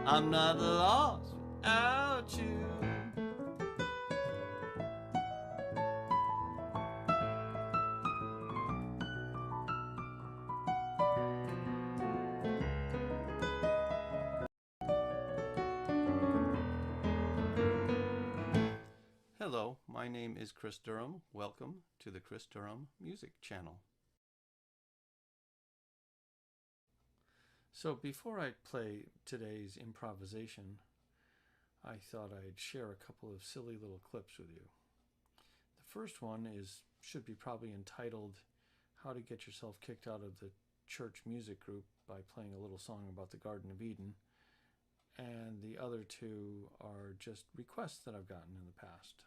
I'm not lost without you. Hello, my name is Chris Durham. Welcome to the Chris Durham Music Channel. So before I play today's improvisation, I thought I'd share a couple of silly little clips with you. The first one should be probably entitled How to Get Yourself Kicked Out of the Church Music Group by Playing a Little Song About the Garden of Eden. And the other two are just requests that I've gotten in the past.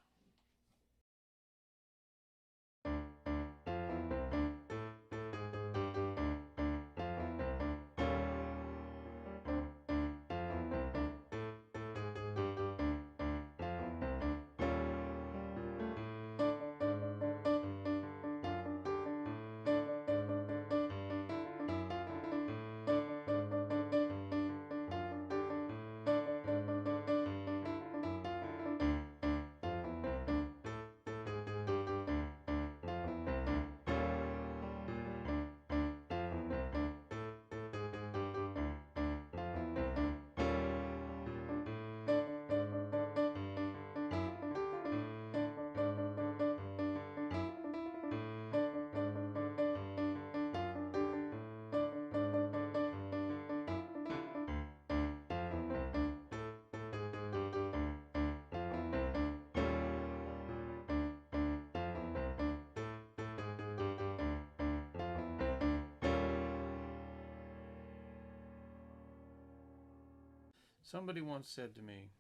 Somebody once said to me,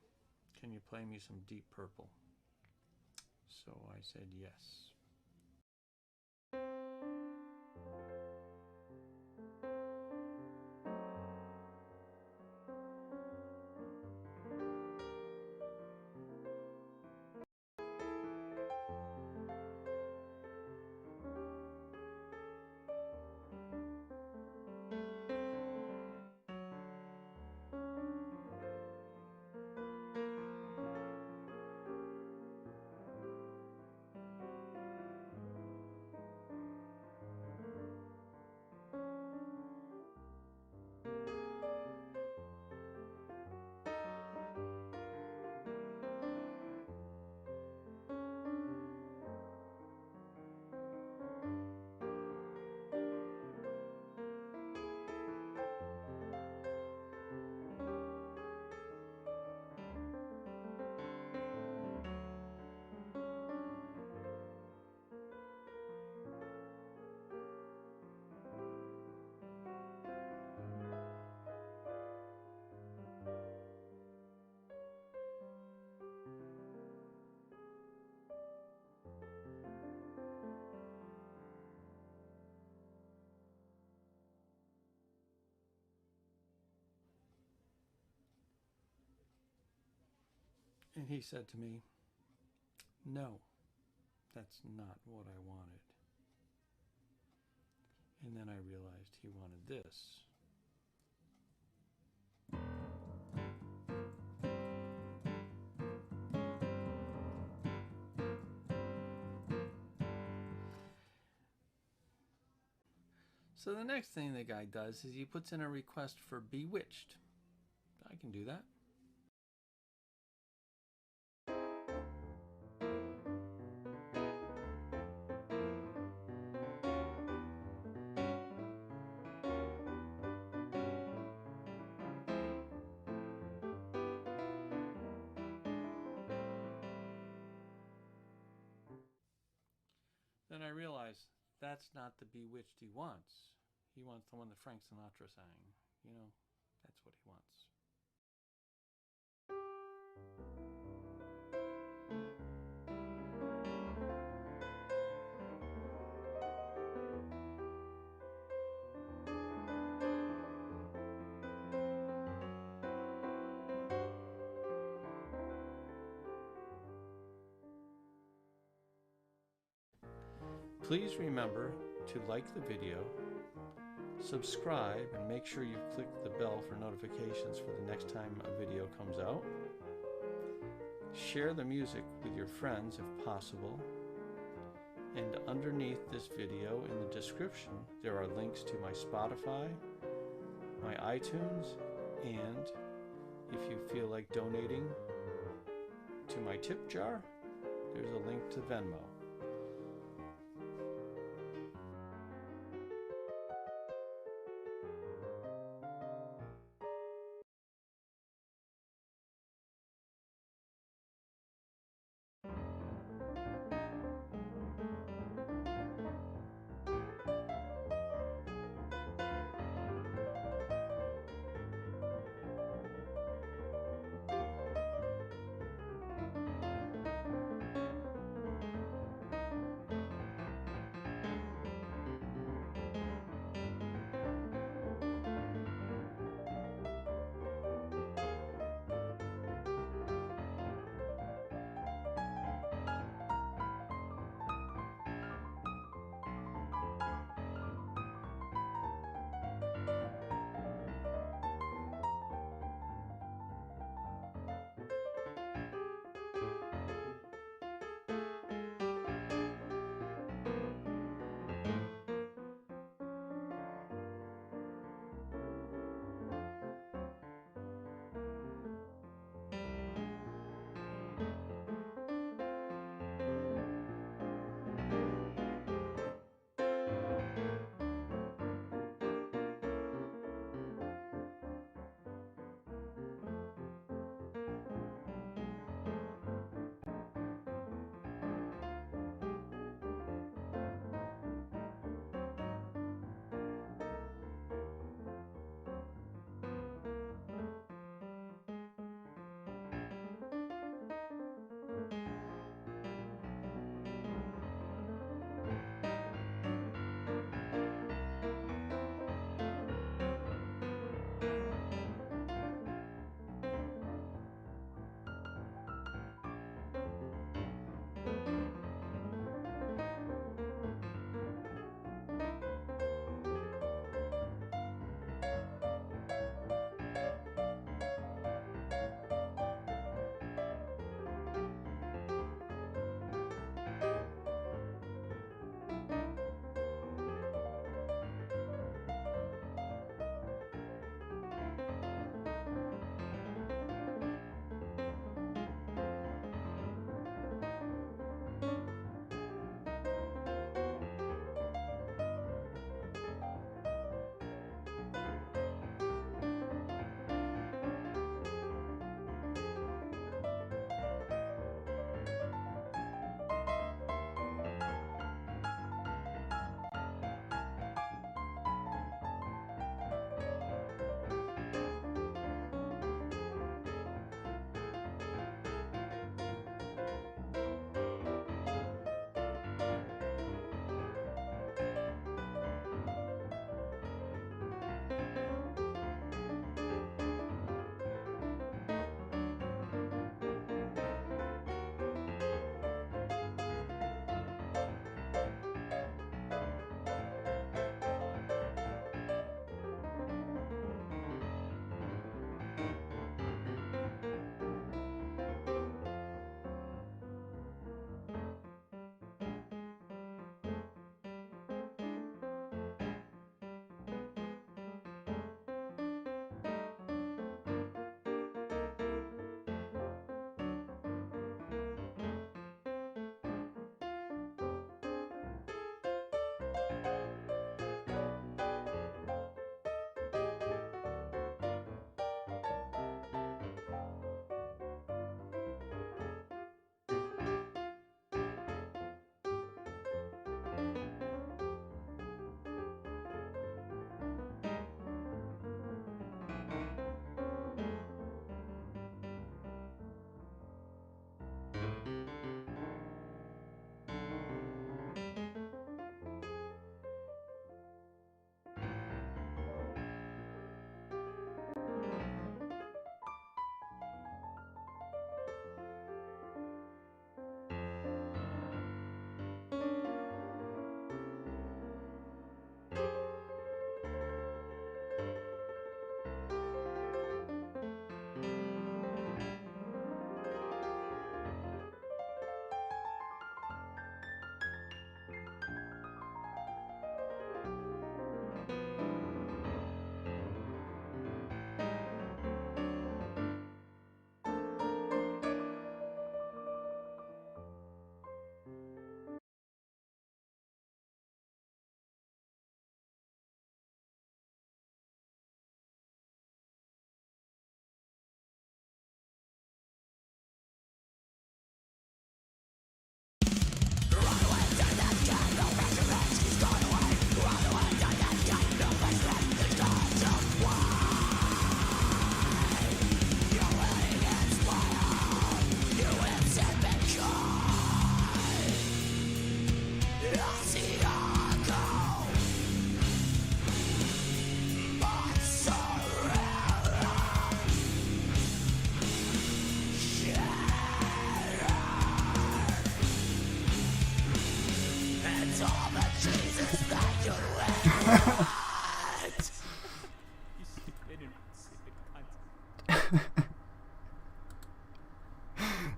"Can you play me some Deep Purple?" So I said yes. And he said to me, "No, that's not what I wanted." And then I realized he wanted this. So the next thing the guy does is he puts in a request for Bewitched. I can do that. Then I realized that's not the Bewitched he wants. He wants the one that Frank Sinatra sang. You know, that's what he wants. Please remember to like the video, subscribe, and make sure you click the bell for notifications for the next time a video comes out. Share the music with your friends if possible. And underneath this video in the description, there are links to my Spotify, my iTunes, and if you feel like donating to my tip jar, there's a link to Venmo.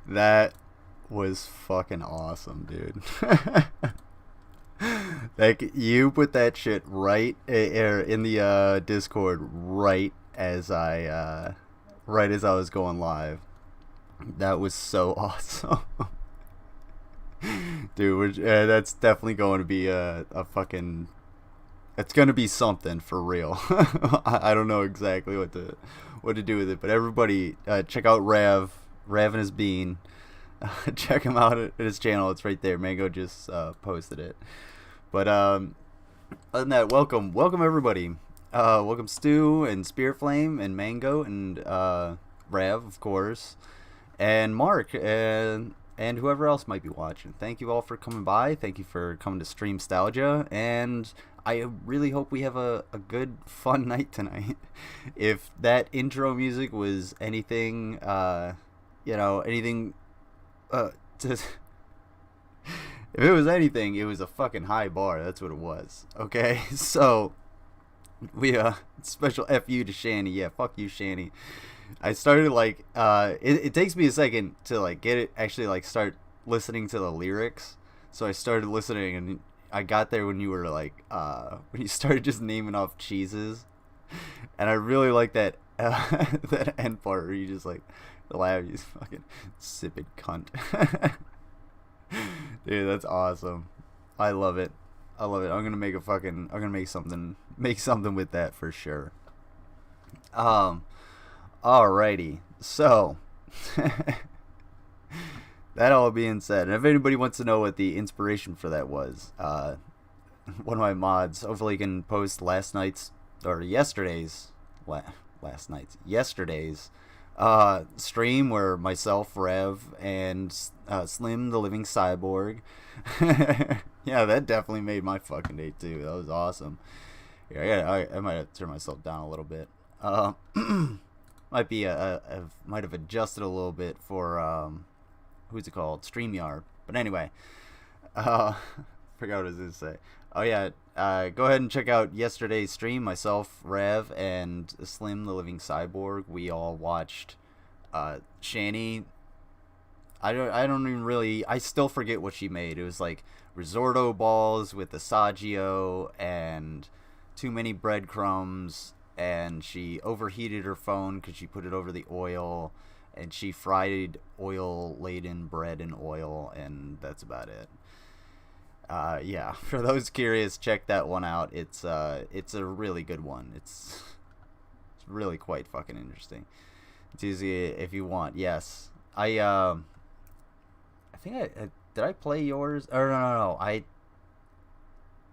That was fucking awesome, dude. Like, you put that shit right in the Discord right as I was going live. That was so awesome. Dude, that's definitely going to be a fucking... It's going to be something for real. I don't know exactly what to do with it, but everybody check out Rav and his bean. Check him out at his channel. It's right there. Mango just posted it. But other than that, welcome everybody. Welcome Stu and Spirit Flame and Mango and Rav, of course, and Mark and whoever else might be watching. Thank you all for coming by. Thank you for coming to Streamstalgia, and I really hope we have a good, fun night tonight. If that intro music was anything, anything, if it was anything, it was a fucking high bar. That's what it was. Okay, so we special F you to Shani. Yeah, fuck you, Shani. I started like it takes me a second to like get it actually like start listening to the lyrics. So I started listening and I got there when you were like when you started just naming off cheeses, and I really like that that end part where you just like laugh, you fucking sipping cunt. Dude, that's awesome. I love it. I'm gonna make something with that for sure. Alrighty, so that all being said, and if anybody wants to know what the inspiration for that was, one of my mods hopefully can post yesterday's stream where myself, Rev, and Slim the Living Cyborg. Yeah, that definitely made my fucking day too. That was awesome. Yeah, I might have turned myself down a little bit. Might have adjusted a little bit for who's it called? StreamYard. But anyway, forgot what I was gonna say. Oh yeah, go ahead and check out yesterday's stream. Myself, Rev, and Slim the Living Cyborg. We all watched Shani. I don't even really. I still forget what she made. It was like risotto balls with the Saggio and too many breadcrumbs, and she overheated her phone because she put it over the oil, and she fried oil-laden bread in oil, and that's about it. Yeah, for those curious, check that one out. It's a really good one. It's really quite fucking interesting. It's easy if you want. Yes, I think did I play yours? Or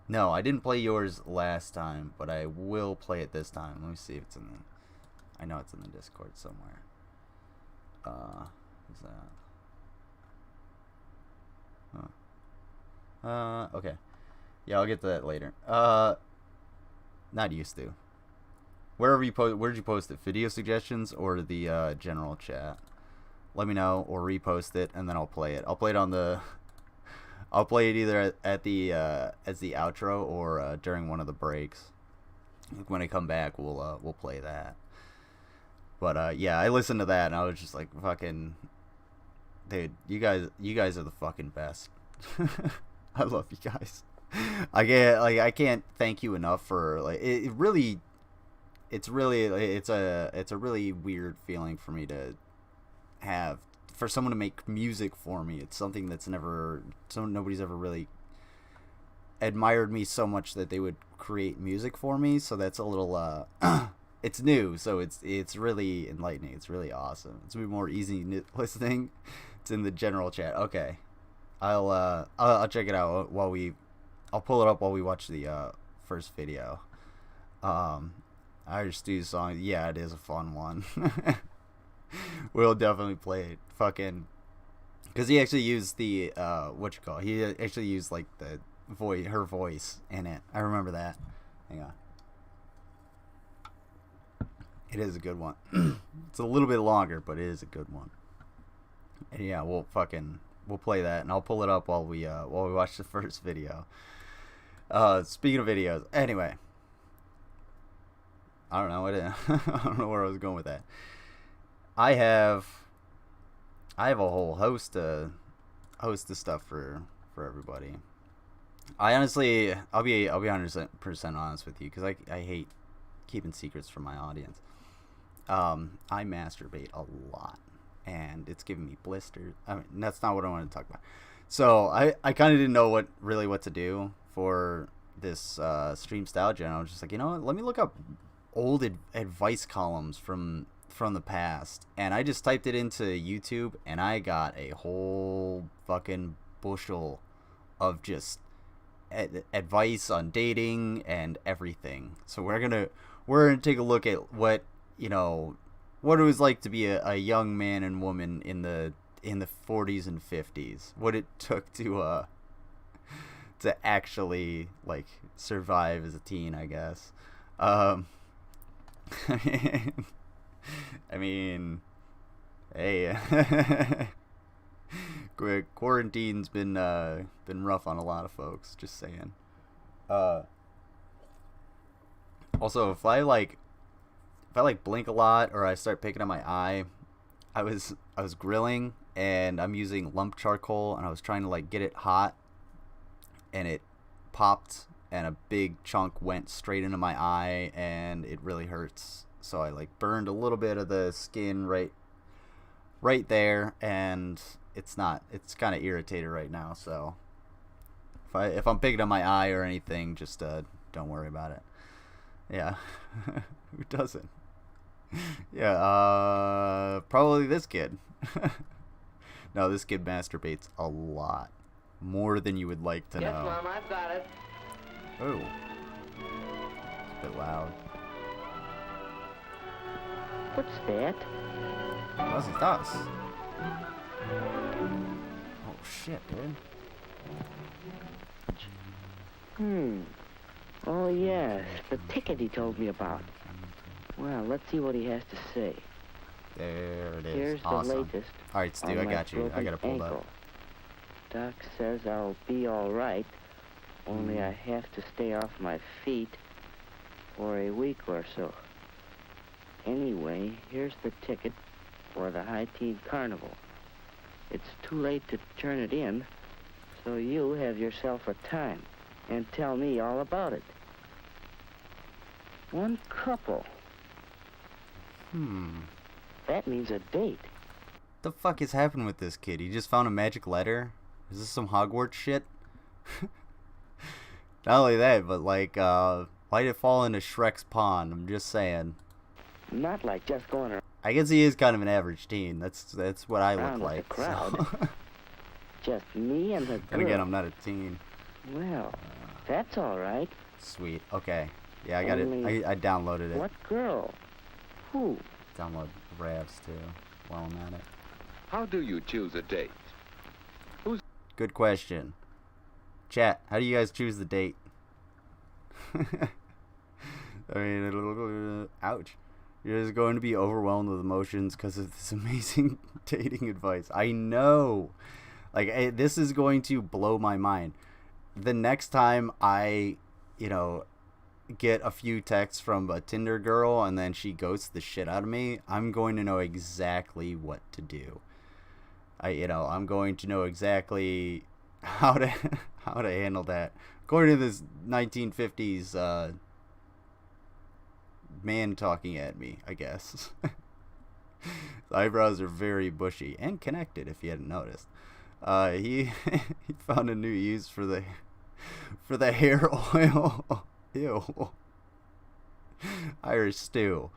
no, I didn't play yours last time, but I will play it this time. Let me see if it's in the... I know it's in the Discord somewhere. Who's that? Huh. Okay. Yeah, I'll get to that later. Not used to. Wherever you post, where did you post it? Video suggestions or the general chat? Let me know or repost it, and then I'll play it. I'll play it either at the as the outro or during one of the breaks. When I come back, we'll play that. But yeah, I listened to that and I was just like, fucking, dude, you guys are the fucking best. I love you guys. I can't thank you enough for like it's a really weird feeling for me to have, for someone to make music for me. It's something that's nobody's ever really admired me so much that they would create music for me. So that's a little it's new, so it's really enlightening. It's really awesome. It's gonna be more easy listening. It's in the general chat. Okay, I'll check it out I'll pull it up while we watch the first video. Irish Stew's song, yeah, it is a fun one. We'll definitely play it. Fucking, because he actually used the he actually used like the her voice in it. I remember that. Hang on. It is a good one. It's a little bit longer, but it is a good one. And yeah, we'll we'll play that, and I'll pull it up while we watch the first video. Speaking of videos, anyway, I don't know I don't know where I was going with that. I have a whole host of stuff for everybody. I honestly, I'll be 100% honest with you, because I hate keeping secrets from my audience. I masturbate a lot, and it's giving me blisters. I mean, that's not what I wanted to talk about. So I kind of didn't know what to do for this Streamstalgia, and I was just like, you know what, let me look up old advice columns from the past, and I just typed it into YouTube, and I got a whole fucking bushel of just advice on dating and everything. So we're gonna take a look at what it was like to be a young man and woman in the 40s and 50s, what it took to actually like survive as a teen, I guess. I mean, hey, quarantine's been rough on a lot of folks. Just saying. Also, if I blink a lot or I start picking up my eye, I was grilling and I'm using lump charcoal, and I was trying to like get it hot, and it popped and a big chunk went straight into my eye, and it really hurts. So I like burned a little bit of the skin right there, and it's kind of irritated right now. So if I'm picking up my eye or anything, just don't worry about it. Yeah. Who doesn't? Yeah, probably this kid. No, this kid masturbates a lot. More than you would like to know. Yes, Mom, I've got it. Oh. It's a bit loud. What's that? Was it us? Oh, shit, dude. Oh, yes, the ticket he told me about. Well, let's see what he has to say. There it is. Here's awesome. the latest. All right, Stu, I got you. I got it pulled up. Doc says I'll be all right, only I have to stay off my feet for a week or so. Anyway, here's the ticket for the High Tea Carnival. It's too late to turn it in, so you have yourself a time and tell me all about it. One couple. That means a date. The fuck is happening with this kid? He just found a magic letter? Is this some Hogwarts shit? Not only that, but like, why'd it fall into Shrek's pond? I'm just saying. Not like just going around. I guess he is kind of an average teen. That's what I look like. The crowd. So. Just me and the girl. And again, I'm not a teen. Well, that's all right. Sweet. Okay. Yeah, I got it. I downloaded it. What girl? Who? Download Ravs too while I'm at it. How do you choose a date? Good question. Chat, how do you guys choose the date? I mean, ouch. You're just going to be overwhelmed with emotions because of this amazing dating advice. I know. Like, this is going to blow my mind. The next time I, get a few texts from a Tinder girl and then she ghosts the shit out of me, I'm going to know exactly what to do. I'm going to know exactly how to handle that. According to this 1950s man talking at me, I guess. The eyebrows are very bushy and connected, if you hadn't noticed. He found a new use for the hair oil. Ew. Irish stew.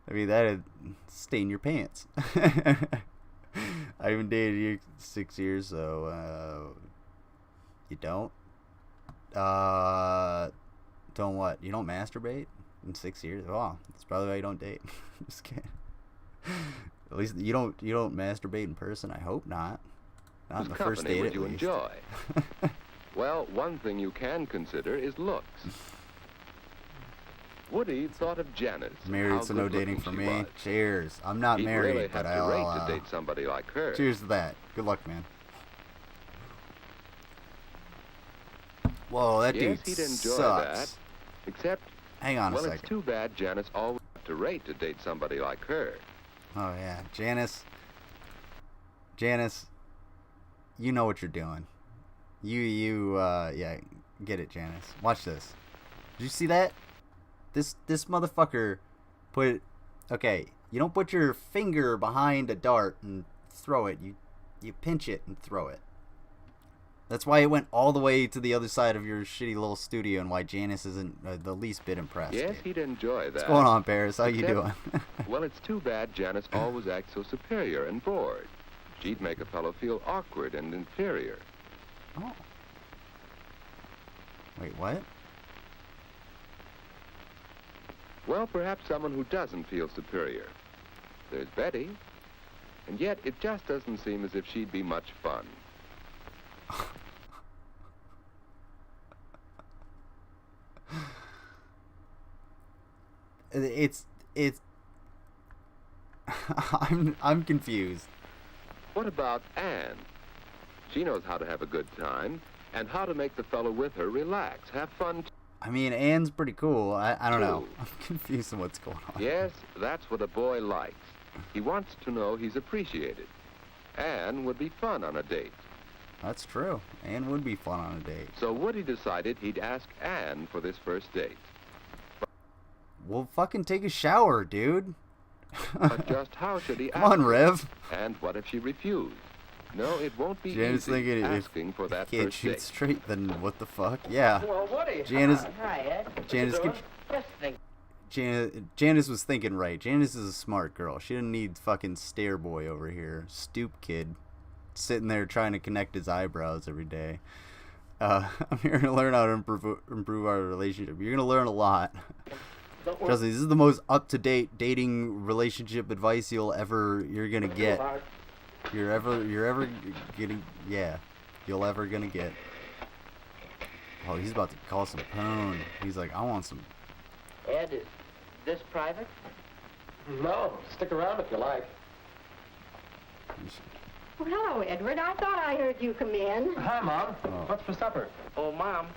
I mean, that'd stain your pants. I haven't dated you 6 years, so you don't. Don't what? You don't masturbate in 6 years? Oh, that's probably why you don't date. Just kidding. At least you don't masturbate in person. I hope not. Not in the first date, would at you least. Enjoy? Well, one thing you can consider is looks. Woody thought of Janice. Married, so no dating for me. Cheers. I'm not He'd married, really but have to rate to date somebody like her. Cheers to that. Good luck, man. Whoa, that Yes, dude he'd enjoy sucks. that. Except, Hang on a well, second. it's too bad Janice always had to rate to date somebody like her. Oh yeah, Janice, you know what you're doing. Yeah, get it, Janice. Watch this. Did you see that? This motherfucker put. Okay, you don't put your finger behind a dart and throw it. You pinch it and throw it. That's why it went all the way to the other side of your shitty little studio, and why Janice isn't the least bit impressed. Yes, dude. he'd enjoy that. What's going on, Paris? How you Except- doing? Well, it's too bad Janice always acts so superior and bored. She'd make a fellow feel awkward and inferior. Oh. Wait, what? Well, perhaps someone who doesn't feel superior. There's Betty. And yet, it just doesn't seem as if she'd be much fun. It's I'm confused. What about Anne? She knows how to have a good time and how to make the fellow with her relax, have fun. I mean, Anne's pretty cool. I don't know. True. I'm confused on what's going on. Yes, that's what a boy likes. He wants to know he's appreciated. Anne would be fun on a date. That's true. Anne would be fun on a date. So Woody decided he'd ask Anne for this first date. Well, fucking take a shower, dude. But just how should he Come ask on, her? Rev. And what if she refused? No, it won't be Janice easy thinking asking if for that can't first shoot date. straight, then what the fuck? Yeah. Well, Woody. Janice, Hi, Ed. Janice, could, Just think. Janice was thinking right. Janice is a smart girl. She didn't need fucking stare boy over here. Stoop kid, sitting there trying to connect his eyebrows every day. I'm here to learn how to improve our relationship. You're gonna learn a lot. Trust me, this is the most up-to-date dating relationship advice you're gonna get. You're ever getting, yeah, you'll ever gonna get. Oh, he's about to call some pone. He's like, I want some. Ed, is this private? No, stick around if you like. Well, hello, Edward. I thought I heard you come in. Hi, Mom. Oh. What's for supper? Oh, Mom,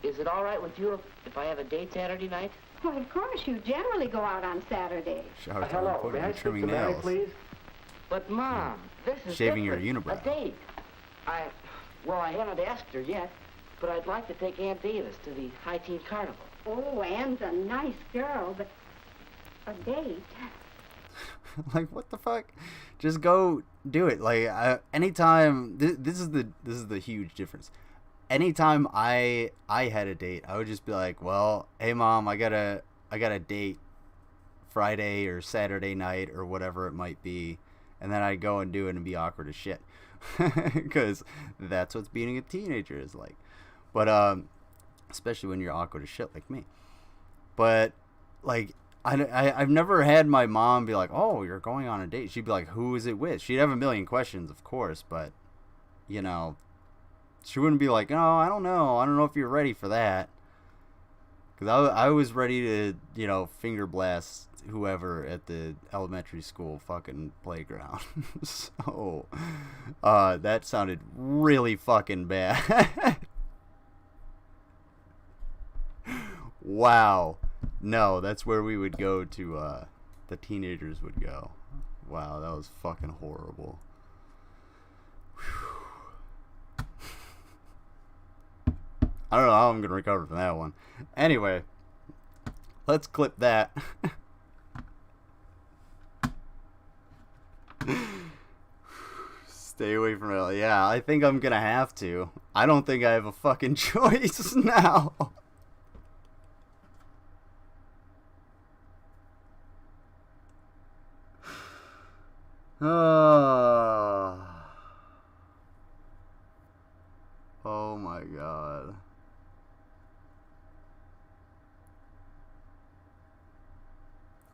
is it all right with you if I have a date Saturday night? Well, of course, you generally go out on Saturday. Shower time, Hello, put may it I in speak trimming to Mary, nails. please? But, Mom, this is Shaving your different. unibrow. A date. Well, I haven't asked her yet, but I'd like to take Aunt Davis to the High Teen Carnival. Oh, Anne's a nice girl, but a date. Like, what the fuck? Just go do it. Like, anytime. This is the huge difference. Anytime I had a date, I would just be like, well, hey Mom, I got a date Friday or Saturday night or whatever it might be, and then I'd go and do it and be awkward as shit, because that's what being a teenager is like. But especially when you're awkward as shit like me. But like, I've never had my mom be like, oh, you're going on a date. She'd be like, who is it with? She'd have a million questions, of course, but you know, she wouldn't be like, no, I don't know if you're ready for that. Because I was ready to, you know, finger blast whoever at the elementary school fucking playground. So, that sounded really fucking bad. Wow. No, that's where we would go to, the teenagers would go. Wow, that was fucking horrible. I don't know how I'm going to recover from that one. Anyway, let's clip that. Stay away from it. Yeah, I think I'm going to have to. I don't think I have a fucking choice now. Oh my god.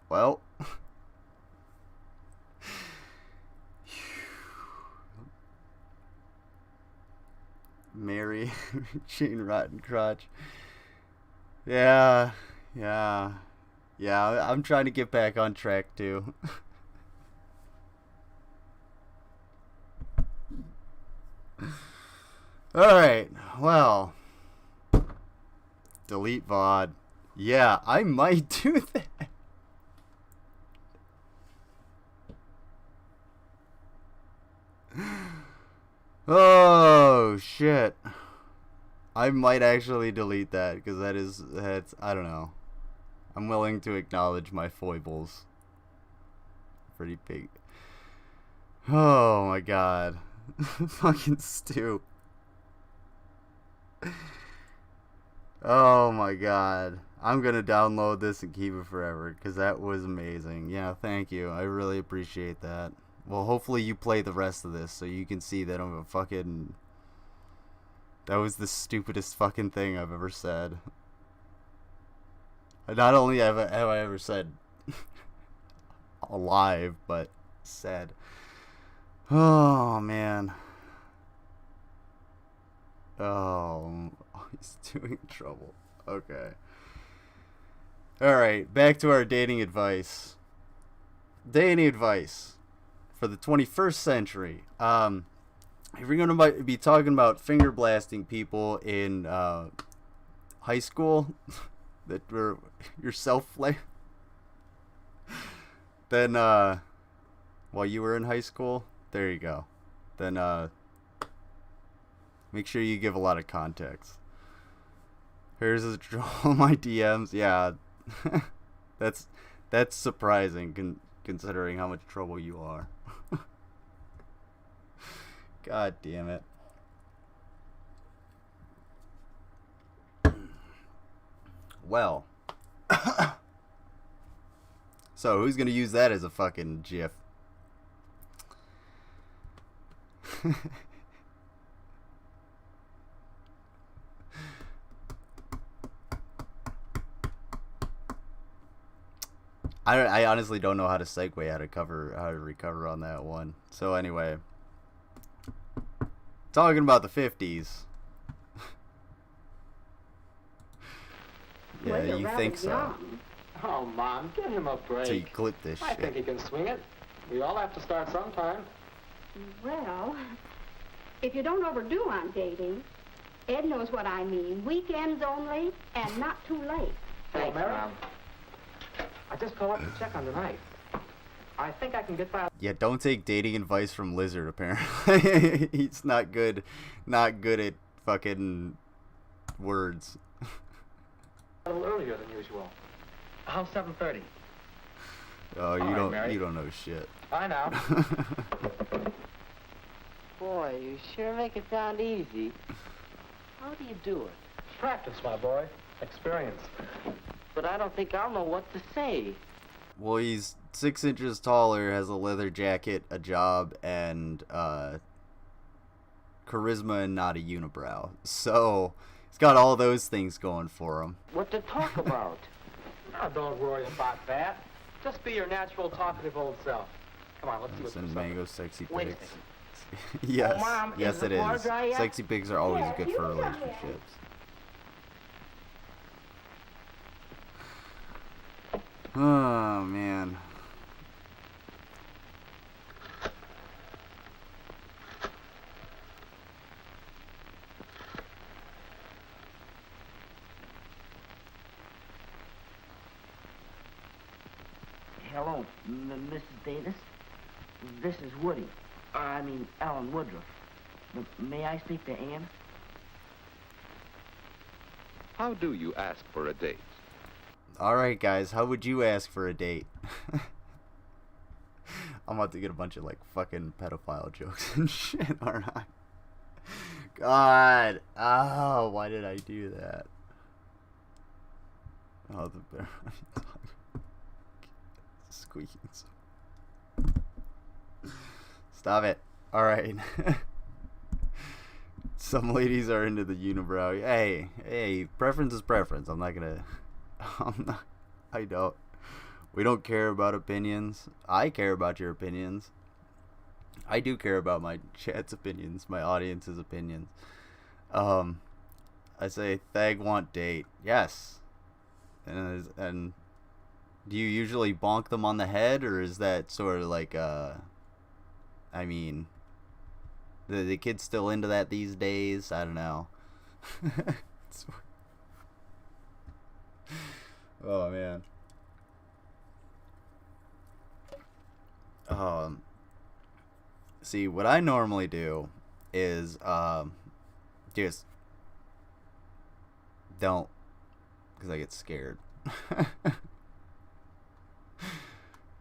Well, Mary, Jane Rotten Crotch. Yeah, I'm trying to get back on track too. Alright, well, Delete VOD. Yeah, I might do that. Oh, shit. I might actually delete that, because that's, I don't know. I'm willing to acknowledge my foibles. Pretty big. Oh my god. Fucking Stu. Oh my god. I'm gonna download this and keep it forever, because that was amazing. Yeah, thank you. I really appreciate that. Well, hopefully you play the rest of this so you can see that I'm a fucking... That was the stupidest fucking thing I've ever said. Not only have I ever said alive, but said. Oh, man. Oh, he's doing trouble. Okay. Alright, back to our dating advice. Dating advice for the 21st century. If you're going to be talking about finger blasting people in high school that were your self-flame, then while you were in high school, there you go. Then make sure you give a lot of context. Here's a troll my DMs. Yeah, that's surprising considering how much trouble you are. God damn it. Well. So, who's gonna use that as a fucking GIF? I honestly don't know how to segue, how to recover on that one. So anyway, talking about the 50s. Yeah, Well, you're you rather think so? young. Oh, Mom, give him a break. So you clip this I shit. think he can swing it. We all have to start sometime. Well, if you don't overdo on dating, Ed knows what I mean. Weekends only and not too late. Hello, Thanks, Mary. Mom. I just called up to check on the knife. I think I can get by Yeah, don't take dating advice from Lizard, apparently. He's not good at fucking words. a little earlier than usual. How's 7:30? Oh, you right, don't Mary. you don't know shit. Bye now. Boy, you sure make it sound easy. How do you do it? Practice, my boy. Experience. But I don't think I'll know what to say. Well, he's 6 inches taller, has a leather jacket, a job, and charisma and not a unibrow. So, he's got all those things going for him. What to talk about? Oh, don't worry about that. Just be your natural, talkative old self. Come on, let's see what's Some for mango sexy Wait a pics. second. Yes, Oh, Mom, yes is the it car is. dry yet? Sexy pics are always Yeah, good you for can come in. relationships. Oh, man. Hello, Mrs. Davis. This is Woody. I mean, Alan Woodruff. May I speak to Anne? How do you ask for a date? Alright, guys, how would you ask for a date? I'm about to get a bunch of, like, fucking pedophile jokes and shit, aren't I? God. Oh, why did I do that? Oh, the bear. Squeaking. Stop it. Alright. Some ladies are into the unibrow. Hey, preference is preference. I don't. We don't care about opinions. I care about your opinions. I do care about my chat's opinions, my audience's opinions. I say, Thag want date. Yes. And do you usually bonk them on the head, or is that sort of like, I mean, the kids still into that these days? I don't know. Oh man. See, what I normally do is just don't, because I get scared.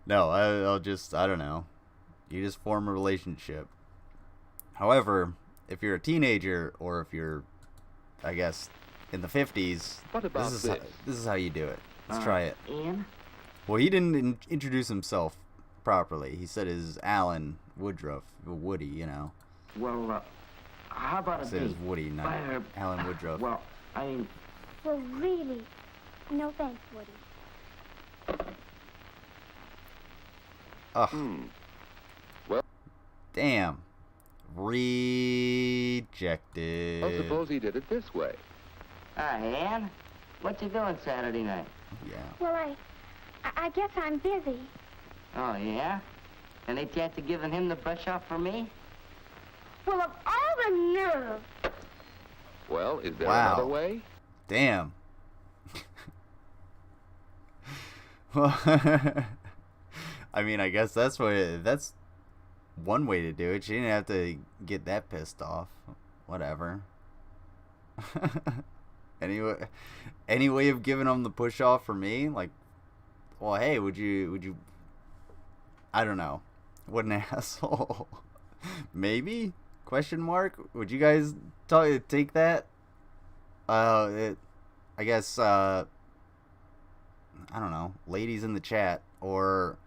No, I'll just, I don't know. You just form a relationship. However, if you're a teenager, or if you're, I guess, in the 50s, What about this is how you do it. Let's try it. Ian? Well, he didn't introduce himself properly. He said his Alan Woodruff, Woody, you know. Well, how about He a said his date? Woody, not Alan Woodruff. Well, I mean, Well, really, no thanks, Woody. Ugh, Well, damn. Rejected. well, suppose he did it this way. hi, Ann. What you doing Saturday night? Yeah. Well, I guess I'm busy. Oh, yeah? Any chance of giving him the brush off for me? Well, of all the nerve. Well, is there Wow. another way? Damn. Well, I mean, I guess that's one way to do it. She didn't have to get that pissed off. Whatever. Anyway, any way of giving him the push off for me? Like, well, hey, would you? I don't know. What an asshole. Maybe? Question mark. Would you guys take that? I guess. I don't know. Ladies in the chat, or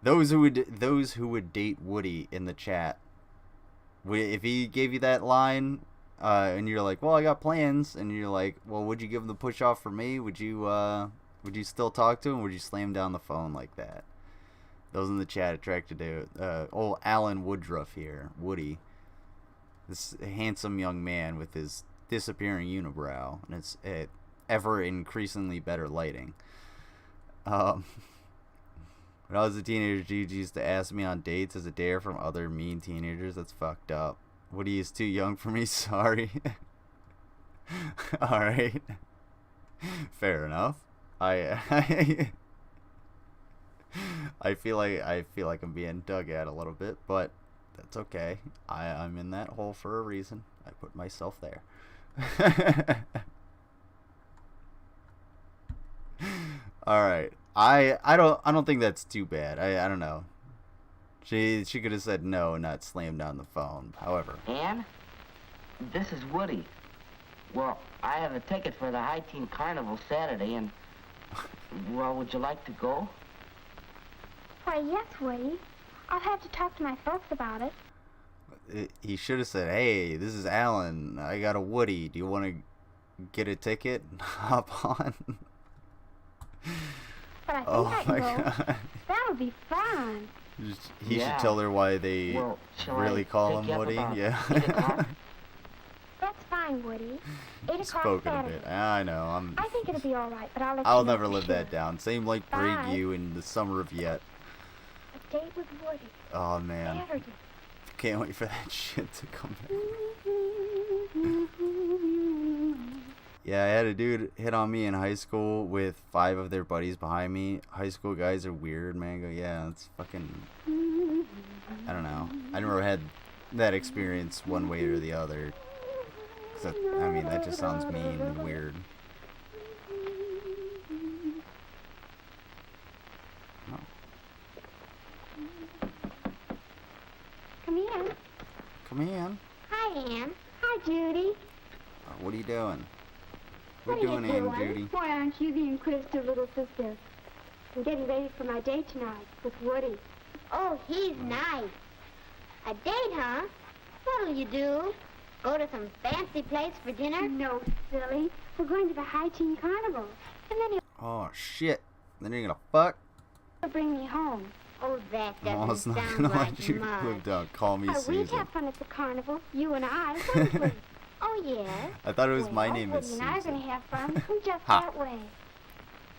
those who would date Woody in the chat. If he gave you that line, and you're like, well, I got plans, and you're like, well, would you give him the push off for me? Would you still talk to him? Would you slam down the phone like that? Those in the chat attracted to old Alan Woodruff here, Woody, this handsome young man with his disappearing unibrow, and it's ever increasingly better lighting. When I was a teenager, Gigi used to ask me on dates as a dare from other mean teenagers. That's fucked up. Woody is too young for me. Sorry. All right. Fair enough. I feel like I'm being dug at a little bit, but that's okay. I'm in that hole for a reason. I put myself there. All right. I don't think that's too bad. I don't know. She could have said no and not slammed down the phone. However, Ann? This is Woody. Well, I have a ticket for the High Teen Carnival Saturday, and, well, would you like to go? Why, yes, Woody. I'll have to talk to my folks about it. he should have said, "Hey, this is Alan. I got a Woody. Do you want to get a ticket? Hop on." But I think Oh I my can go. god. That would be fun. He Yeah. should tell her why they Well, shall really I call take him you up Woody. about Yeah. 8 o'clock? That's fine, Woody. 8 o'clock Spoken a Saturday. bit. I know. I think it'll be all right, but I'll let I'll you know never for live sure. that down. Same like Bye. Break You in the summer of Yet. A date with Woody. Oh man, Saturday. can't wait for that shit to come back. Yeah, I had a dude hit on me in high school with 5 of their buddies behind me. High school guys are weird, man. I go, yeah, it's fucking. I don't know. I never had that experience one way or the other. 'Cause I mean, that just sounds mean and weird. Oh. Come in. Come in. Hi, Ann. Hi, Judy. What are you doing? What What are are you doing, Aunt Judy? Why aren't you the inquisitive little sister? I'm getting ready for my date tonight with Woody. Oh, he's nice. A date, huh? What'll you do? Go to some fancy place for dinner? No, silly. We're going to the High Teen Carnival. And then Oh shit! Then you're gonna fuck? he'll bring me home. Oh, that Oh, it's doesn't not sound gonna like let you much. live down. Call me We'd Susan. have fun at the carnival, you and I, wouldn't we? Oh, yes. I thought it was my Well, name is Woody and I are going Susan. to have fun in just Ha. that way.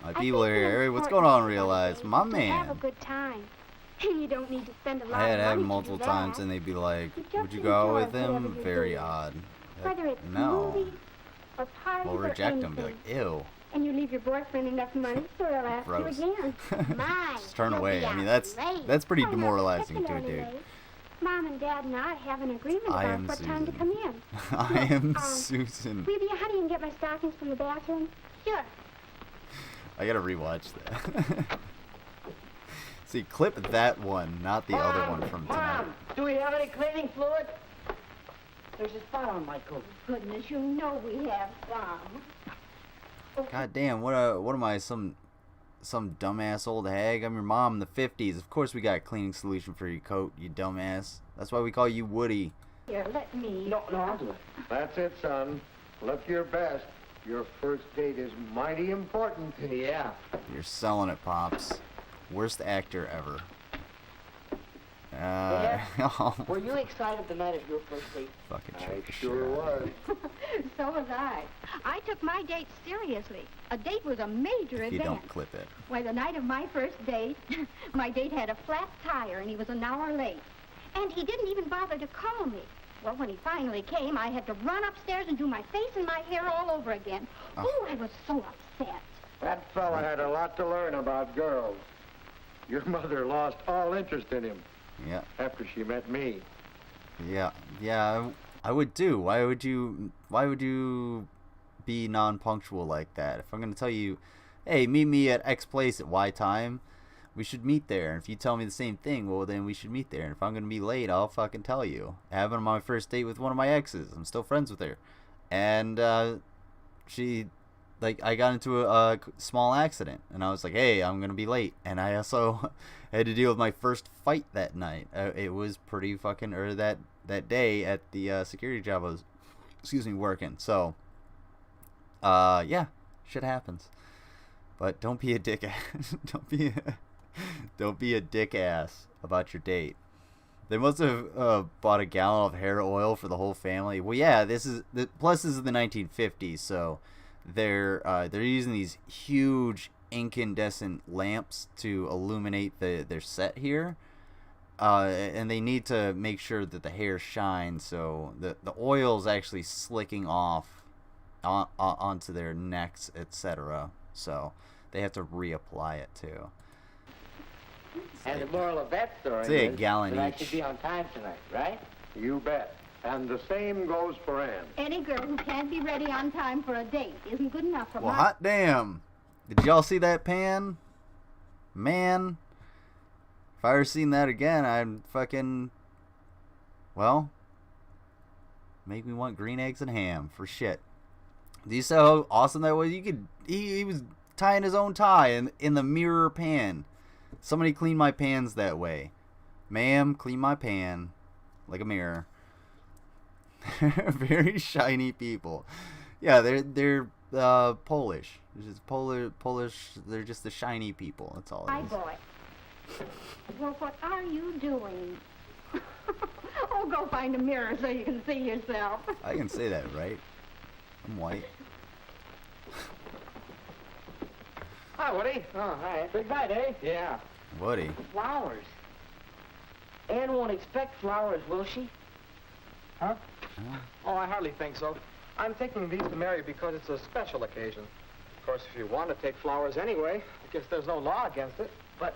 My I people are think the here. Hey, what's important going on, thing Real about a Lives? date My is to have a man. good time. You don't need to spend a lot I had of had money him multiple to do times, that. and they'd be like, You just "Would you go out with enjoy whatever him?" you're Very doing. odd. Like, Whether it's no. movies or parties We'll or reject him. Be anything. like, "Ew." And you leave your boyfriend enough money so he'll ask Gross. you again. My, Just turn he'll away. be I mean, outraged. that's pretty Oh, not demoralizing to a particularly dude. late. Mom and Dad and I have an agreement I about am what time to Susan. come in. I am Um, Susan. Will you be a honey and get my stockings from the bathroom? Sure. I gotta rewatch that. See, clip that one, not the other one from tonight. Mom, do we have any cleaning fluid? There's a spot on my coat. Goodness, you know we have some. God damn, what am I, some dumbass old hag? I'm your mom in the 50s. Of course we got a cleaning solution for your coat, you dumbass. That's why we call you Woody. Here, let me. No, I'll do it. That's it, son. Look your best. Your first date is mighty important. Yeah. You're selling it, Pops. Worst actor ever. Were you excited the night of your first date? Fucking I choke the sure shit out of was. me. So was I. I took my date seriously. A date was a major If you event. don't clip it. Why, the night of my first date, my date had a flat tire and he was an hour late. And he didn't even bother to call me. Well, when he finally came, I had to run upstairs and do my face and my hair all over again. Oh, I was so upset. That fella had a lot to learn about girls. Your mother lost all interest in him Yeah. after she met me. Yeah, I would too. Why would you be non-punctual like that? If I'm gonna tell you, hey, meet me at X place at Y time, we should meet there. And if you tell me the same thing, well, then we should meet there. And if I'm gonna be late, I'll fucking tell you. It happened on my first date with one of my exes. I'm still friends with her, and she, like, I got into a small accident, and I was like, hey, I'm gonna be late. And I also had to deal with my first fight that night. It was pretty fucking, or that day at the security job I was, working. So, yeah, shit happens. But don't be a dick ass. don't be a dick ass about your date. They must have bought a gallon of hair oil for the whole family. Well, yeah, plus this is the 1950s, so they're using these huge incandescent lamps to illuminate their set here. And they need to make sure that the hair shines, so the oil's actually slicking off onto their necks, etc. So they have to reapply it too. And the moral of that story Say a is gallon that I each. should be on time tonight, right? You bet. And the same goes for Ann. Any girl who can't be ready on time for a date isn't good enough for Well, my... hot damn! Did y'all see that pan? Man, if I ever seen that again, I'd fucking, well, make me want green eggs and ham for shit. Do you see how awesome that was? He was tying his own tie in the mirror pan. Somebody clean my pans that way. Ma'am, clean my pan like a mirror. Very shiny people. Yeah, they're Polish. It's just Polish. They're just the shiny people. That's all My it is. boy. Well, what are you doing? Oh, go find a mirror so you can see yourself. I can say that, right? I'm white. Hi, Woody. Oh, hi. Big night, eh? Yeah. Woody. Flowers. Ann won't expect flowers, will she? Huh? Oh, I hardly think so. I'm taking these to Mary because it's a special occasion. Of course, if you want to take flowers anyway, I guess there's no law against it. But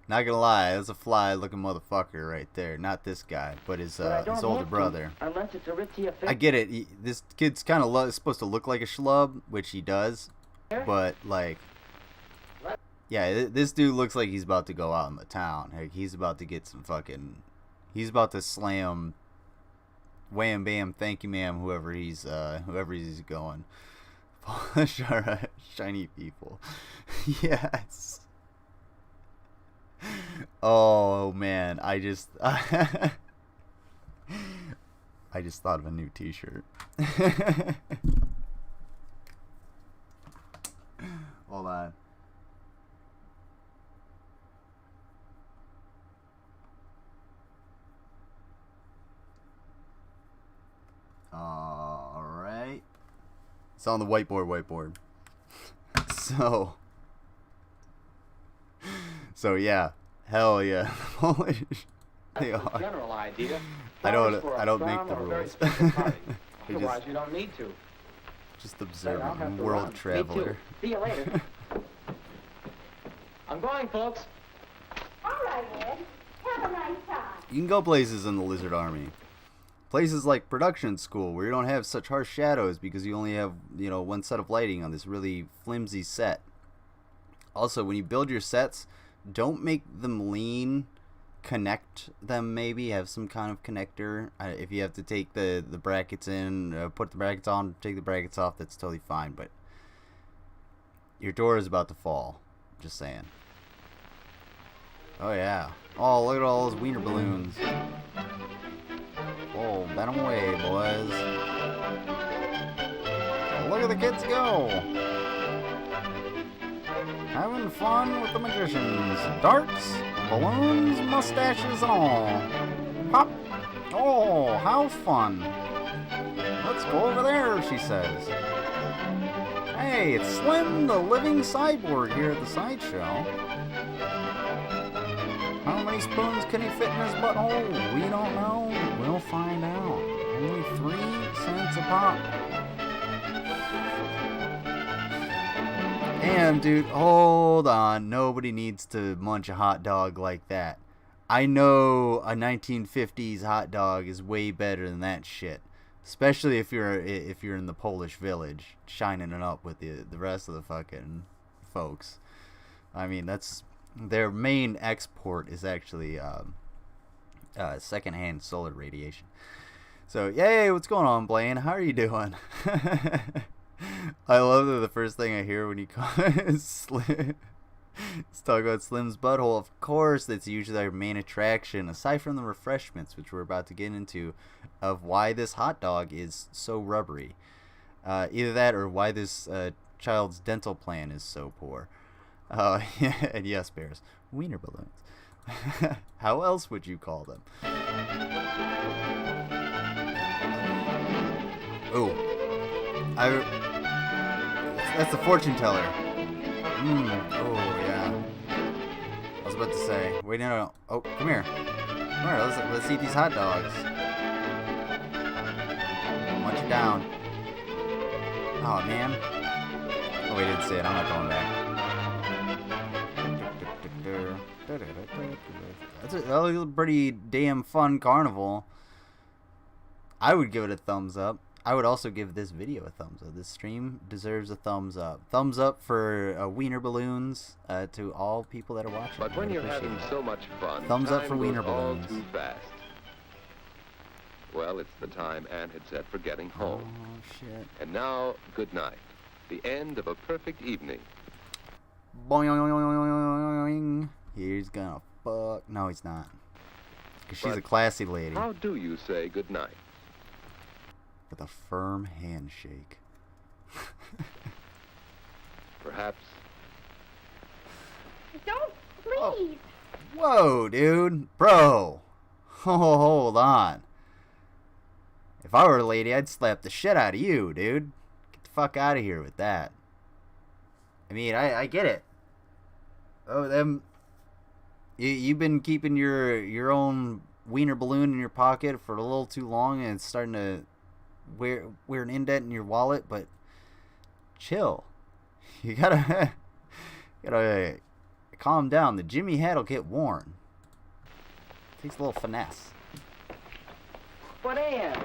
Not gonna lie, that's a fly-looking motherfucker right there. Not this guy, but his I don't older have to, brother. unless it's a ritzy affair. I get it. This kid's kind of supposed to look like a schlub, which he does. But, like, yeah, this dude looks like he's about to go out in the town. Like, he's about to get some fucking... He's about to slam... Wham bam, thank you ma'am, whoever he's going. Polish are shiny people. Yes. Oh, man, I just thought of a new t-shirt. Hold on. All right. It's on the whiteboard. So yeah. Hell yeah. Polish. They that's the are. general idea. I don't Flowers for a make the prom or a very rules. special party. They Otherwise, just- you don't need to. Just I'll observant have to world run. traveler. Me too. See you later. I'm going, folks. All right, Ed. Have a nice time. You can go places in the Lizard Army. Places like production school, where you don't have such harsh shadows because you only have, one set of lighting on this really flimsy set. Also, when you build your sets, don't make them lean. Connect them, maybe. Have some kind of connector. If you have to take the brackets in, put the brackets on, take the brackets off, that's totally fine. But your door is about to fall. Just saying. Oh, yeah. Oh, look at all those wiener balloons. Oh, bend them away, boys. Look at the kids go. Having fun with the magicians. Darts, balloons, mustaches, and all. Pop. Oh, how fun. Let's go over there, she says. Hey, it's Slim, the living cyborg here at the sideshow. How many spoons can he fit in his butthole? We don't know. We'll find out. Only 3 cents a pop. Damn, dude, hold on. Nobody needs to munch a hot dog like that. I know a 1950s hot dog is way better than that shit. Especially if you're in the Polish village, shining it up with the rest of the fucking folks. I mean, that's their main export is actually secondhand solar radiation. So, yay, what's going on, Blaine? How are you doing? I love that the first thing I hear when you call it Slim. Let's talk about Slim's butthole. Of course, that's usually our main attraction, aside from the refreshments, which we're about to get into, of why this hot dog is so rubbery. Either that or why this child's dental plan is so poor. And yes, Bears, wiener balloons. How else would you call them? Oh, that's the fortune teller. Oh yeah. I was about to say. Wait, no. Oh, come here. Come here. Let's eat these hot dogs. Munch it down. Oh man. Oh, we didn't say it. I'm not going back. That was a pretty damn fun carnival. I would give it a thumbs up. I would also give this video a thumbs up. This stream deserves a thumbs up. Thumbs up for wiener balloons to all people that are watching. But when you're having so much fun, thumbs up for time wiener goes all balloons. too fast. Well, it's the time Ann had set for getting home. Oh shit. And now, good night. The end of a perfect evening. Boing. He's gonna fuck. No, he's not. Because she's But a classy lady. How do you say good night? With a firm handshake. Perhaps. Don't, please. Whoa, dude. Bro. Oh, hold on. If I were a lady, I'd slap the shit out of you, dude. Get the fuck out of here with that. I mean, I get it. Oh, them. You've been keeping your own wiener balloon in your pocket for a little too long, and it's starting to wear an indent in your wallet. But chill. You gotta calm down. The Jimmy hat'll get worn. Takes a little finesse. But Ann,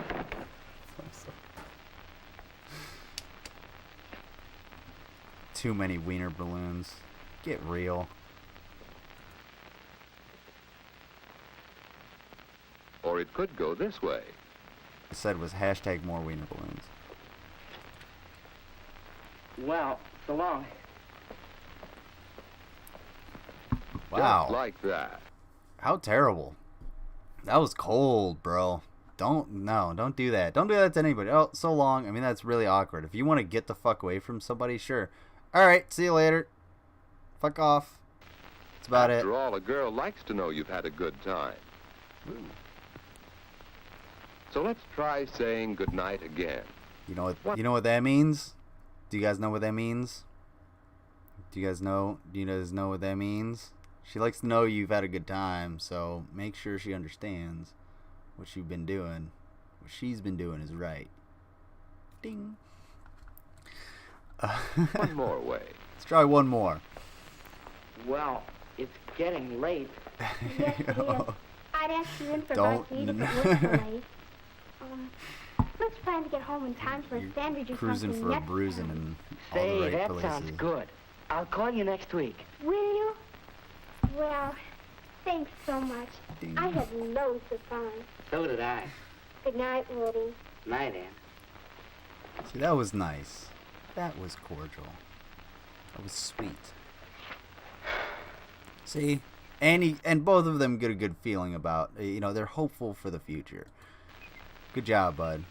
Too many wiener balloons. Get real. Or it could go this way. I said was hashtag more wiener balloons. well, so long. Wow. Just like that. How terrible. That was cold, bro. Don't do that. Don't do that to anybody. Oh, so long. I mean, that's really awkward. If you want to get the fuck away from somebody, sure. Alright, see you later. Fuck off. That's about it. After all, a girl likes to know you've had a good time. Ooh. So let's try saying goodnight again. You know what that means? Do you guys know what that means? Do you guys know what that means? She likes to know you've had a good time, so make sure she understands what you've been doing. What she's been doing is right. Ding. One more way. Let's try one more. Well, it's getting late. Yes, it is. I'd ask you in for Don't. my seat if it was so late. Let's plan to get home in time for a sandwich or Cruising something for a next bruising time. and all Say, the right that places. sounds good. I'll call you next week. Will you? Well, thanks so much. Ding. I had loads of fun. So did I. Good night, Woody. Night, Ann. See, that was nice. That was cordial. That was sweet. See, and both of them get a good feeling about, you know, they're hopeful for the future. Good job, bud.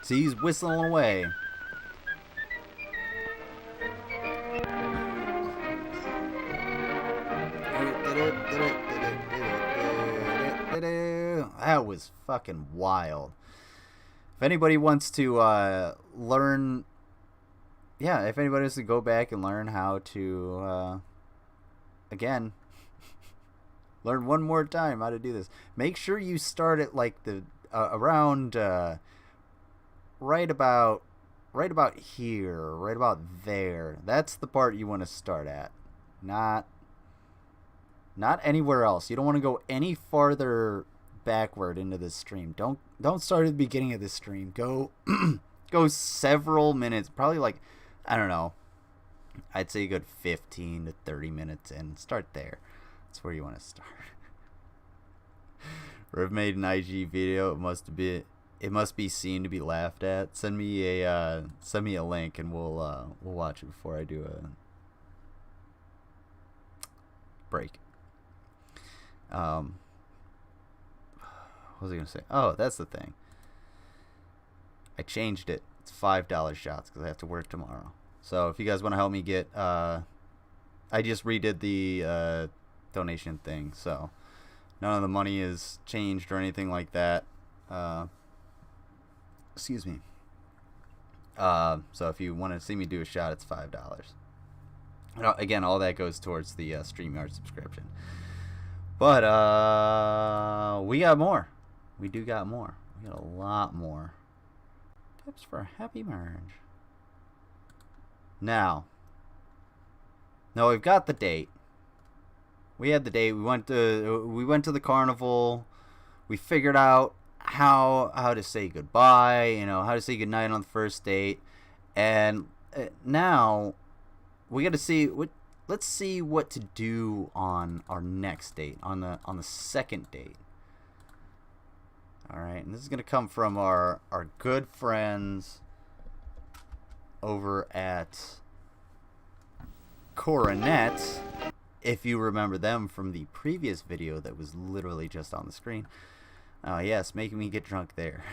See, he's whistling away. That was fucking wild. If anybody wants to learn, yeah, if anybody wants to go back and learn how to, again, learn one more time how to do this, make sure you start at like the around right about here, right about there. That's the part you want to start at, not anywhere else. You don't want to go any farther backward into this stream. Don't start at the beginning of this stream. Go go several minutes, probably like, I don't know, I'd say a good 15 to 30 minutes in. Start there. That's where you want to start. Rev made an IG video. It must be seen to be laughed at. Send me a link and we'll watch it before I do a break. What was I gonna say? Oh, that's the thing. I changed it. It's $5 shots because I have to work tomorrow. So if you guys want to help me get, I just redid the donation thing. So none of the money is changed or anything like that. Excuse me. So if you want to see me do a shot, it's $5. Again, all that goes towards the StreamYard subscription. But we got more. We do got more. We got a lot more. Tips for a happy marriage. Now, no, we've got the date. We had the date. We went to the carnival. We figured out how to say goodbye. You know, how to say goodnight on the first date. And now we got to see what. Let's see what to do on our next date, on the second date. All right, and this is gonna come from our good friends over at Coronet. If you remember them from the previous video that was literally just on the screen. Yes, making me get drunk there.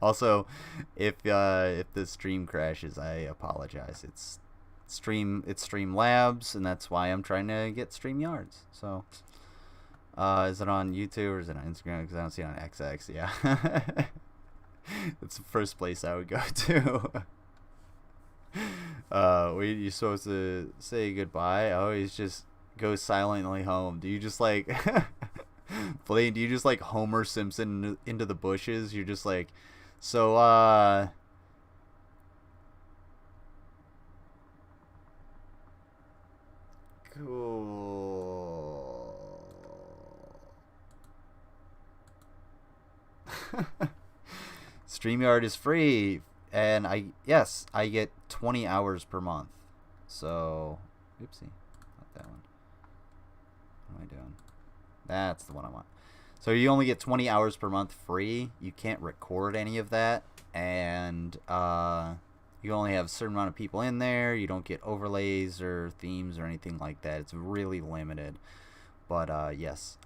Also, if the stream crashes, I apologize. It's Streamlabs, and that's why I'm trying to get StreamYards. So, is it on YouTube or is it on Instagram? Because I don't see it on XX. Yeah, it's the first place I would go to. You're supposed to say goodbye. I always just go silently home. Do you just like, Blaine? Do you just like Homer Simpson into the bushes? You're just like, so cool. StreamYard is free, and I get 20 hours per month. So, oopsie, not that one. What am I doing? That's the one I want. So you only get 20 hours per month free. You can't record any of that, and you only have a certain amount of people in there. You don't get overlays or themes or anything like that. It's really limited. But yes,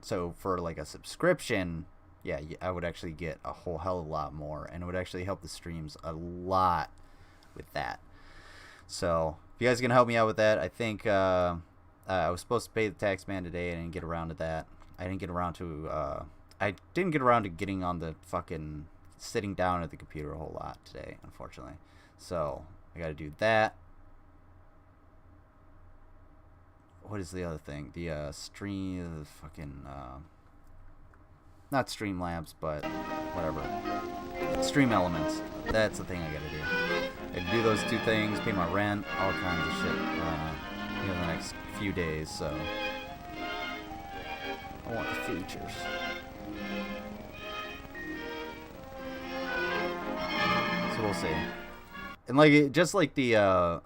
so for like a subscription, yeah, I would actually get a whole hell of a lot more, and it would actually help the streams a lot with that. So if you guys can help me out with that, I think I was supposed to pay the tax man today. I didn't get around to that. I didn't get around to getting on the fucking sitting down at the computer a whole lot today, unfortunately. So I got to do that. What is the other thing? The not Streamlabs, but whatever. Stream Elements. That's the thing I gotta do. I gotta do those 2 things, pay my rent, all kinds of shit, in the next few days, so I want the features. So we'll see. And like, just like the,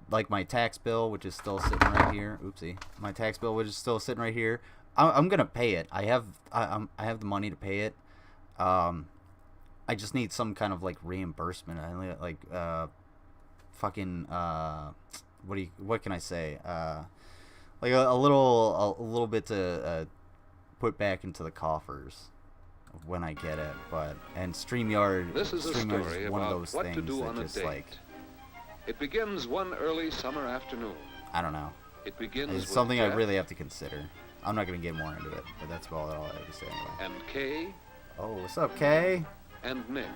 like my tax bill, which is still sitting right here. Oopsie. My tax bill, which is still sitting right here. I'm gonna pay it. I have the money to pay it. I just need some kind of like reimbursement. I need, like fucking what can I say? Like a little bit to put back into the coffers when I get it. And StreamYard, This is a story one of about those what things to do that on a just date. like, It begins one early summer afternoon. I don't know. It begins It's with something I Jeff really have to consider. I'm not gonna get more into it, but that's all I have to say anyway. and Kay Oh, what's up, Kay? and Nick.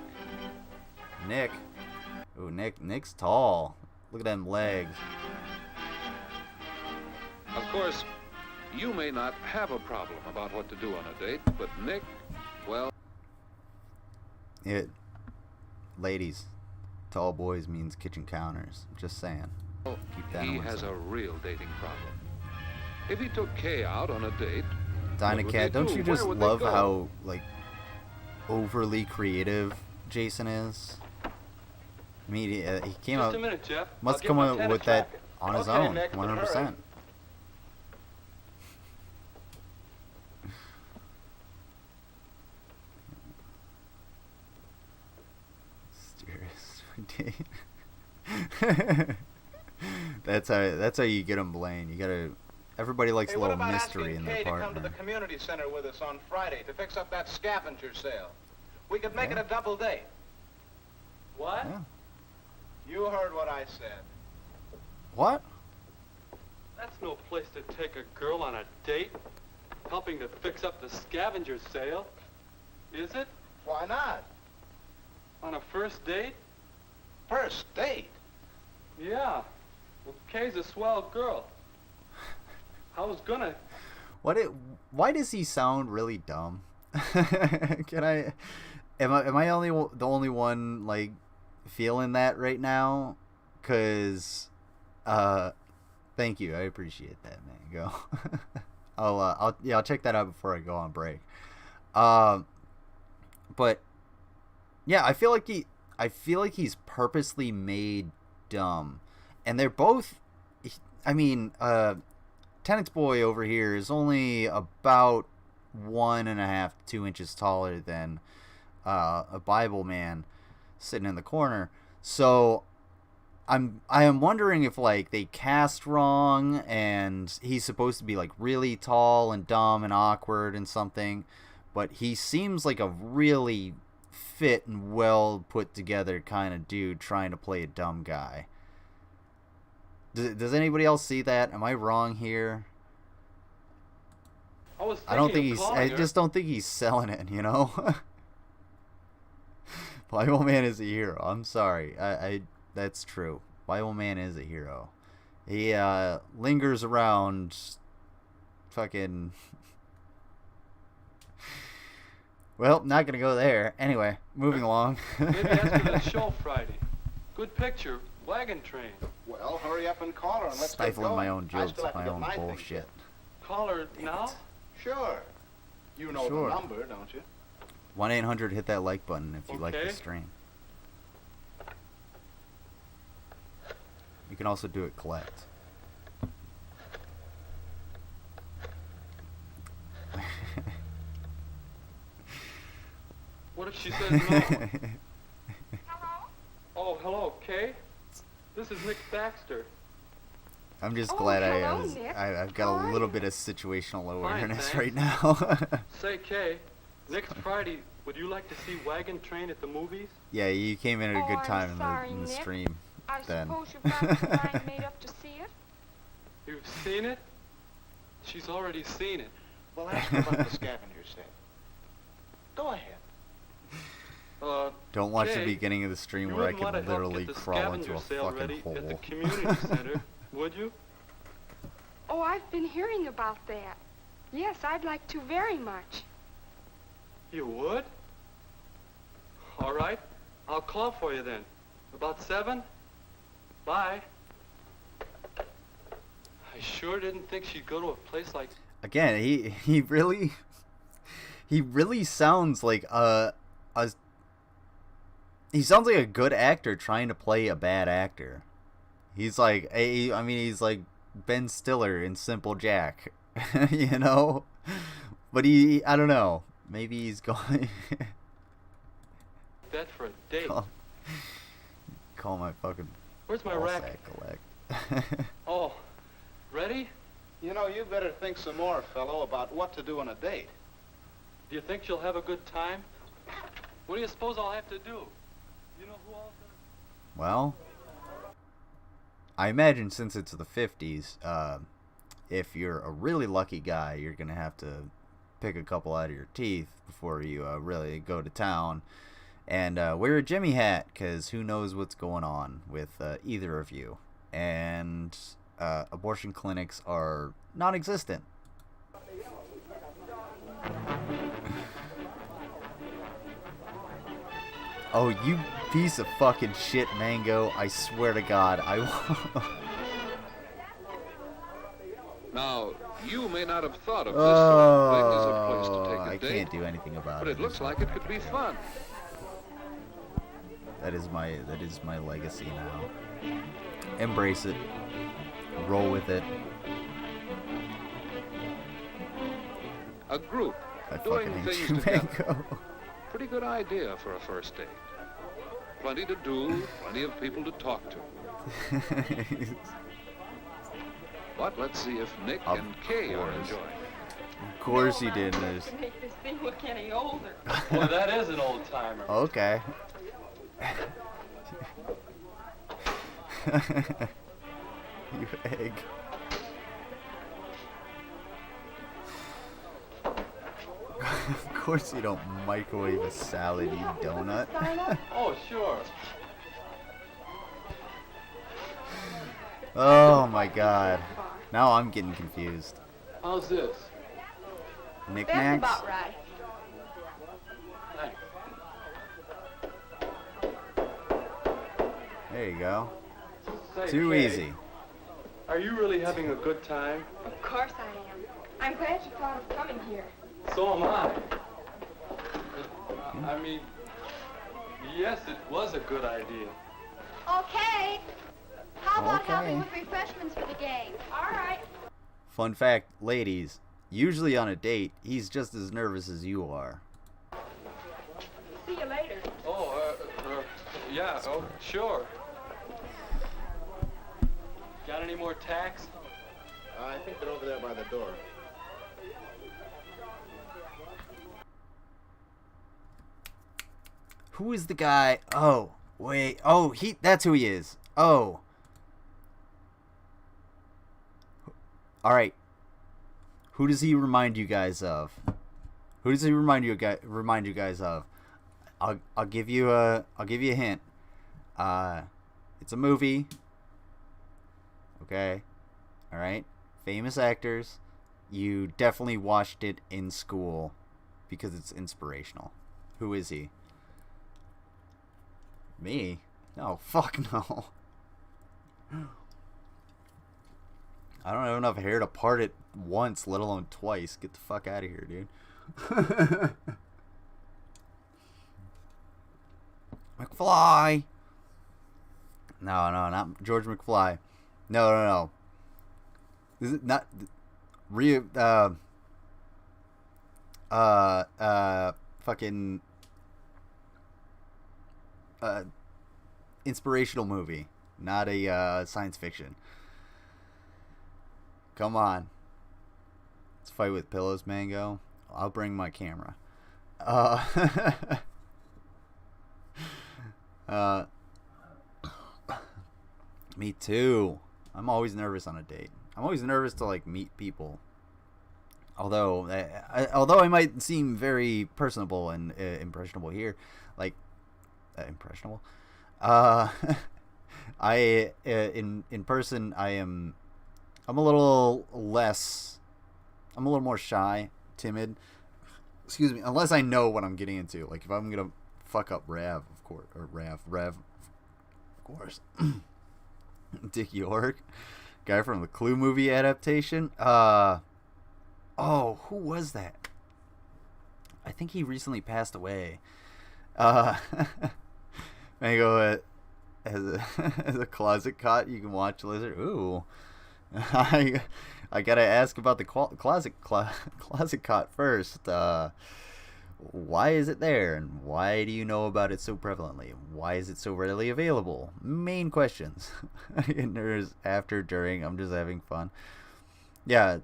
Nick. Ooh, Nick's tall. Look at them legs. Of course, you may not have a problem about what to do on a date, but Nick, well, Ladies, tall boys means kitchen counters. Just saying. Keep that he on has mind. a real dating problem. If he took Kay out on a date, what would Dynacat, they don't do? you just Where would they love go? how like overly creative Jason is? I mean, he came Just out. a minute, Jeff. Must I'll get come my up tennis with that racket. on his Okay, own, Nick, but 100%. hurry. That's how you get them, Blaine. You gotta. Everybody likes Hey, a what little about mystery asking in Kay their to come to the partner. community center with us on Friday to fix up that scavenger sale? We could make Yeah. it a double date. What? Yeah. You heard what I said. What? That's no place to take a girl on a date, helping to fix up the scavenger sale. Is it? Why not? On a first date? First date? Yeah. Well, Kay's a swell girl. I was gonna... Why does he sound really dumb? Can I? Am I the only one like feeling that right now? 'Cause, thank you, I appreciate that, man. Go. I'll check that out before I go on break. But yeah, I feel like he's purposely made dumb, and they're both. I mean, Tenant's boy over here is only about 1.5 to 2 inches taller than a Bible man sitting in the corner. So I am wondering if like they cast wrong and he's supposed to be like really tall and dumb and awkward and something, but he seems like a really fit and well put together kind of dude trying to play a dumb guy. Does anybody else see that? Am I wrong here? I don't think I just don't think he's selling it, you know? Bible Man is a hero. I'm sorry. That's true. Bible Man is a hero. He lingers around fucking well, not gonna go there. Anyway, moving along. Maybe ask her to the show Friday. Good picture. Wagon train. Well, hurry up and call her and let's get Stifling going. my own I jokes, still have to my get own my things bullshit. Call her now? Sure. You know Sure. the number, don't you? 1-800 hit that like button if you like the Okay. stream. You can also do it collect. What if she says no? Oh, hello, Kay? This is Nick Baxter. I'm just Oh, glad hello, Nick. I've got How a are little you? bit of situational Fine, awareness thanks. right now. Say, Kay, next Friday, would you like to see Wagon Train at the movies? Yeah, you came in at a Oh, good I'm time sorry, in the Nick. stream. I Then. suppose you've got your mind made up to see it? You've seen it? She's already seen it. Well, ask her about the scavenger sale. Go ahead. Don't watch the Kay, beginning of the stream You where I wouldn't want can to help literally get the crawl into scavenger a sale fucking ready at the hole. community center, would you? Oh, I've been hearing about that. Yes, I'd like to very much. You would? All right. I'll call for you then. About 7? Bye. I sure didn't think she'd go to a place like... Again, he really sounds like he sounds like a good actor trying to play a bad actor. He's like he's like Ben Stiller in Simple Jack, you know? But I don't know. Maybe he's going that for a date. Call my fucking... Where's my racket? Oh, ready? You know, you better think some more, fellow, about what to do on a date. Do you think she'll have a good time? What do you suppose I'll have to do? You know who else? Well, I imagine since it's the 50s, if you're a really lucky guy, you're going to have to pick a couple out of your teeth before you really go to town. And wear a Jimmy hat, because who knows what's going on with either of you. And abortion clinics are non-existent. Oh, you piece of fucking shit, Mango. I swear to God, I will... Now, you may not have thought of this sort of thing as a place to take a date. I can't do anything about but it looks like it could be fun. That is my legacy now. Embrace it. Roll with it. A group doing things together. Pretty good idea for a first date. Plenty to do, plenty of people to talk to. But let's see if Nick and Kay are enjoying. Of course he did. Make this thing look any older. Boy, that is an old timer. Okay. You egg. Of course you don't microwave a salad, you donut. Oh, sure. Oh my God. Now I'm getting confused. How's this? Knickknacks? That's about right. There you go. Say, Too Kay, easy. Are you really having a good time? Of course I am. I'm glad you thought of coming here. So am I. I mean, yes, it was a good idea. Okay. How about helping with refreshments for the game? All right. Fun fact, ladies, usually on a date, he's just as nervous as you are. See you later. Oh, yeah, oh, sure. Got any more tacks? I think they're over there by the door. Who is the guy? Oh, wait. Oh, that's who he is. Oh. All right. Who does he remind you guys of? Who does he remind you guys of? I'll give you a hint. It's a movie. Okay. All right. Famous actors. You definitely watched it in school because it's inspirational. Who is he? Me? No, fuck no. I don't have enough hair to part it once, let alone twice. Get the fuck out of here, dude. McFly. No, not George McFly. No. Is it not fucking inspirational movie, not a science fiction. Come on. Let's fight with pillows, Mango. I'll bring my camera. Me too. I'm always nervous on a date. I'm always nervous to like meet people. Although I might seem very personable and impressionable here, like impressionable. I in person I'm a little more shy, timid. Excuse me, unless I know what I'm getting into. Like if I'm gonna fuck up Rav, of course, or Rev, of course. Dick York, guy from the Clue movie adaptation. Oh, who was that? I think he recently passed away. Mango, as a closet cot, you can watch Lizard. Ooh, I gotta ask about the closet cot first. Why is it there, and why do you know about it so prevalently? Why is it so readily available? Main questions. There's after, during. I'm just having fun. Yeah.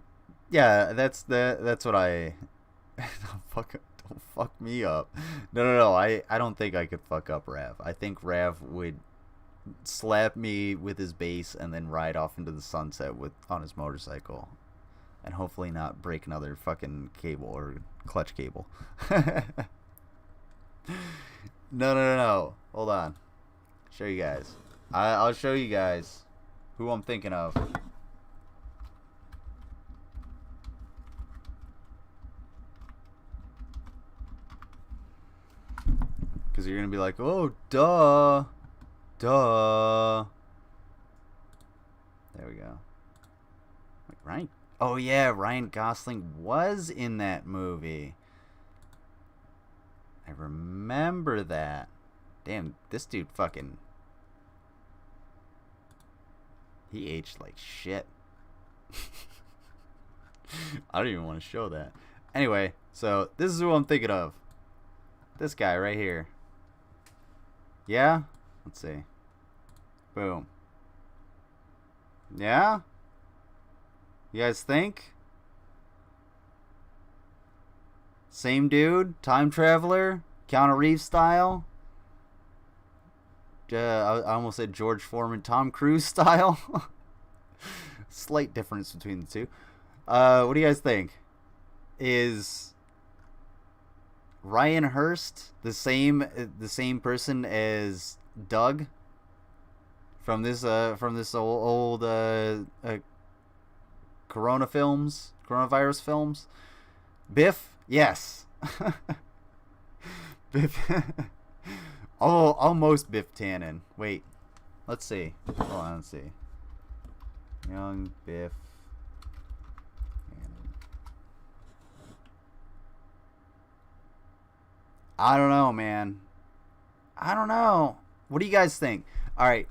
That's what I. Don't fuck me up. No. I don't think I could fuck up Rav. I think Rav would slap me with his bass and then ride off into the sunset on his motorcycle. And hopefully not break another fucking cable or clutch cable. No. Hold on. Show you guys. I'll show you guys who I'm thinking of. Because you're going to be like, oh, duh. There we go. Like, Ryan. Oh, yeah, Ryan Gosling was in that movie. I remember that. Damn, this dude fucking... He aged like shit. I don't even want to show that. Anyway, so this is who I'm thinking of. This guy right here. Yeah? Let's see. Boom. Yeah? You guys think? Same dude? Time traveler? Keanu Reeves style? I almost said George Foreman, Tom Cruise style. Slight difference between the two. What do you guys think? Is Ryan Hurst the same person as Doug from this old coronavirus films? Biff? Yes. Biff. Almost Biff Tannen. Wait. Let's see. Hold on, let's see. Young Biff Tannen. I don't know, man. I don't know. What do you guys think? Alright.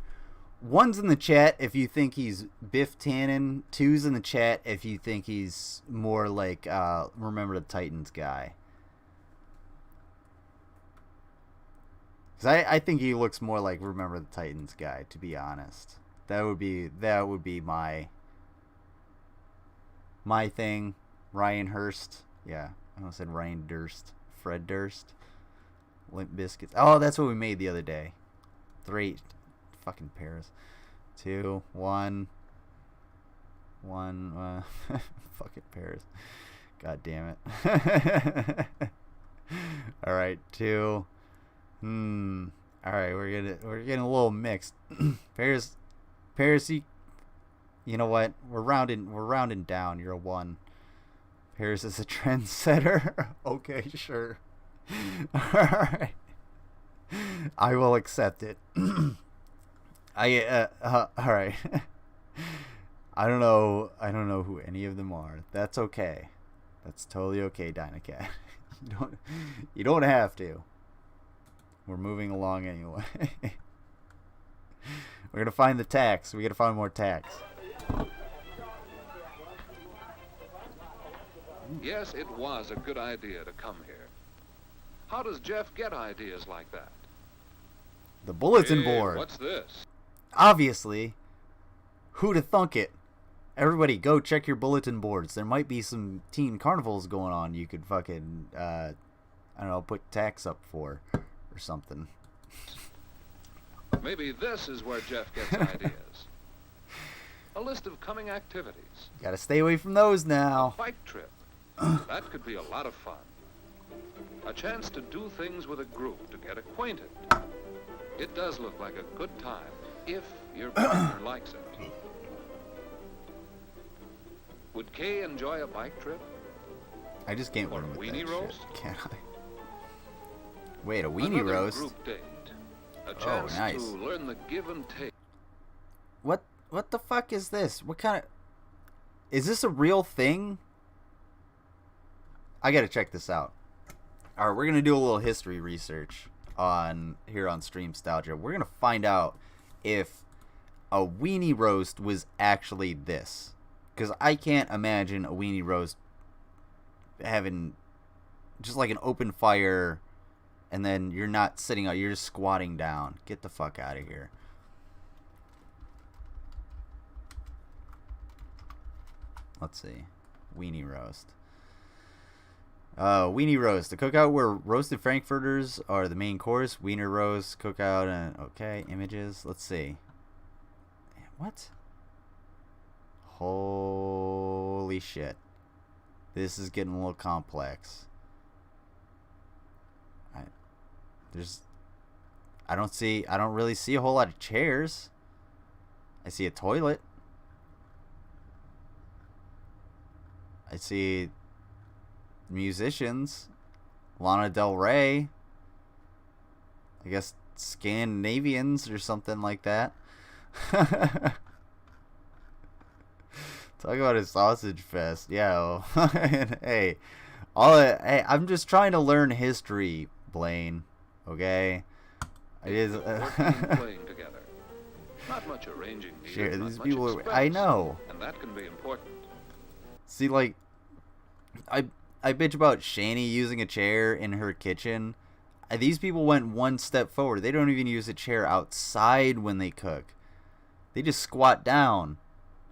One's in the chat if you think he's Biff Tannen. Two's in the chat if you think he's more like Remember the Titans guy. Because I think he looks more like Remember the Titans guy, to be honest. That would be my thing. Ryan Hurst. Yeah, I almost said Ryan Durst. Fred Durst. Limp Biscuits. Oh, that's what we made the other day. 3 fucking pairs. 2, 1. Fucking pairs. God damn it. Alright, 2. Alright, we're getting a little mixed. Paris, you know what? We're rounding down. You're a 1. Paris is a trendsetter. Okay, sure. Alright. I will accept it. Alright. I don't know who any of them are. That's okay. That's totally okay, Dynacat. You don't have to. We're moving along anyway. We're gonna find the tax. We gotta find more tax. Yes, it was a good idea to come here. How does Jeff get ideas like that? The bulletin board. What's this? Obviously. Who to thunk it? Everybody go check your bulletin boards. There might be some teen carnivals going on you could fucking, I don't know, put tax up for or something. Maybe this is where Jeff gets ideas. A list of coming activities. Gotta stay away from those now. A bike trip. That could be a lot of fun. A chance to do things with a group, to get acquainted. It does look like a good time, if your partner likes it. Would Kay enjoy a bike trip? I just can't or run with weenie that roast? shit, can I? Wait, a weenie Another roast? Group date. A chance nice. to learn the give and take. What the fuck is this? What kind of... Is this a real thing? I gotta check this out. Alright, we're gonna do a little history research here on Streamstalgia. We're gonna find out if a weenie roast was actually this. Because I can't imagine a weenie roast having just like an open fire and then you're not sitting out, you're just squatting down. Get the fuck out of here. Let's see. Weenie roast. Weenie roast. The cookout where roasted frankfurters are the main course. Wiener roast, cookout, and okay, images. Let's see. What? Holy shit. This is getting a little complex. I don't really see a whole lot of chairs. I see a toilet. I see musicians. Lana Del Rey. I guess Scandinavians or something like that. Talk about a sausage fest. Yeah. Hey, I'm just trying to learn history, Blaine. Okay? It is playing together. Not much arranging needed. Sure, not these much people expense, I know. And that can be important. See, like, I bitch about Shani using a chair in her kitchen. These people went one step forward. They don't even use a chair outside when they cook. They just squat down.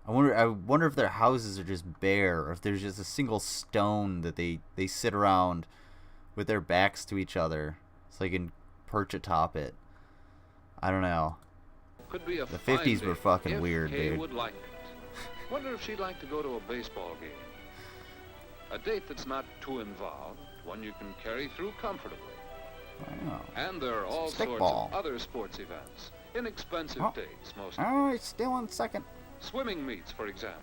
I wonder if their houses are just bare, or if there's just a single stone that they sit around with their backs to each other so they can perch atop it. I don't know. Could be a The fine 50s date were fucking if weird, Kay dude. would like it. Wonder if she'd like to go to a baseball game. A date that's not too involved, one you can carry through comfortably. Wow. And there are all sorts Stickball. of other sports events. Inexpensive Oh. dates, mostly. Oh, it's still on second. Swimming meets, for example.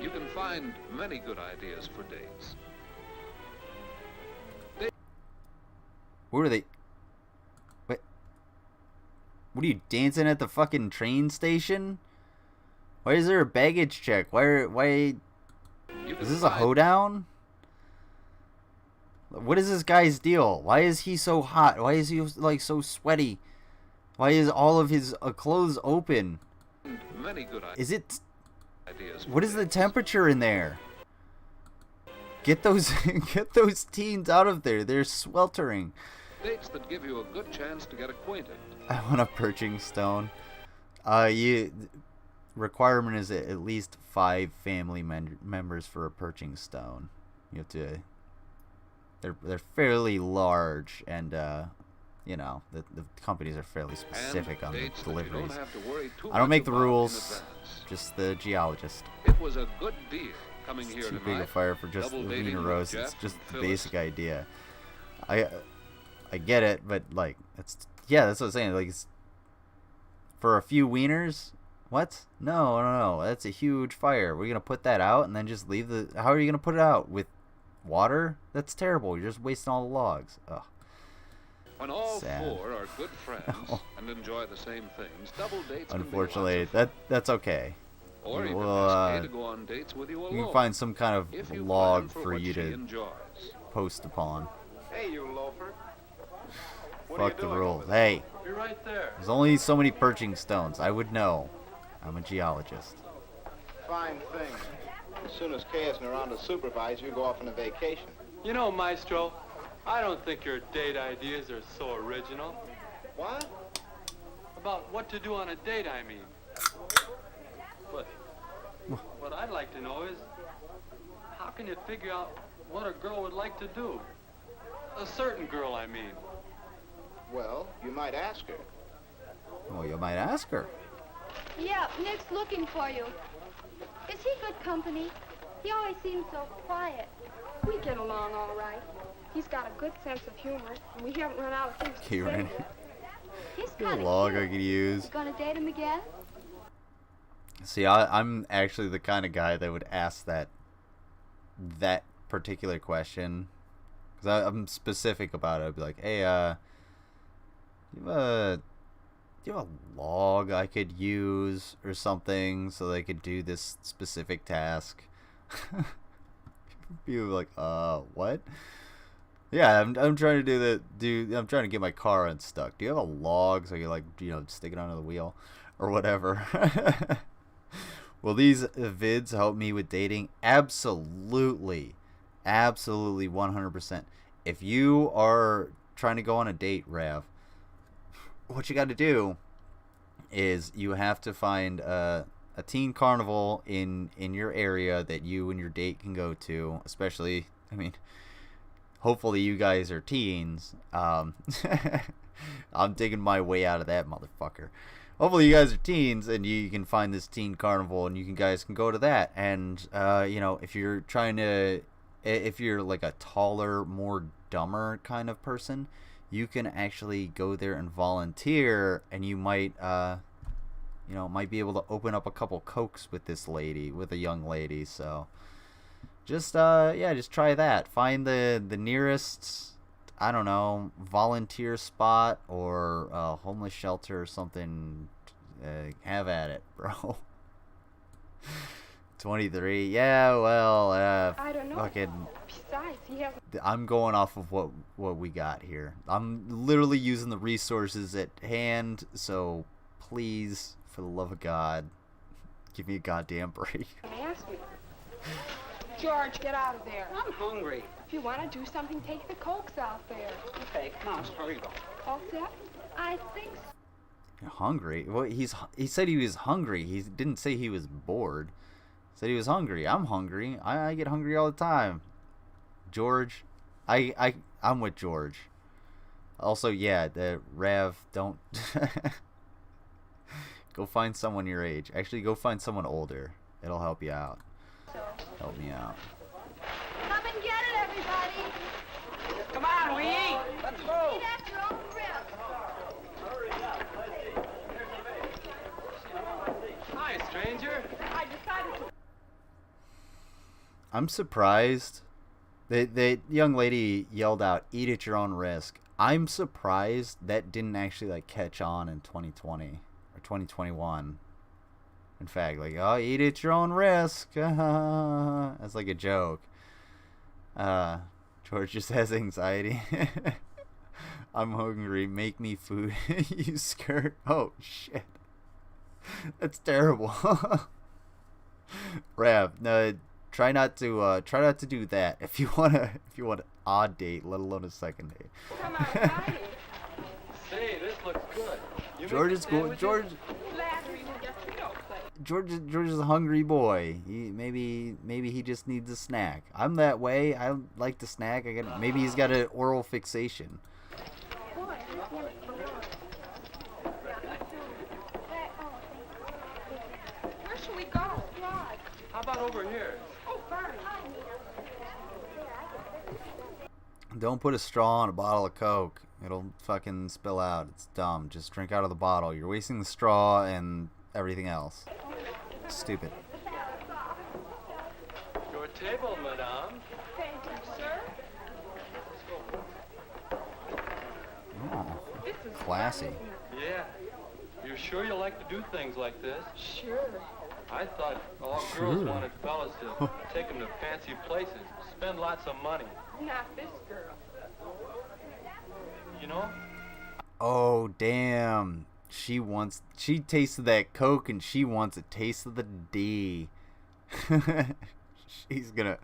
You can find many good ideas for dates. Where are they? What? What are you dancing at the fucking train station? Why is there a baggage check? Why? Is this a hoedown? What is this guy's deal? Why is he so hot? Why is he like so sweaty? Why is all of his clothes open? Many good Is it? ideas. What is the temperature in there? Get those teens out of there. They're sweltering. Dates that give you a good chance to get acquainted. I want a perching stone. Requirement is at least 5 family members for a perching stone. You have to. They're fairly large, and you know the companies are fairly specific on the deliveries. I don't make the rules, just the geologist. It was a good deal coming here Too tonight. big a fire for just the Double dating wiener with roast. Jeff It's just and the Phyllis. basic idea. I get it, but like that's what I'm saying. Like it's, for a few wieners, what? No. That's a huge fire. We're gonna put that out and then just leave the. How are you gonna put it out with water? That's terrible. You're just wasting all the logs. Ugh. When all Sad. 4 are good friends and enjoy the same things, double dates Unfortunately, can be lots that's okay. of fun. Or even We'll, ask Kay to go on dates with you alone. You can find some kind of if you log plan for what you she to enjoys. post upon. Hey, you loafer. What Fuck the rules. Hey, Be right there. there's only so many perching stones. I would know. I'm a geologist. Fine thing. As soon as Kay isn't around to supervise, you go off on a vacation. You know, Maestro, I don't think your date ideas are so original. What? About what to do on a date, I mean. But what I'd like to know is, how can you figure out what a girl would like to do? A certain girl, I mean. Well, you might ask her. Well, you might ask her. Yeah, Nick's looking for you. Is he good company? He always seems so quiet. We get along all right. He's got a good sense of humor, and we haven't run out of things to Kieran. say yet. He's Get a kind of log I could use. You gonna date him again? See, I'm actually the kind of guy that would ask that particular question Because I'm specific about it. I'd be like, hey, do you have a log I could use or something so they could do this specific task? People like, what? Yeah, I'm trying to I'm trying to get my car unstuck. Do you have a log so you like, stick it under the wheel or whatever? Will these vids help me with dating? Absolutely. Absolutely 100%. If you are trying to go on a date, Rav, what you got to do is you have to find a teen carnival in your area that you and your date can go to. Especially, I mean, hopefully you guys are teens. I'm digging my way out of that motherfucker. Hopefully you guys are teens and you can find this teen carnival and you guys can go to that. And if you're like a taller, more dumber kind of person, you can actually go there and volunteer, and you might be able to open up a couple cokes with a young lady. So just try that. Find the nearest, I don't know, volunteer spot or a homeless shelter or something. Have at it, bro. 23. Yeah, well, I don't know. Fucking. Besides, he has. I'm going off of what we got here. I'm literally using the resources at hand, so please, for the love of God, give me a goddamn break. Ask me. George, get out of there. I'm hungry. If you want to do something, take the Cokes out there. Okay, come on, here you go. All set? I think so. You're hungry? Well, he said he was hungry. He didn't say he was bored. He said he was hungry. I'm hungry. I get hungry all the time. George, I'm with George. Also, yeah, the Rav, don't go find someone your age. Actually, go find someone older. It'll help you out. Help me out. Come and get it, everybody. Come on, we eat. Let's go. Eat at your own risk. Hi, stranger. I decided to. I'm surprised. The young lady yelled out, "Eat at your own risk." I'm surprised that didn't actually catch on in 2020 or 2021. In fact, oh, eat at your own risk. That's like a joke. George just has anxiety. I'm hungry. Make me food. You skirt. Oh shit. That's terrible. Rav, no. Try not to do that. If you want an odd date, let alone a second date. Come on, Johnny. Say, this looks good. George is going. George is a hungry boy. Maybe he just needs a snack. I'm that way. I like to snack. Maybe he's got an oral fixation. Where should we go? How about over here? Oh, fine. Don't put a straw in a bottle of Coke. It'll fucking spill out. It's dumb. Just drink out of the bottle. You're wasting the straw and everything else. Stupid. Your table, madame. Thank you, sir. Oh, classy. Yeah. You're sure you like to do things like this? Sure. I thought all girls wanted fellas to take them to fancy places, spend lots of money. Not this girl. You know? Oh, damn. She tasted that Coke and she wants a taste of the D. She's gonna...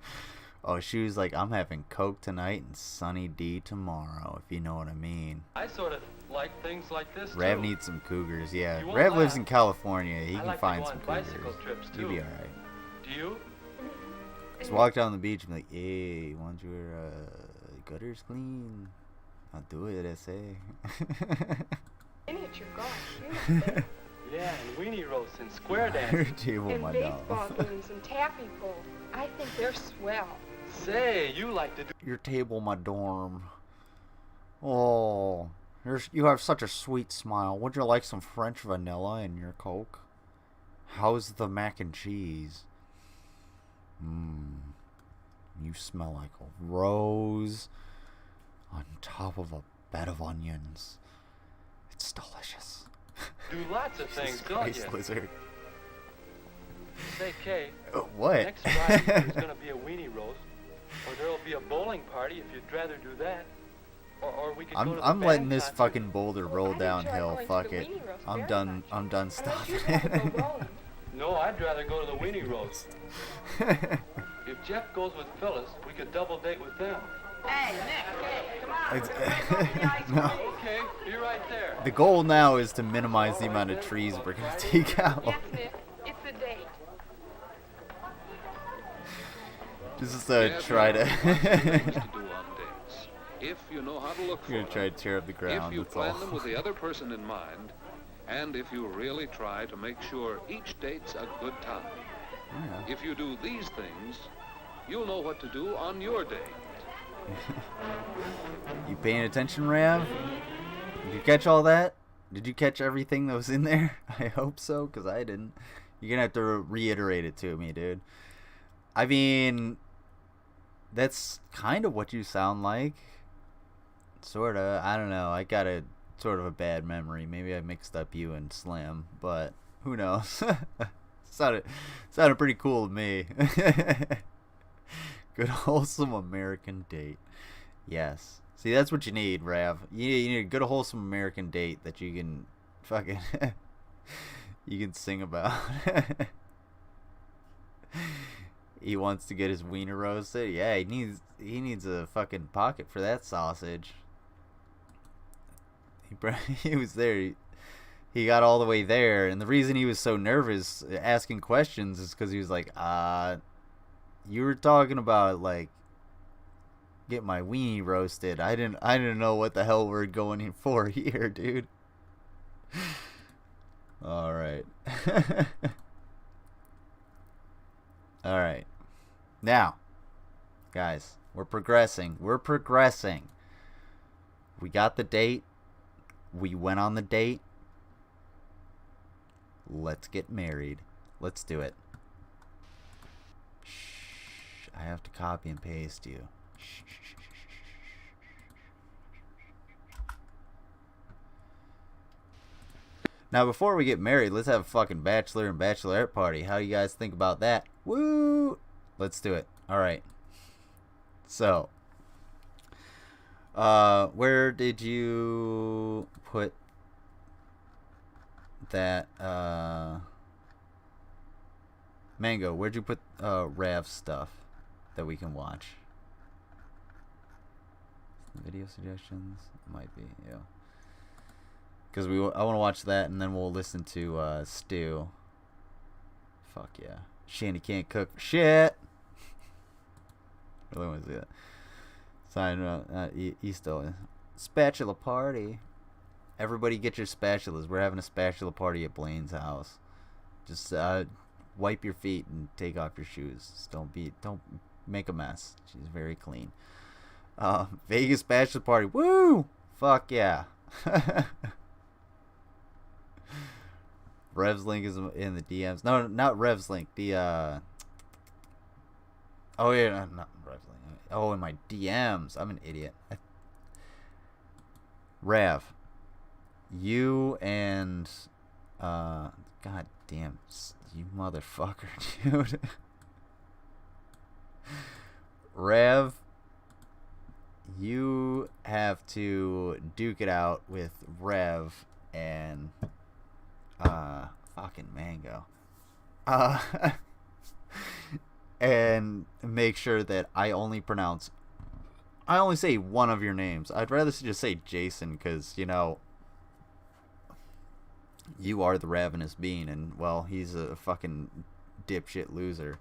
Oh, she was like, I'm having Coke tonight and Sunny D tomorrow, if you know what I mean. I sort of like things like this, Rav too. needs some cougars, yeah. You won't Rav lives laugh. in California. He I can like to find go some on cougars. bicycle trips, He'll too. be alright. Do you? Just walk down the beach and be like, hey, want your gutters clean? I'll do it, I say. Any at your golf, Yeah, and weenie roasts and square Her dancing. table, and my baseball dog. games and taffy pull. I think they're swell. Say, you like to do... Your table, my dorm. Oh, you have such a sweet smile. Would you like some French vanilla in your Coke? How's the mac and cheese? You smell like a rose. on top of a bed of onions. It's delicious. Do lots of things, don't you? Lizard. Say, Kay. What? Next Friday there's going to be a weenie roast, or there'll be a bowling party if you'd rather do that. Or we could go to the I'm band letting this concert. fucking boulder roll downhill. Fuck it. I'm done stopping it. No, I'd rather go to the weenie roast. If Jeff goes with Phyllis, we could double date with them. Hey, Nick, come on. No. Okay, be right there. The goal now is to minimize the amount of trees we're gonna take out. Yes, Nick. It's a date. This is Yes, try there to. are lots of things to do on dates. If you know how to look for We're gonna try to tear up the them, ground. if you That's all. plan them with the other person in mind, and if you really try to make sure each date's a good time. Yeah. If you do these things, you'll know what to do on your date. You paying attention, Rav? Did you catch all that? Did you catch everything that was in there? I hope so, because I didn't. You're gonna have to reiterate it to me, dude. I mean, that's kind of what you sound like. Sorta. I don't know. I got a sort of a bad memory. Maybe I mixed up you and Slim, but who knows? sounded pretty cool to me. Good wholesome American date. Yes. See, that's what you need, Rav. You need a good wholesome American date that you can fucking you can sing about. He wants to get his wiener roasted. Yeah, he needs a fucking pocket for that sausage. He was there. He got all the way there, and the reason he was so nervous asking questions is because he was like, you were talking about like get my weenie roasted. I didn't know what the hell we're going for here, dude. All right. All right. Now, guys, we're progressing. We got the date. We went on the date. Let's get married. Let's do it. Shh. I have to copy and paste you. Shh. Now, before we get married, let's have a fucking bachelor and bachelorette party. How do you guys think about that? Woo! Let's do it. All right. So, where did you put that, Mango, where'd you put, Rav's stuff that we can watch? Video suggestions? Might be, yeah. Because I want to watch that, and then we'll listen to, Stu. Fuck yeah. Shandy can't cook for shit! Really want to see that. Sign he still spatula party. Everybody get your spatulas. We're having a spatula party at Blaine's house. Just wipe your feet and take off your shoes. Just don't make a mess. She's very clean. Vegas bachelor party. Woo! Fuck yeah. Rev's link is in the DMs. No, not Rev's link. The oh yeah, not Rev's link. Oh, in my DMs. I'm an idiot. Rev, you and god damn, you motherfucker, dude. Rev, you have to duke it out with Rev and fucking Mango. And make sure that I only say one of your names. I'd rather just say Jason, because, you know, you are the ravenous being, and, well, he's a fucking dipshit loser.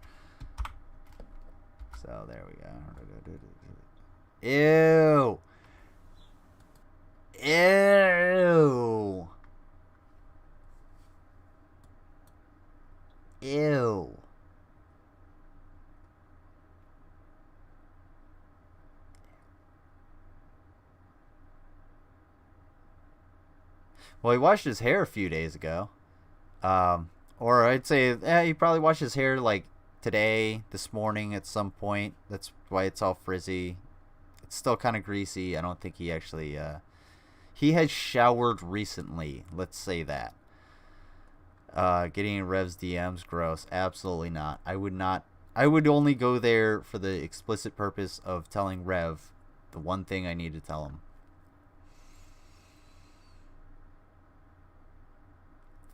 So, there we go. Ew! Ew! Ew! Well, he washed his hair a few days ago. Or I'd say, he probably washed his hair like today, this morning at some point. That's why it's all frizzy. still kind of greasy. I don't think he actually he has showered recently. Let's say that. Getting in Rev's DMs, gross. Absolutely not. I would not. I would only go there for the explicit purpose of telling Rev the one thing I need to tell him.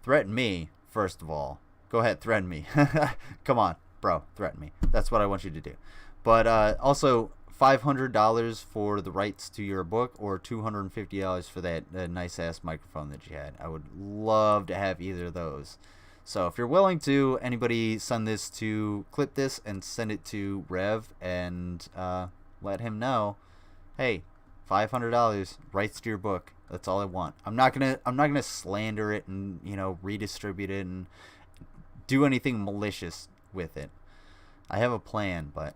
Threaten me, first of all. Go ahead, threaten me. Come on, bro, threaten me. That's what I want you to do. But also, $500 for the rights to your book, or $250 for that nice-ass microphone that you had. I would love to have either of those. So if you're willing to, anybody send this to, clip this and send it to Rev and let him know, hey, $500, rights to your book. That's all I want. I'm not gonna slander it and, you know, redistribute it and do anything malicious with it. I have a plan, but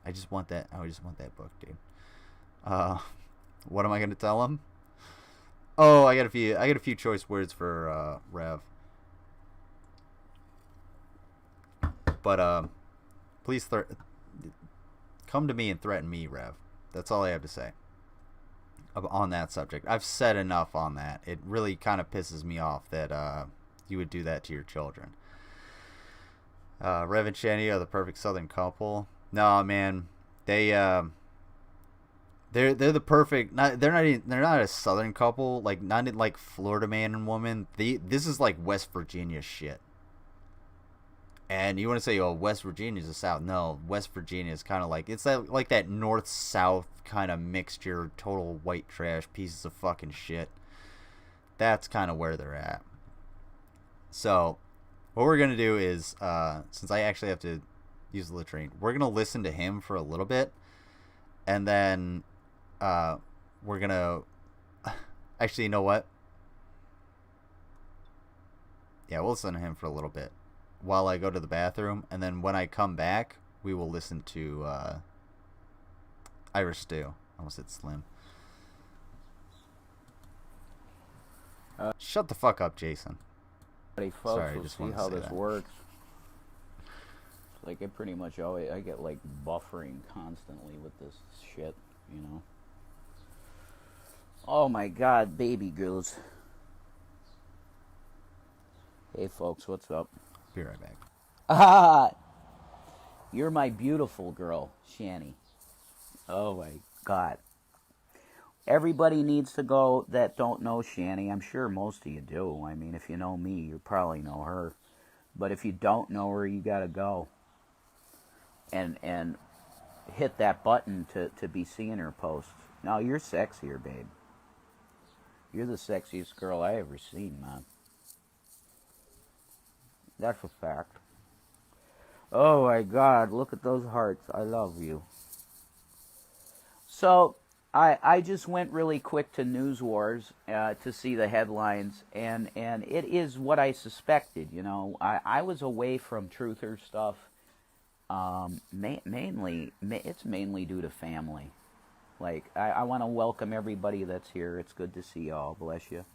I just want that. I just want that book, dude. What am I gonna tell him? Oh, I got a few choice words for Rev. But please come to me and threaten me, Rev. That's all I have to say on that subject. I've said enough on that. It really kind of pisses me off that you would do that to your children. Rev and Shani are the perfect Southern couple. No, man, they're the perfect. They're not a Southern couple. Like, not in like Florida man and woman. This is like West Virginia shit. And you want to say, oh, West Virginia's the South. No, West Virginia is kind of like, it's like that North-South kind of mixture, total white trash, pieces of fucking shit. That's kind of where they're at. So, what we're going to do is, since I actually have to use the latrine, we're going to listen to him for a little bit. And then, we're going to, actually, you know what? Yeah, we'll listen to him for a little bit while I go to the bathroom, and then when I come back, we will listen to Irish Stew. I almost said Slim. Shut the fuck up, Jason. Hey, folks, Sorry, we'll see how this works. It's like I pretty much always, I get like buffering constantly with this shit, you know. Oh my god, baby girls. Hey folks, what's up? Be right back. Ah, you're my beautiful girl, Shani. Oh my god. Everybody needs to go that don't know Shani. I'm sure most of you do. I mean, if you know me, you probably know her. But if you don't know her, you gotta go. And hit that button to be seeing her posts. No, you're sexier, babe. You're the sexiest girl I ever seen, man. That's a fact. Oh my god, look at those hearts. I love you. So, I just went really quick to News Wars to see the headlines, and it is what I suspected, you know. I was away from truther stuff. It's mainly due to family. Like, I want to welcome everybody that's here. It's good to see y'all. Bless you.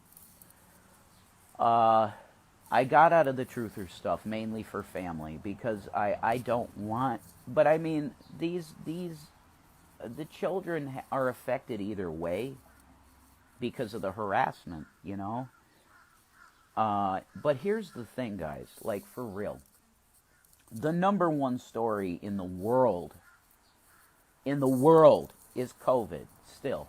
I got out of the truther stuff mainly for family because I don't want, but I mean, the children are affected either way because of the harassment, you know. But here's the thing, guys, like for real. The number one story in the world is COVID still.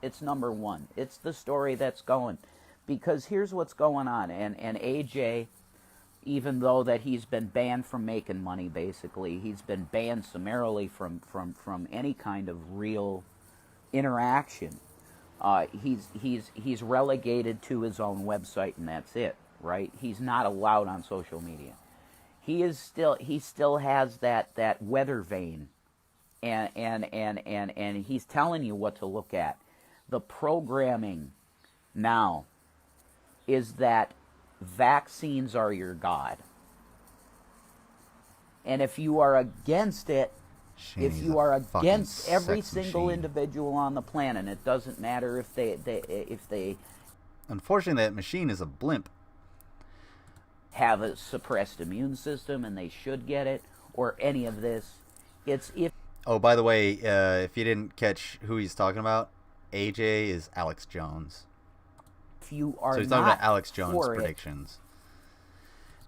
It's number one. It's the story that's going. Because here's what's going on, and AJ, even though that he's been banned from making money, basically, he's been banned summarily from any kind of real interaction. He's relegated to his own website, and that's it, right? He's not allowed on social media. He still has that weather vane, and he's telling you what to look at. The programming now is that vaccines are your god. And if you are against it, if you are against every single individual on the planet, it doesn't matter if they Unfortunately, that machine is a blimp. Have a suppressed immune system and they should get it, or any of this. It's if Oh, by the way, if you didn't catch who he's talking about, AJ is Alex Jones. If you are so he's talking about Alex Jones predictions.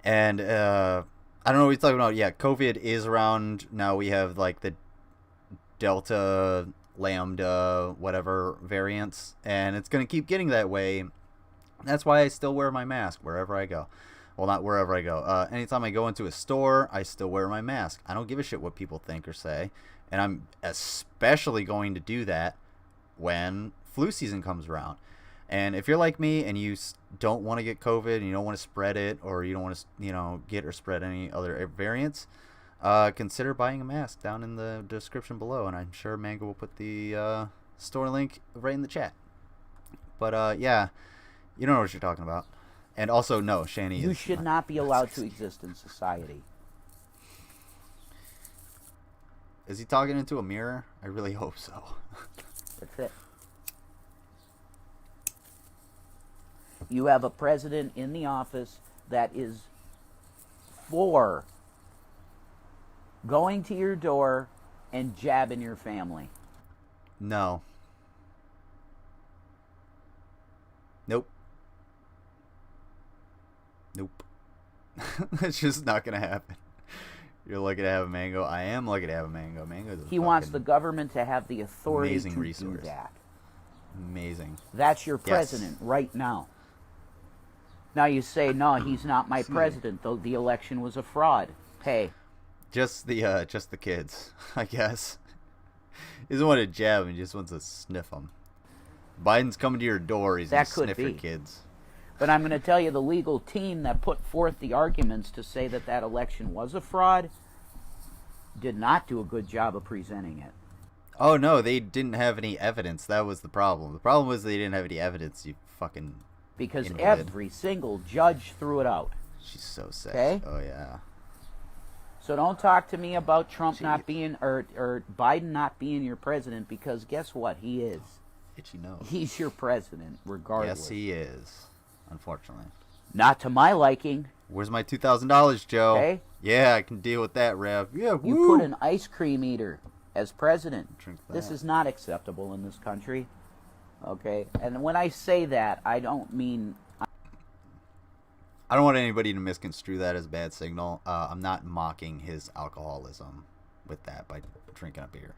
And I don't know what he's talking about. Yeah, COVID is around. Now we have like the Delta, Lambda, whatever variants. And it's going to keep getting that way. That's why I still wear my mask wherever I go. Well, not wherever I go. Anytime I go into a store, I still wear my mask. I don't give a shit what people think or say. And I'm especially going to do that when flu season comes around. And if you're like me and you don't want to get COVID and you don't want to spread it, or you don't want to, get or spread any other variants, consider buying a mask down in the description below. And I'm sure Mango will put the store link right in the chat. But yeah, you don't know what you're talking about. And also, no, Shani You should not be allowed to exist in society. Is he talking into a mirror? I really hope so. That's it. You have a president in the office that is for going to your door and jabbing your family. No. Nope. Nope. That's just not going to happen. You're lucky to have a Mango. I am lucky to have a Mango. He wants the government to have the authority to resource. do that. Amazing. That's your president right now. Now you say, no, he's not my president, though the election was a fraud. Hey. Just the kids, I guess. He doesn't want to jab him, he just wants to sniff them. Biden's coming to your door, he's going to sniff your kids. But I'm going to tell you, the legal team that put forth the arguments to say that that election was a fraud did not do a good job of presenting it. Oh, no, they didn't have any evidence. That was the problem. The problem was they didn't have any evidence, you fucking Because invalid. every single judge threw it out. She's so sick. Okay? Oh, yeah. So don't talk to me about Trump not being, or Biden not being your president, because guess what? He is. Itchy nose. He's your president, regardless. Yes, he is. Unfortunately. Not to my liking. Where's my $2,000, Joe? Okay. Yeah, I can deal with that, Rev. Yeah, woo. You put an ice cream eater as president. Drink that. This is not acceptable in this country. Okay? And when I say that, I don't mean... I don't want anybody to misconstrue that as a bad signal. I'm not mocking his alcoholism with that by drinking a beer.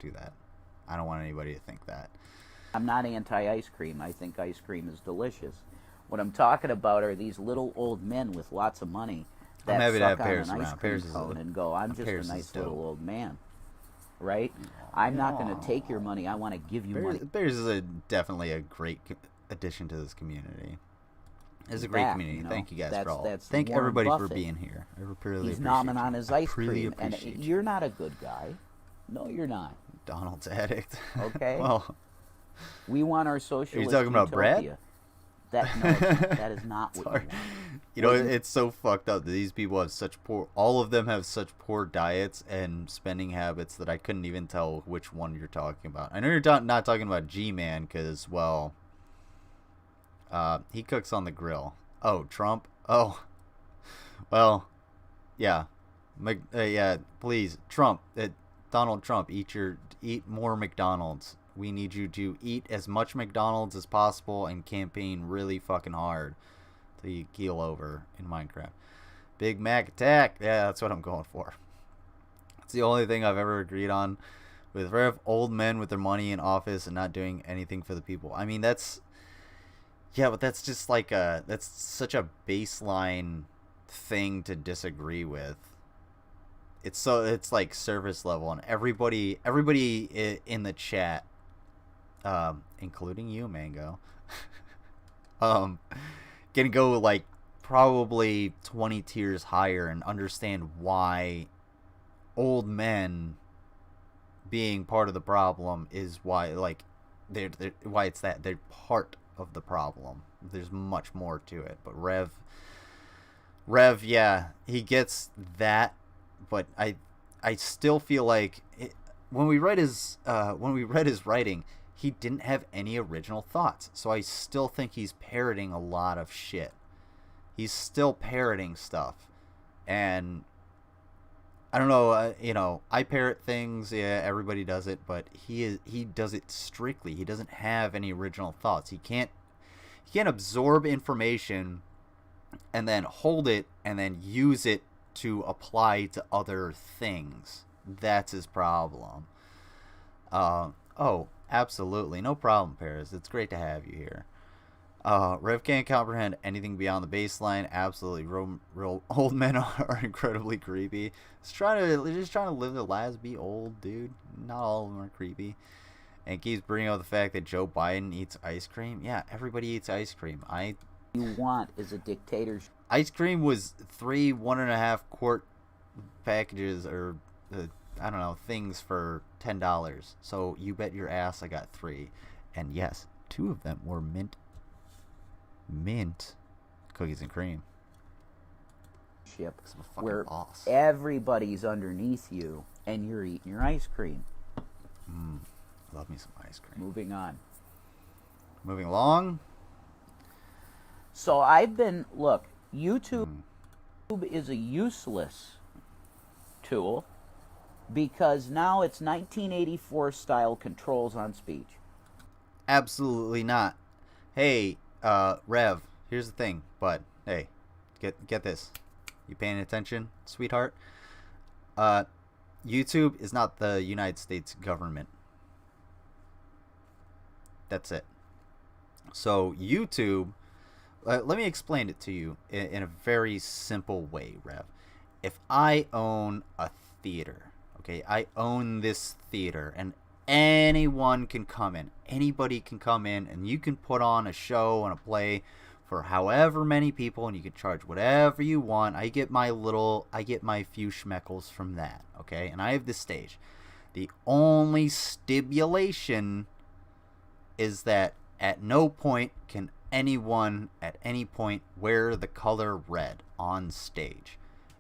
Do that. I don't want anybody to think that. I'm not anti-ice cream. I think ice cream is delicious. What I'm talking about are these little old men with lots of money that suck on an ice cream cone and go, I'm just a nice little old man. Right? I'm not going to take your money. I want to give you money. Bears is definitely a great addition to this community. It's a great community. Thank you guys for all. Thank everybody for being here. I really He's nomming on his ice cream, and you're not a good guy. No, you're not. Donald's addict. Okay. Well, we want our socialist Are you talking about utopia. That is not what we want. You know, it's so fucked up that these people have all of them have such poor diets and spending habits that I couldn't even tell which one you're talking about. I know you're not talking about G-Man because, well, he cooks on the grill. Oh, Trump? Oh, well, yeah. Yeah, please, Trump, Donald Trump, eat more McDonald's. We need you to eat as much McDonald's as possible and campaign really fucking hard till you keel over in Minecraft. Big Mac attack. Yeah, that's what I'm going for. It's the only thing I've ever agreed on with Rev. Old men with their money in office and not doing anything for the people. I mean, yeah, but that's just like that's such a baseline thing to disagree with. It's like service level, and everybody in the chat, including you, Mango, can go like probably 20 tiers higher and understand why old men being part of the problem is why, like, they're why it's that they're part of the problem. There's much more to it, but Rev, yeah, he gets that. But I still feel like when we read his writing, he didn't have any original thoughts. So I still think he's parroting a lot of shit. He's still parroting stuff, and I don't know, I parrot things. Yeah, everybody does it, but he does it strictly. He doesn't have any original thoughts. He can't absorb information and then hold it and then use it to apply to other things. That's his problem. Oh, absolutely. No problem, Paris. It's great to have you here. Rev can't comprehend anything beyond the baseline. Absolutely. Real old men are incredibly creepy. Just trying to live their lives, be old, dude. Not all of them are creepy. And keeps bringing up the fact that Joe Biden eats ice cream. Yeah, everybody eats ice cream. You want is a dictatorship. Ice cream was 3 1.5 quart packages, or I don't know, things for $10. So you bet your ass I got 3. And yes, 2 of them were mint cookies and cream. Where everybody's underneath you and you're eating your ice cream. Love me some ice cream. Moving on. Moving along. So YouTube is a useless tool because now it's 1984 style controls on speech. Absolutely not. Hey, Rev, here's the thing, bud. Hey, get this. You paying attention, sweetheart? YouTube is not the United States government. That's it. So YouTube, let me explain it to you in a very simple way, Rev. If I own a theater, okay, I own this theater, and anyone can come in. Anybody can come in, and you can put on a show and a play for however many people, and you can charge whatever you want. I get my few schmeckles from that, okay? And I have this stage. The only stipulation is that at no point can anyone at any point wear the color red on stage.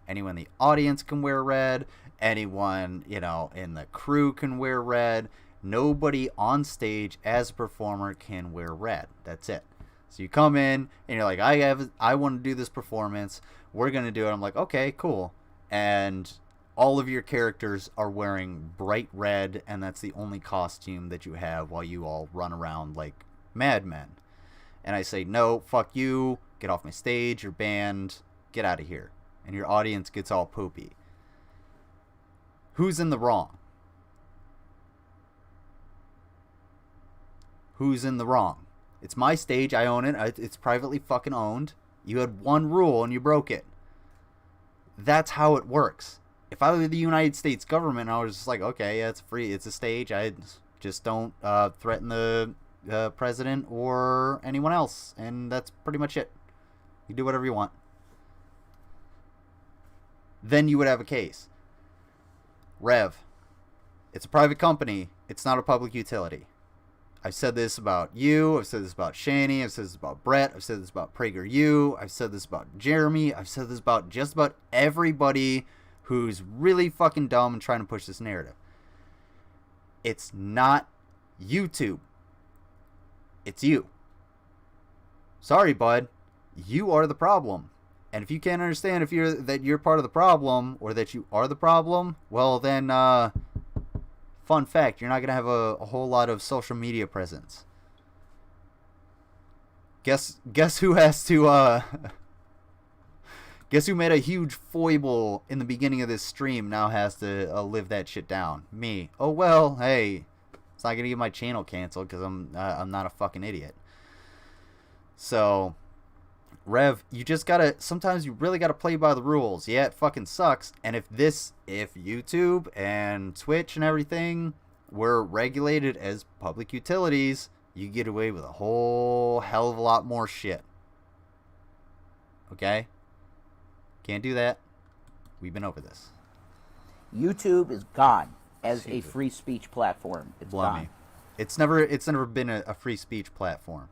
Anyone in the audience can wear red. Anyone, in the crew can wear red. Nobody on stage as a performer can wear red. That's it. So you come in and you're like, I want to do this performance. We're going to do it. I'm like, okay, cool. And all of your characters are wearing bright red, and that's the only costume that you have while you all run around like madmen. And I say, no, fuck you. Get off my stage. You're banned. Get out of here. And your audience gets all poopy. Who's in the wrong? Who's in the wrong? It's my stage. I own it. It's privately fucking owned. You had one rule and you broke it. That's how it works. If I were the United States government, I was just like, okay, yeah, it's free. It's a stage. I just don't threaten the president or anyone else. And that's pretty much it. You do whatever you want. Then you would have a case. Rev, it's a private company. It's not a public utility. I've said this about you. I've said this about Shani. I've said this about Brett. I've said this about PragerU. I've said this about Jeremy. I've said this about just about everybody who's really fucking dumb and trying to push this narrative. It's not YouTube. It's you. Sorry, bud. You are the problem. And if you can't understand that you're part of the problem, or that you are the problem, well then, fun fact, you're not going to have a whole lot of social media presence. Guess who has to, guess who made a huge foible in the beginning of this stream now has to live that shit down? Me. Oh well, hey, it's not going to get my channel canceled because I'm not a fucking idiot. So, Rev, you just gotta, sometimes you really gotta play by the rules. Yeah, it fucking sucks. And if YouTube and Twitch and everything were regulated as public utilities, you get away with a whole hell of a lot more shit. Okay? Can't do that. We've been over this. YouTube is gone as a free speech platform. It's gone. It's never been a free speech platform.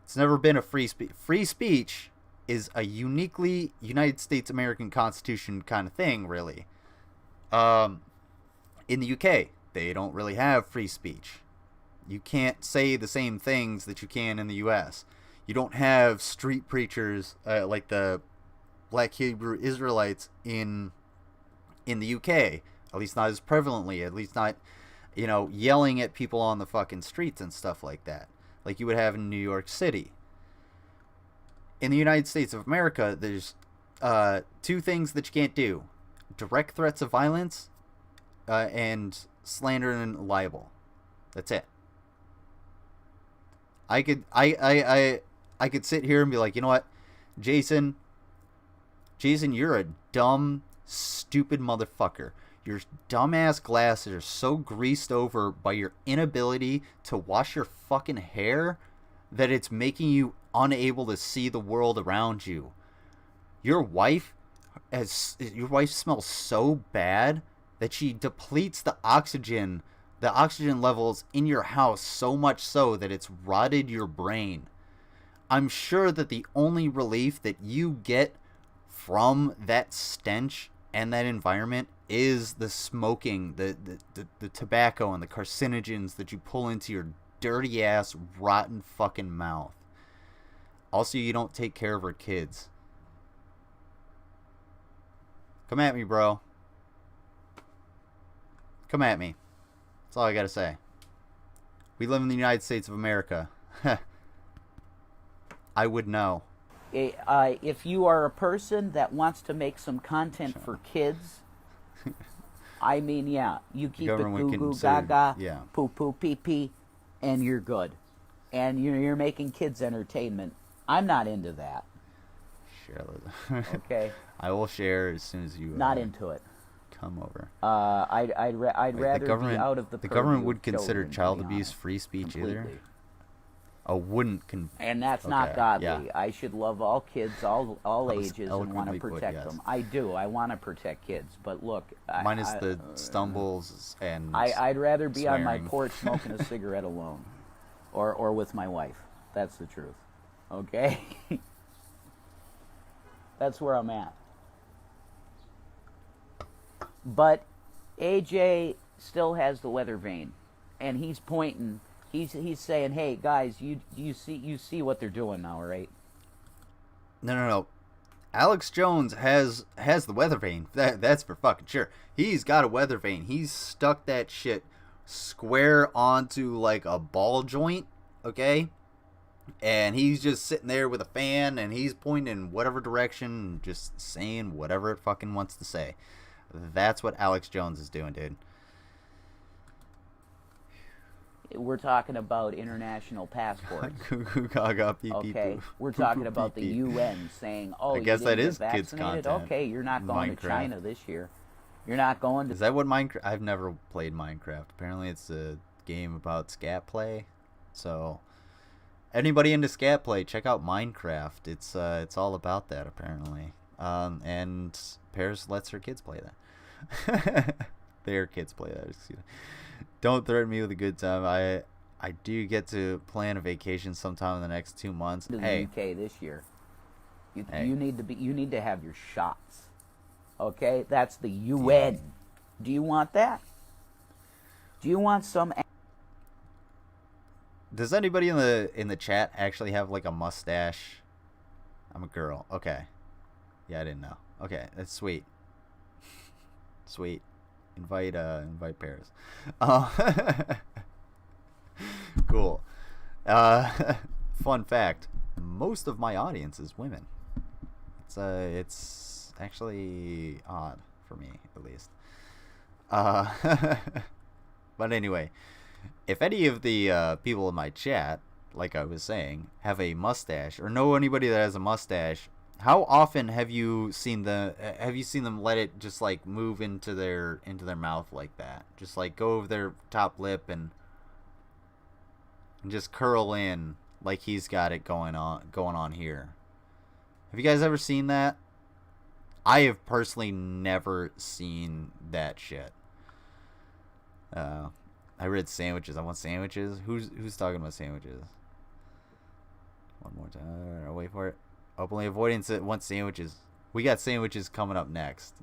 It's never been a free speech. Free speech is a uniquely United States American Constitution kind of thing, really. In the UK, they don't really have free speech. You can't say the same things that you can in the US. You don't have street preachers like the Black Hebrew Israelites in in the UK. At least not as prevalently. At least not, yelling at people on the fucking streets and stuff like that, like you would have in New York City. In the United States of America, there's two things that you can't do: direct threats of violence and slander and libel. That's it. I could sit here and be like, you know what, Jason, you're a dumb, stupid motherfucker. Your dumbass glasses are so greased over by your inability to wash your fucking hair that it's making you unable to see the world around you. Your wife smells so bad that she depletes the oxygen levels in your house so much so that it's rotted your brain. I'm sure that the only relief that you get from that stench and that environment is the smoking, the tobacco and the carcinogens that you pull into your dirty ass, rotten fucking mouth. Also, you don't take care of her kids. Come at me, bro. Come at me. That's all I gotta say. We live in the United States of America. I would know. If you are a person that wants to make some content for kids, I mean, yeah, you keep it goo goo gaga, poo poo pee pee, and you're good. And you're making kids entertainment. I'm not into that. Share. Okay. I will share as soon as you. Not into it. Come over. I'd rather be out of the. The government would consider child abuse free speech either. Wouldn't. And that's not godly. Yeah. I should love all kids, all ages, and want to protect them. I do. I want to protect kids. But look, minus the stumbles and. I'd rather be swearing. on my porch smoking a cigarette alone, or with my wife. That's the truth. Okay. That's where I'm at. But AJ still has the weather vane, and he's pointing. He's saying, "Hey guys, you see what they're doing now, right?" No. Alex Jones has the weather vane. That's for fucking sure. He's got a weather vane. He's stuck that shit square onto like a ball joint, okay? And he's just sitting there with a fan, and he's pointing in whatever direction, just saying whatever it fucking wants to say. That's what Alex Jones is doing, dude. We're talking about international passports. Okay, we're talking about the UN saying, "Oh, I guess that is kids content." Okay, you're not going to China this year. You're not going to. Is that what Minecraft? I've never played Minecraft. Apparently, it's a game about scat play. So, anybody into scat play, check out Minecraft. It's all about that apparently. And Paris lets her kids play that. Their kids play that. Excuse me. Don't threaten me with a good time. I do get to plan a vacation sometime in the next 2 months. To the UK this year. You need to have your shots. Okay, that's the UN. Yeah. Do you want that? Do you want some? Does anybody in the chat actually have like a mustache? I'm a girl. Okay. Yeah, I didn't know. Okay, that's sweet. Sweet. Invite Paris. Cool. Fun fact: most of my audience is women. It's actually odd for me, at least. But anyway, if any of the people in my chat, like I was saying, have a mustache or know anybody that has a mustache, how often have you seen them let it just like move into their mouth like that? Just like go over their top lip and just curl in like he's got it going on here. Have you guys ever seen that? I have personally never seen that shit. I read sandwiches. I want sandwiches. Who's talking about sandwiches? One more time. I'll wait for it. Openly avoidance wants sandwiches. We got sandwiches coming up next.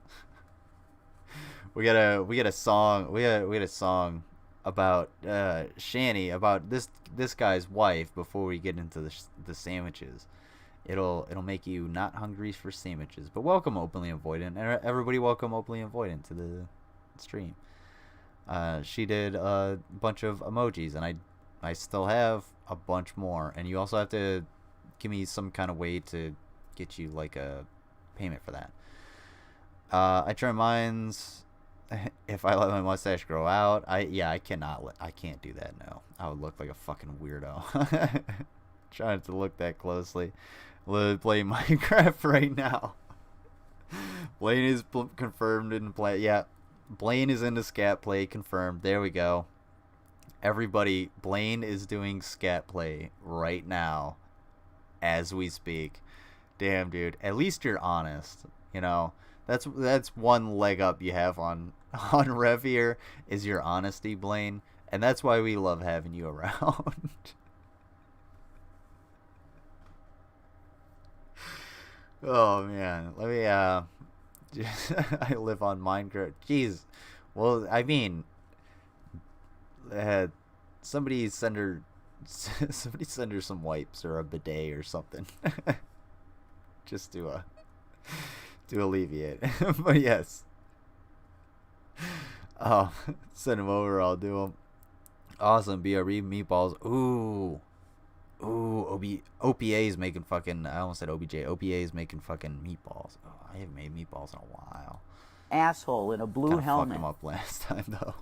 we got a song about Shani, about this guy's wife before we get into the sandwiches. It'll make you not hungry for sandwiches. But welcome, Openly Avoidant. Everybody welcome Openly Avoidant to the stream. She did a bunch of emojis, and I still have a bunch more. And you also have to give me some kind of way to get you like a payment for that. I try mine's if I let my mustache grow out. I can't do that. No, I would look like a fucking weirdo. Trying to look that closely. Playing Minecraft right now. Blaine is confirmed in play. Yeah, Blaine is into scat play. Confirmed. There we go. Everybody, Blaine is doing scat play right now as we speak. Damn, dude. At least you're honest. You know, that's one leg up you have on Rev here, is your honesty, Blaine. And that's why we love having you around. Oh, man. Let me, I live on Minecraft. Jeez. Well, I mean, somebody send her some wipes or a bidet or something. Just to alleviate. But yes. Oh, send them over. I'll do them. Awesome. BRB meatballs. Ooh, OPA is making fucking. I almost said OBJ. OPA is making fucking meatballs. Oh, I haven't made meatballs in a while. Asshole in a blue helmet. Fucked them up last time though.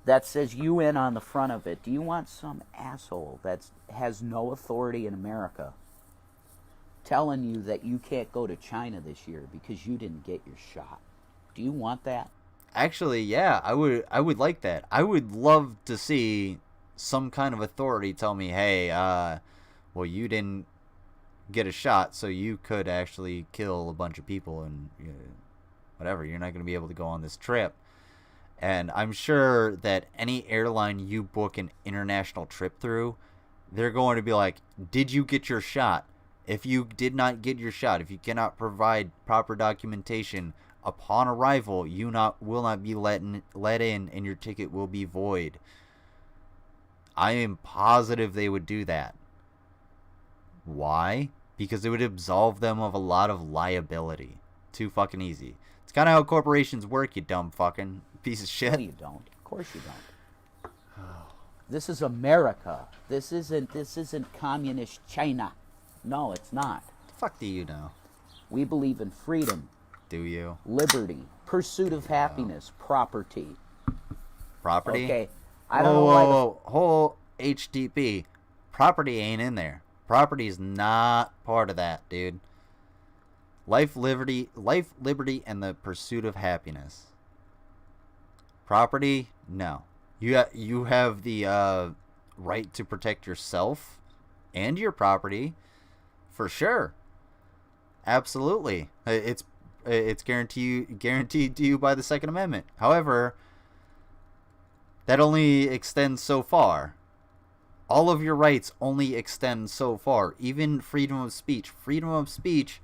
That says UN on the front of it. Do you want some asshole that has no authority in America telling you that you can't go to China this year because you didn't get your shot? Do you want that? Actually, yeah, I would like that. I would love to see some kind of authority tell me, hey, well, you didn't get a shot, so you could actually kill a bunch of people and whatever. You're not going to be able to go on this trip. And I'm sure that any airline you book an international trip through, they're going to be like, did you get your shot? If you did not get your shot, if you cannot provide proper documentation upon arrival, you will not be let in, and your ticket will be void. I am positive they would do that. Why? Because it would absolve them of a lot of liability. Too fucking easy. It's kind of how corporations work, you dumb fucking piece of shit. No, you don't. Of course you don't. This is America. This isn't communist China. No, it's not. The fuck do you know? We believe in freedom. Do you? Liberty. Pursuit of happiness. Property. Property? Okay. I don't know why. Whole HTTP. Property ain't in there. Property is not part of that, dude. Life, liberty, and the pursuit of happiness. Property, no. You have the right to protect yourself and your property, for sure. Absolutely, it's guaranteed to you by the Second Amendment. However, that only extends so far. All of your rights only extend so far. Even freedom of speech. Freedom of speech,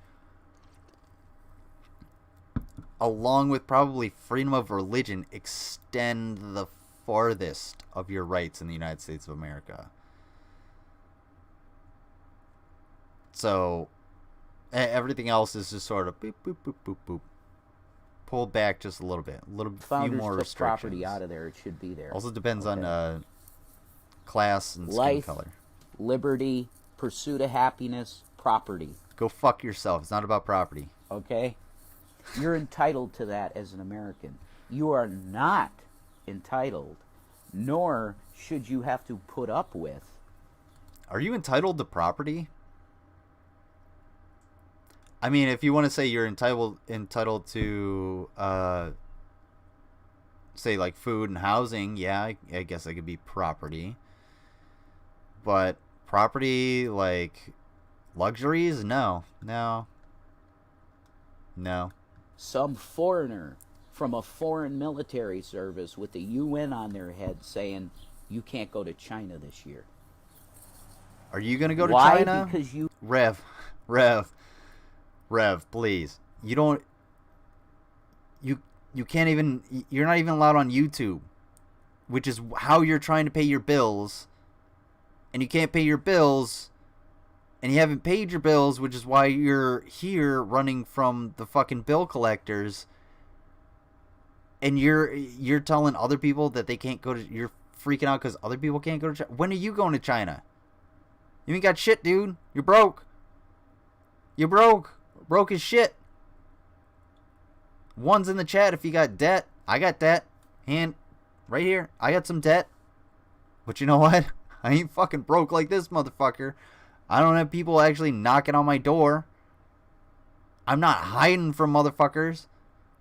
along with probably freedom of religion, extend the farthest of your rights in the United States of America. So, everything else is just sort of boop, boop, boop, boop, boop. Pulled back just a little bit. Few more restrictions. Property out of there. It should be there. Also depends on class and Life, skin color. Liberty, pursuit of happiness, property. Go fuck yourself. It's not about property. Okay? You're entitled to that as an American. You are not entitled, nor should you have to put up with. Are you entitled to property? I mean, if you want to say you're entitled to, say, like, food and housing, yeah, I guess that could be property. But property, like, luxuries? No. Some foreigner from a foreign military service with the UN on their head saying, you can't go to China this year. Are you going to go to Why? China? Because you... Rev, please. You don't... You can't even... You're not even allowed on YouTube. Which is how you're trying to pay your bills. And you can't pay your bills and you haven't paid your bills, which is why you're here running from the fucking bill collectors, and you're telling other people that they can't go to, you're freaking out because other people can't go to China. When are you going to China? You ain't got shit, dude. You're broke. You're broke. Broke as shit. One's in the chat if you got debt. I got debt. And right here, I got some debt. But you know what? I ain't fucking broke like this motherfucker. I don't have people actually knocking on my door. I'm not hiding from motherfuckers.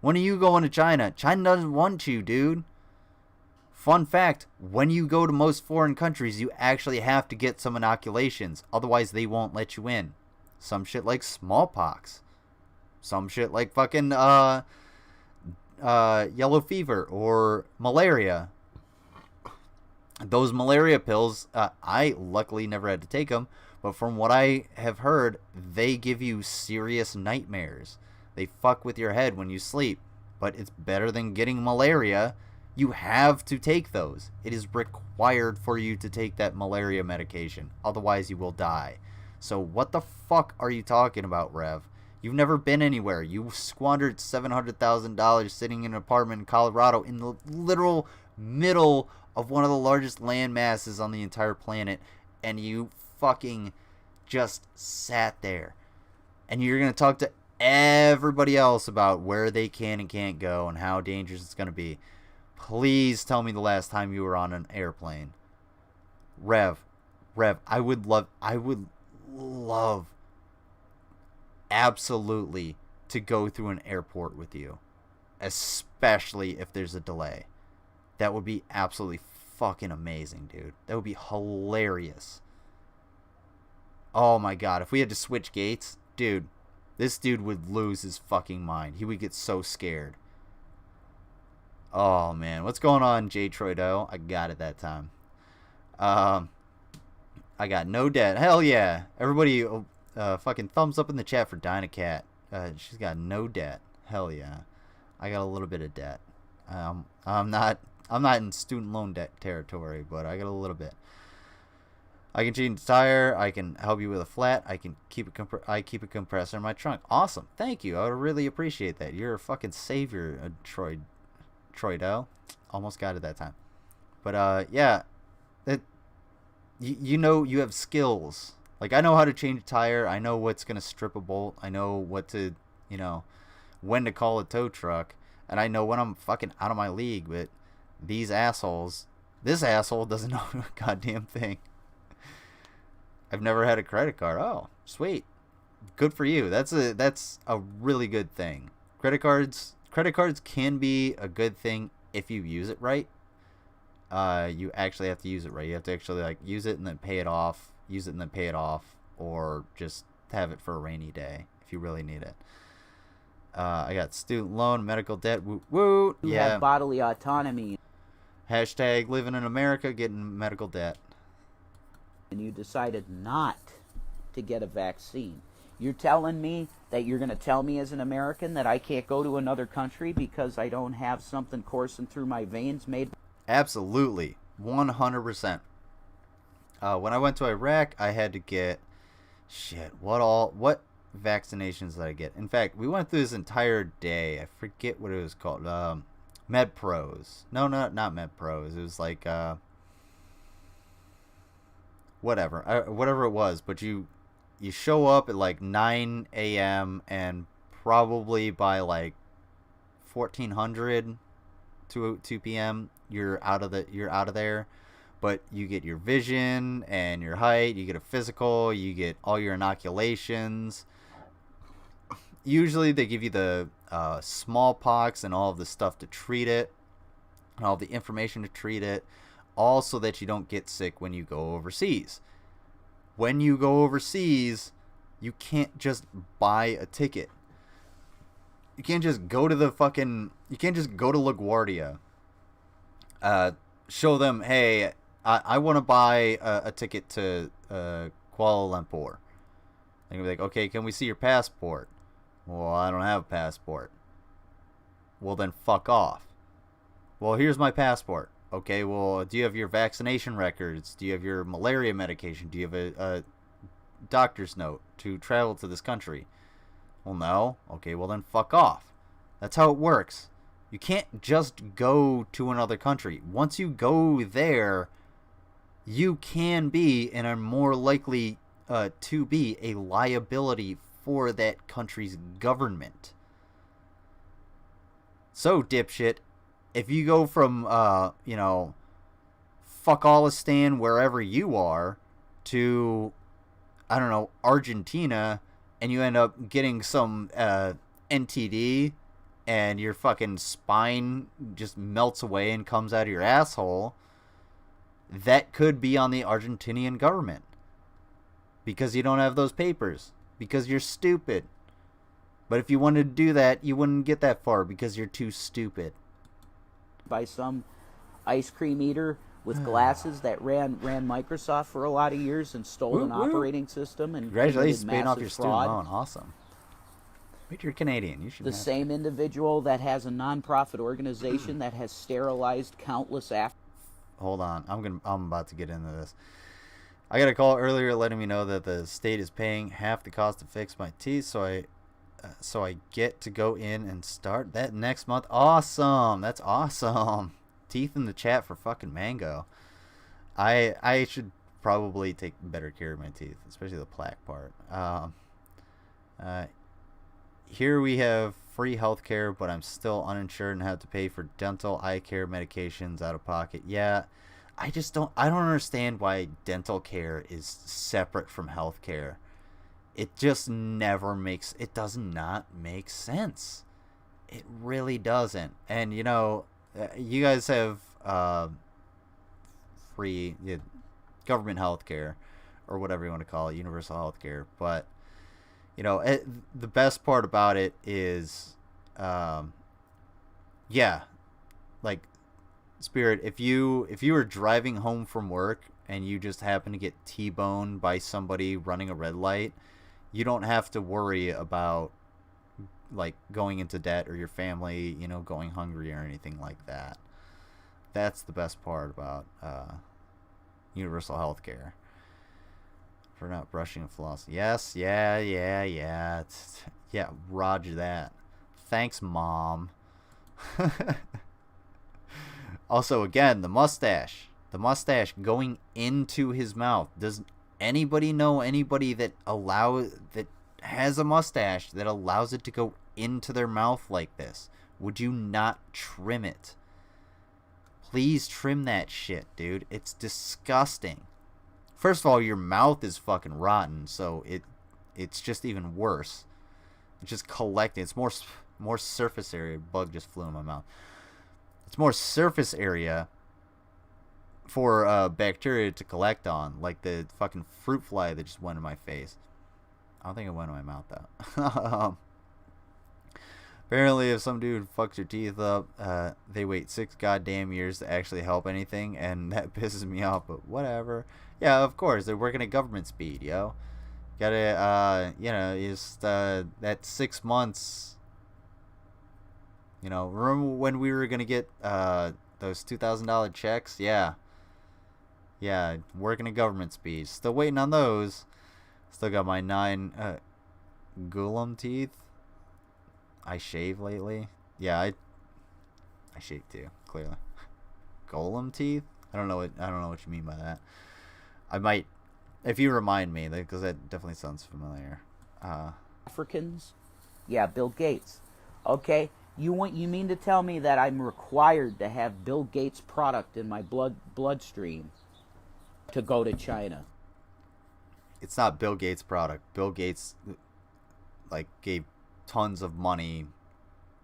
When are you going to China? China doesn't want you, dude. Fun fact, when you go to most foreign countries, you actually have to get some inoculations. Otherwise, they won't let you in. Some shit like smallpox. Some shit like fucking yellow fever or malaria. Those malaria pills, I luckily never had to take them. But from what I have heard, they give you serious nightmares. They fuck with your head when you sleep. But it's better than getting malaria. You have to take those. It is required for you to take that malaria medication. Otherwise, you will die. So what the fuck are you talking about, Rev? You've never been anywhere. You squandered $700,000 sitting in an apartment in Colorado in the literal middle of one of the largest land masses on the entire planet. And you fucking just sat there. And you're going to talk to everybody else about where they can and can't go and how dangerous it's going to be. Please tell me the last time you were on an airplane. Rev, I would love absolutely to go through an airport with you. Especially if there's a delay. That would be absolutely fucking amazing, dude. That would be hilarious. Oh my god, if we had to switch gates, dude, this dude would lose his fucking mind. He would get so scared. Oh, man. What's going on, J. Troydo? I got it that time. I got no debt. Hell yeah. Everybody fucking thumbs up in the chat for Dynacat. She's got no debt. Hell yeah. I got a little bit of debt. I'm not in student loan debt territory, but I got a little bit. I can change the tire. I can help you with a flat. I can keep a compressor in my trunk. Awesome. Thank you. I would really appreciate that. You're a fucking savior, Troydo. Almost got it that time. But yeah, you know you have skills. Like, I know how to change a tire. I know what's gonna strip a bolt. I know what to, when to call a tow truck, and I know when I'm fucking out of my league. But these assholes, this asshole doesn't know a goddamn thing. I've never had a credit card. Oh, sweet. Good for you. That's a really good thing. Credit cards can be a good thing if you use it right. You actually have to use it right. You have to actually use it and then pay it off. Use it and then pay it off, or just have it for a rainy day if you really need it. I got student loan, medical debt. Woo woo. You have bodily autonomy. Hashtag living in America, getting medical debt. And you decided not to get a vaccine. You're telling me that you're going to tell me as an American that I can't go to another country because I don't have something coursing through my veins made? Absolutely. 100%. When I went to Iraq, I had to get... What vaccinations did I get? In fact, we went through this entire day. I forget what it was called. MedPros. No, not MedPros. It was like... whatever it was, but you show up at like 9 a.m. and probably by like 1400 to 2 p.m. you're out of there. But you get your vision and your height, you get a physical, you get all your inoculations. Usually they give you the smallpox and all of the stuff to treat it, and all the information to treat it. All so that you don't get sick when you go overseas. When you go overseas, you can't just buy a ticket. You can't just go to LaGuardia. Show them, hey, I want to buy a ticket to Kuala Lumpur. And you'll be like, okay, can we see your passport? Well, I don't have a passport. Well, then fuck off. Well, here's my passport. Okay, well, do you have your vaccination records? Do you have your malaria medication? Do you have doctor's note to travel to this country. Well, no. Okay, well then fuck off. That's how it works. You can't just go to another country. Once you go there, you can be and are more likely to be a liability for that country's government. So, dipshit, if you go from, fuckalistan, wherever you are, to, I don't know, Argentina, and you end up getting some NTD, and your fucking spine just melts away and comes out of your asshole, that could be on the Argentinian government. Because you don't have those papers. Because you're stupid. But if you wanted to do that, you wouldn't get that far because you're too stupid. By some ice cream eater with glasses that ran Microsoft for a lot of years and stole an operating system and congratulations, paying off your fraud. student loan. Awesome. Wait, you're Canadian. You should. The same individual that has a non-profit organization that has sterilized countless Hold on, I'm about to get into this. I got a call earlier letting me know that the state is paying half the cost to fix my teeth, so I get to go in and start that next month. Awesome, that's awesome. Teeth in the chat for fucking Mango. I should probably take better care of my teeth, especially the plaque part. Here we have free health care, but I'm still uninsured and have to pay for dental, eye care, medications out of pocket. Yeah, I don't understand why dental care is separate from health care. It just it does not make sense. It really doesn't. And, you know, you guys have free government health care, or whatever you want to call it, universal health care, but you know, the best part about it is, like, Spirit, if you were driving home from work and you just happen to get T-boned by somebody running a red light, you don't have to worry about, like, going into debt or your family, you know, going hungry or anything like that. That's the best part about universal health care. For not brushing and flossing. Yes, yeah. Yeah, roger that. Thanks, Mom. Also, again, the mustache. The mustache going into his mouth. Does anybody know anybody that has a mustache that allows it to go into their mouth like this? Would you not trim it? Please trim that shit, dude. It's disgusting. First of all, your mouth is fucking rotten, so it's just even worse. It's just collecting. It's more surface area. Bug just flew in my mouth. It's more surface area for bacteria to collect on, like the fucking fruit fly that just went in my face. I don't think it went in my mouth though. Apparently, if some dude fucks your teeth up, they wait 6 goddamn years to actually help anything, and that pisses me off, but whatever. Yeah, of course, they're working at government speed, yo. Gotta, just, that 6 months, you know, remember when we were gonna get, those $2,000 checks? Yeah, working at government speed. Still waiting on those. Still got my 9, Gulum teeth. I shave lately. Yeah, I shave too, clearly. Golem teeth? I don't know what you mean by that. I might, if you remind me, because that definitely sounds familiar. Africans? Yeah, Bill Gates. Okay, you mean to tell me that I'm required to have Bill Gates' product in my bloodstream to go to China? It's not Bill Gates' product. Bill Gates, like, gave tons of money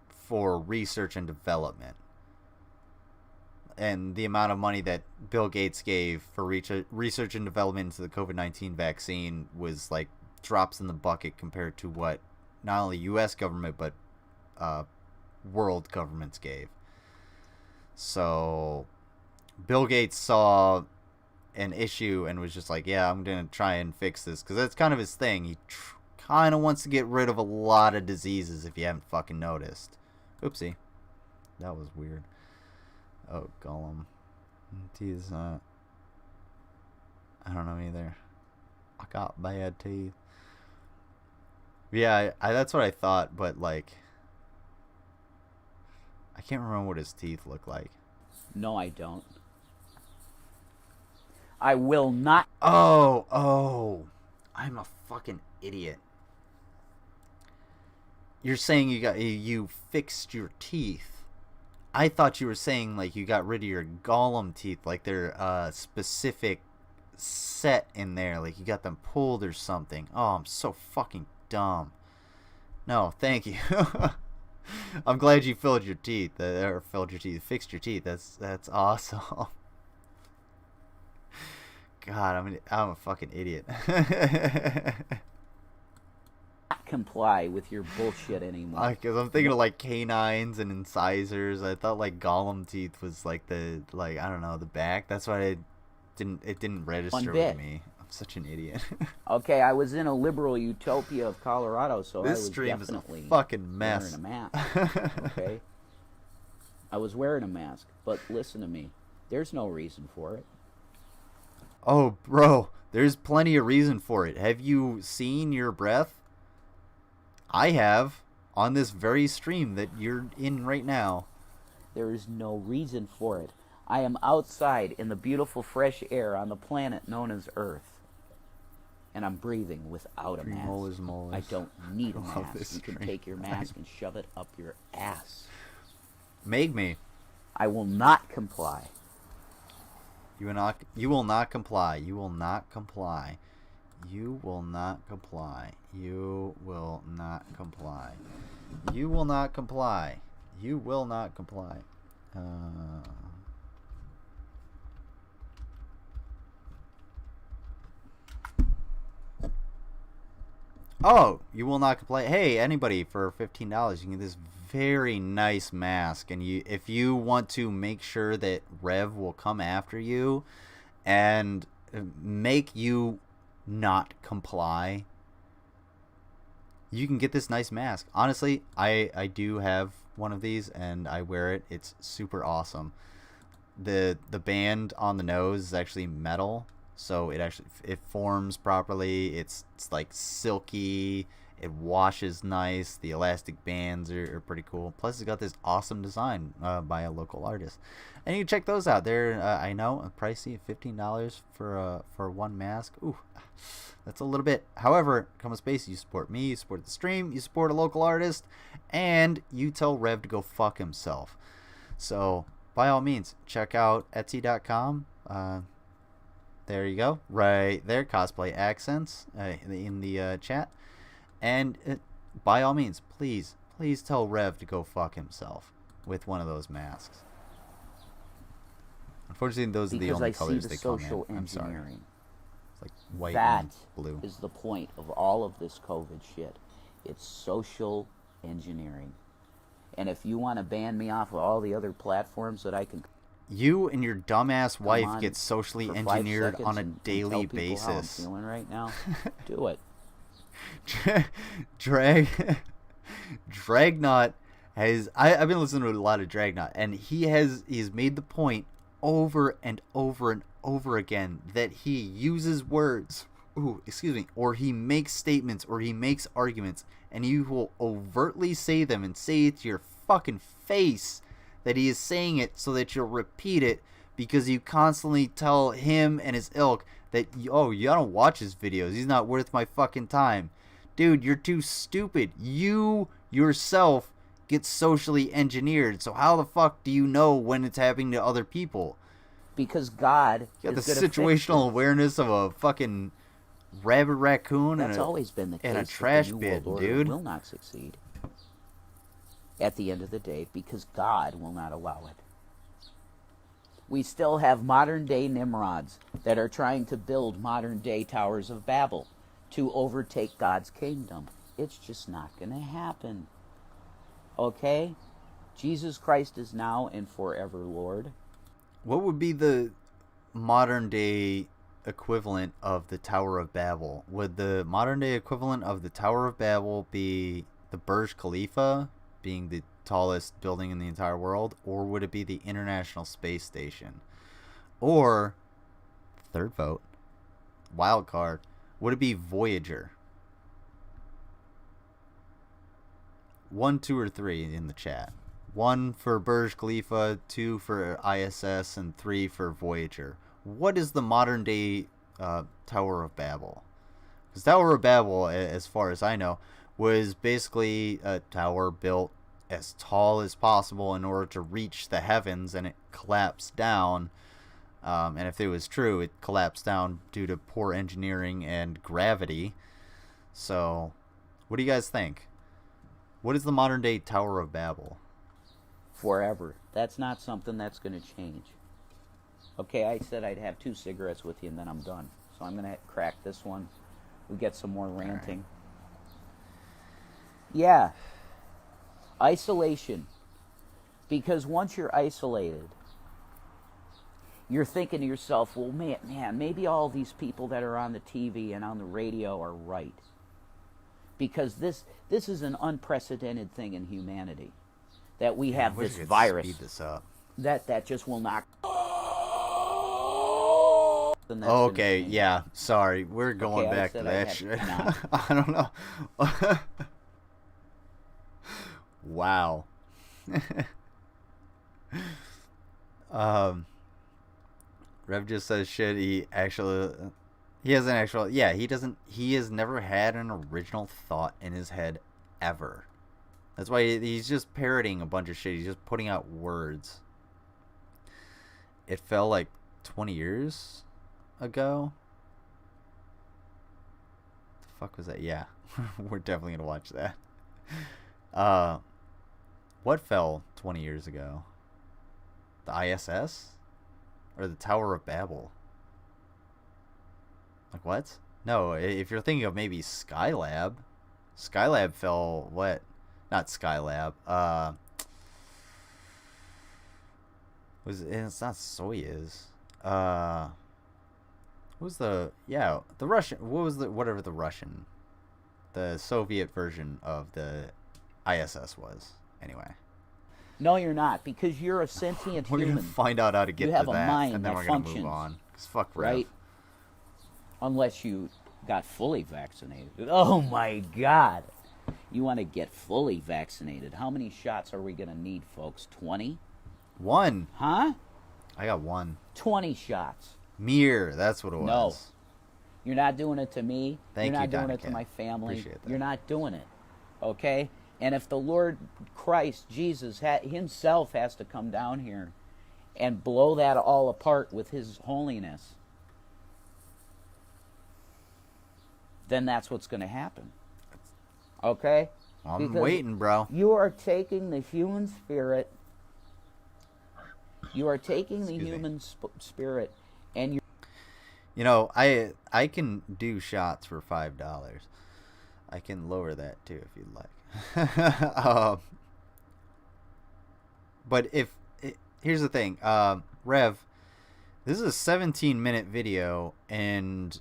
for research and development. And the amount of money that Bill Gates gave for research and development into the COVID-19 vaccine was like drops in the bucket compared to what not only U.S. government but world governments gave. So Bill Gates saw an issue and was just like, yeah, I'm going to try and fix this. Because that's kind of his thing. He kind of wants to get rid of a lot of diseases if you haven't fucking noticed. Oopsie. That was weird. Oh, Gollum. He's not. I don't know either. got bad teeth. Yeah, that's what I thought, but like, I can't remember what his teeth look like. No, I don't. I will not. Oh, I'm a fucking idiot. You're saying you fixed your teeth. I thought you were saying like you got rid of your Gollum teeth, like they're specific set in there, like you got them pulled or something. Oh, I'm so fucking dumb. No, thank you. I'm glad you filled your teeth, fixed your teeth. That's awesome. God, I'm a fucking idiot. Comply with your bullshit anymore. Because I'm thinking of like canines and incisors. I thought like Gollum teeth was like the I don't know, the back. That's why it didn't register with me. I'm such an idiot. Okay, I was in a liberal utopia of Colorado, so this I was stream definitely is a fucking mess. Wearing a mask. Okay, I was wearing a mask, but listen to me. There's no reason for it. Oh, bro, there's plenty of reason for it. Have you seen your breath? I have, on this very stream that you're in right now. There is no reason for it. I am outside in the beautiful fresh air on the planet known as Earth. And I'm breathing without a mask. I don't need a mask. You can take your mask and shove it up your ass. Make me. I will not comply. You will not comply. You will not comply. You will not comply. You will not comply. You will not comply. You will not comply. You will not comply. Oh, you will not comply. Hey, anybody, for $15, you can get this very nice mask. And if you want to make sure that Rev will come after you and make you not comply, you can get this nice mask. Honestly, I do have one of these and I wear it. It's super awesome. The band on the nose is actually metal, so it forms properly. It's like silky. It washes nice. The elastic bands are pretty cool. Plus, it's got this awesome design by a local artist, and you can check those out. They're I know pricey, $15 for one mask. Ooh, that's a little bit. However, come with space. You support me. You support the stream. You support a local artist, and you tell Rev to go fuck himself. So by all means, check out Etsy.com. There you go, right there. Cosplay accents in the chat. And by all means, please tell Rev to go fuck himself with one of those masks. Unfortunately, those are the only colors they come in. I'm sorry. It's like white and blue. That is the point of all of this COVID shit. It's social engineering. And if you want to ban me off of all the other platforms that I can... You and your dumbass wife get socially engineered on a daily basis. How I'm feeling right now. Do it. Dragnot has I've been listening to a lot of Dragnot, and he's made the point over and over and over again that he uses words, or he makes statements, or he makes arguments, and he will overtly say them and say it to your fucking face that he is saying it so that you'll repeat it, because you constantly tell him and his ilk that, oh, you don't watch his videos, he's not worth my fucking time. Dude, you're too stupid. You yourself get socially engineered, so how the fuck do you know when it's happening to other people? Because God you got the situational awareness of a fucking rabbit raccoon. That's always been the case. And a trash bin, dude. Will not succeed at the end of the day because God will not allow it. We still have modern-day Nimrods that are trying to build modern-day Towers of Babel to overtake God's kingdom. It's just not going to happen. Okay? Jesus Christ is now and forever Lord. What would be the modern-day equivalent of the Tower of Babel? Would the modern-day equivalent of the Tower of Babel be the Burj Khalifa, being the tallest building in the entire world, or would it be the International Space Station? Or, third vote, wild card, Would it be Voyager? 1, 2, or 3 in the chat. 1 for Burj Khalifa, 2 for ISS, and 3 for Voyager. What is the modern day Tower of Babel? Because Tower of Babel, as far as I know, was basically a tower built as tall as possible in order to reach the heavens, and it collapsed down. And if it was true, it collapsed down due to poor engineering and gravity. So, what do you guys think? What is the modern day Tower of Babel? Forever. That's not something that's going to change. Okay, I said I'd have 2 cigarettes with you and then I'm done. So I'm going to crack this one. We get some more ranting. Right. Yeah. Isolation. Because once you're isolated, you're thinking to yourself, well, man, maybe all these people that are on the TV and on the radio are right. Because this is an unprecedented thing in humanity. That we have this virus. Speed this up. That just will not... Oh, okay, yeah, sorry. We're going back to that shit. I don't know. Wow. Rev just says shit. He has never had an original thought in his head ever. That's why he's just parroting a bunch of shit. He's just putting out words. It felt like 20 years ago. The fuck was that? Yeah. We're definitely gonna watch that. What fell 20 years ago? The ISS? Or the Tower of Babel? Like what? No, if you're thinking of maybe Skylab. Skylab fell what? Not Skylab. It's not Soyuz. What was the Russian? What was the Russian? The Soviet version of the ISS was. Anyway. No, you're not, because you're a sentient human. We're gonna find out how to get you to have that, a mind and then that we're gonna functions, move on. 'Cause fuck Rev. Right? Unless you got fully vaccinated. Oh my God! You want to get fully vaccinated? How many shots are we gonna need, folks? 20? 1. Huh? I got 1. 20 shots. Mere, that's what it was. No. You're not doing it to me. Thank You're you, not doing Donny it to Cat. my family. Appreciate that. You're not doing it. Okay? And if the Lord Christ, Jesus, himself has to come down here and blow that all apart with his holiness, then that's what's going to happen. Okay? I'm Because waiting, bro. You are taking the human spirit. You are taking the Excuse me. human spirit and you... You know, I can do shots for $5. I can lower that too if you'd like. But here's the thing, Rev, this is a 17-minute video and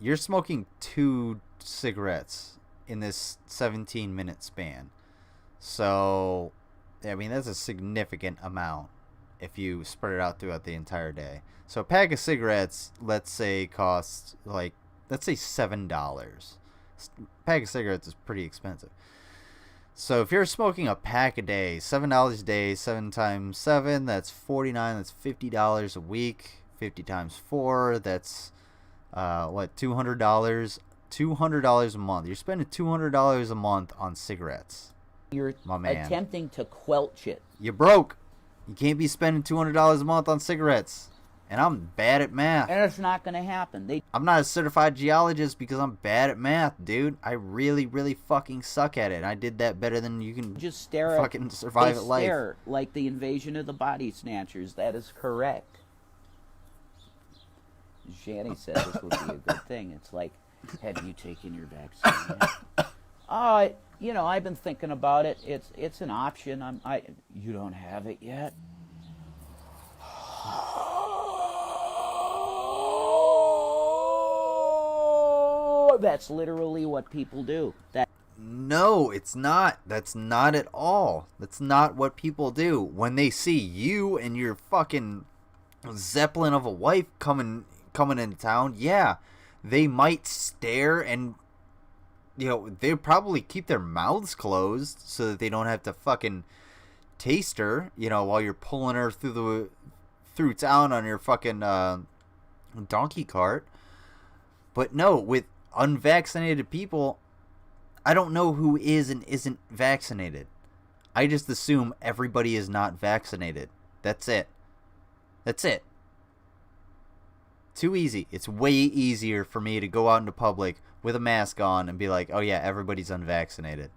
you're smoking 2 cigarettes in this 17-minute span. So, I mean, that's a significant amount if you spread it out throughout the entire day. So a pack of cigarettes, let's say, costs like, let's say $7. A pack of cigarettes is pretty expensive. So if you're smoking a pack a day, $7 a day, 7 times 7, that's $49. That's $50 a week. 50 times 4, that's what, $200? $200 a month. You're spending $200 a month on cigarettes. You're my man. Attempting to quelch it. You're broke. You can't be spending $200 a month on cigarettes. And I'm bad at math. And it's not going to happen. I'm not a certified geologist because I'm bad at math, dude. I really, really fucking suck at it. And I did that better than you can just stare fucking survive at life. Stare like the invasion of the body snatchers. That is correct. Shanny said this would be a good thing. It's like, have you taken your vaccine yet? You know, I've been thinking about it. It's an option. You don't have it yet? That's literally what people do. No, it's not. That's not at all. That's not what people do. When they see you and your fucking Zeppelin of a wife coming into town, yeah, they might stare and, you know, they probably keep their mouths closed so that they don't have to fucking taste her, you know, while you're pulling her through town on your fucking donkey cart. But no, with unvaccinated people, I don't know who is and isn't vaccinated. I just assume everybody is not vaccinated. That's it. That's it. Too easy. It's way easier for me to go out into public with a mask on and be like, oh yeah, everybody's unvaccinated.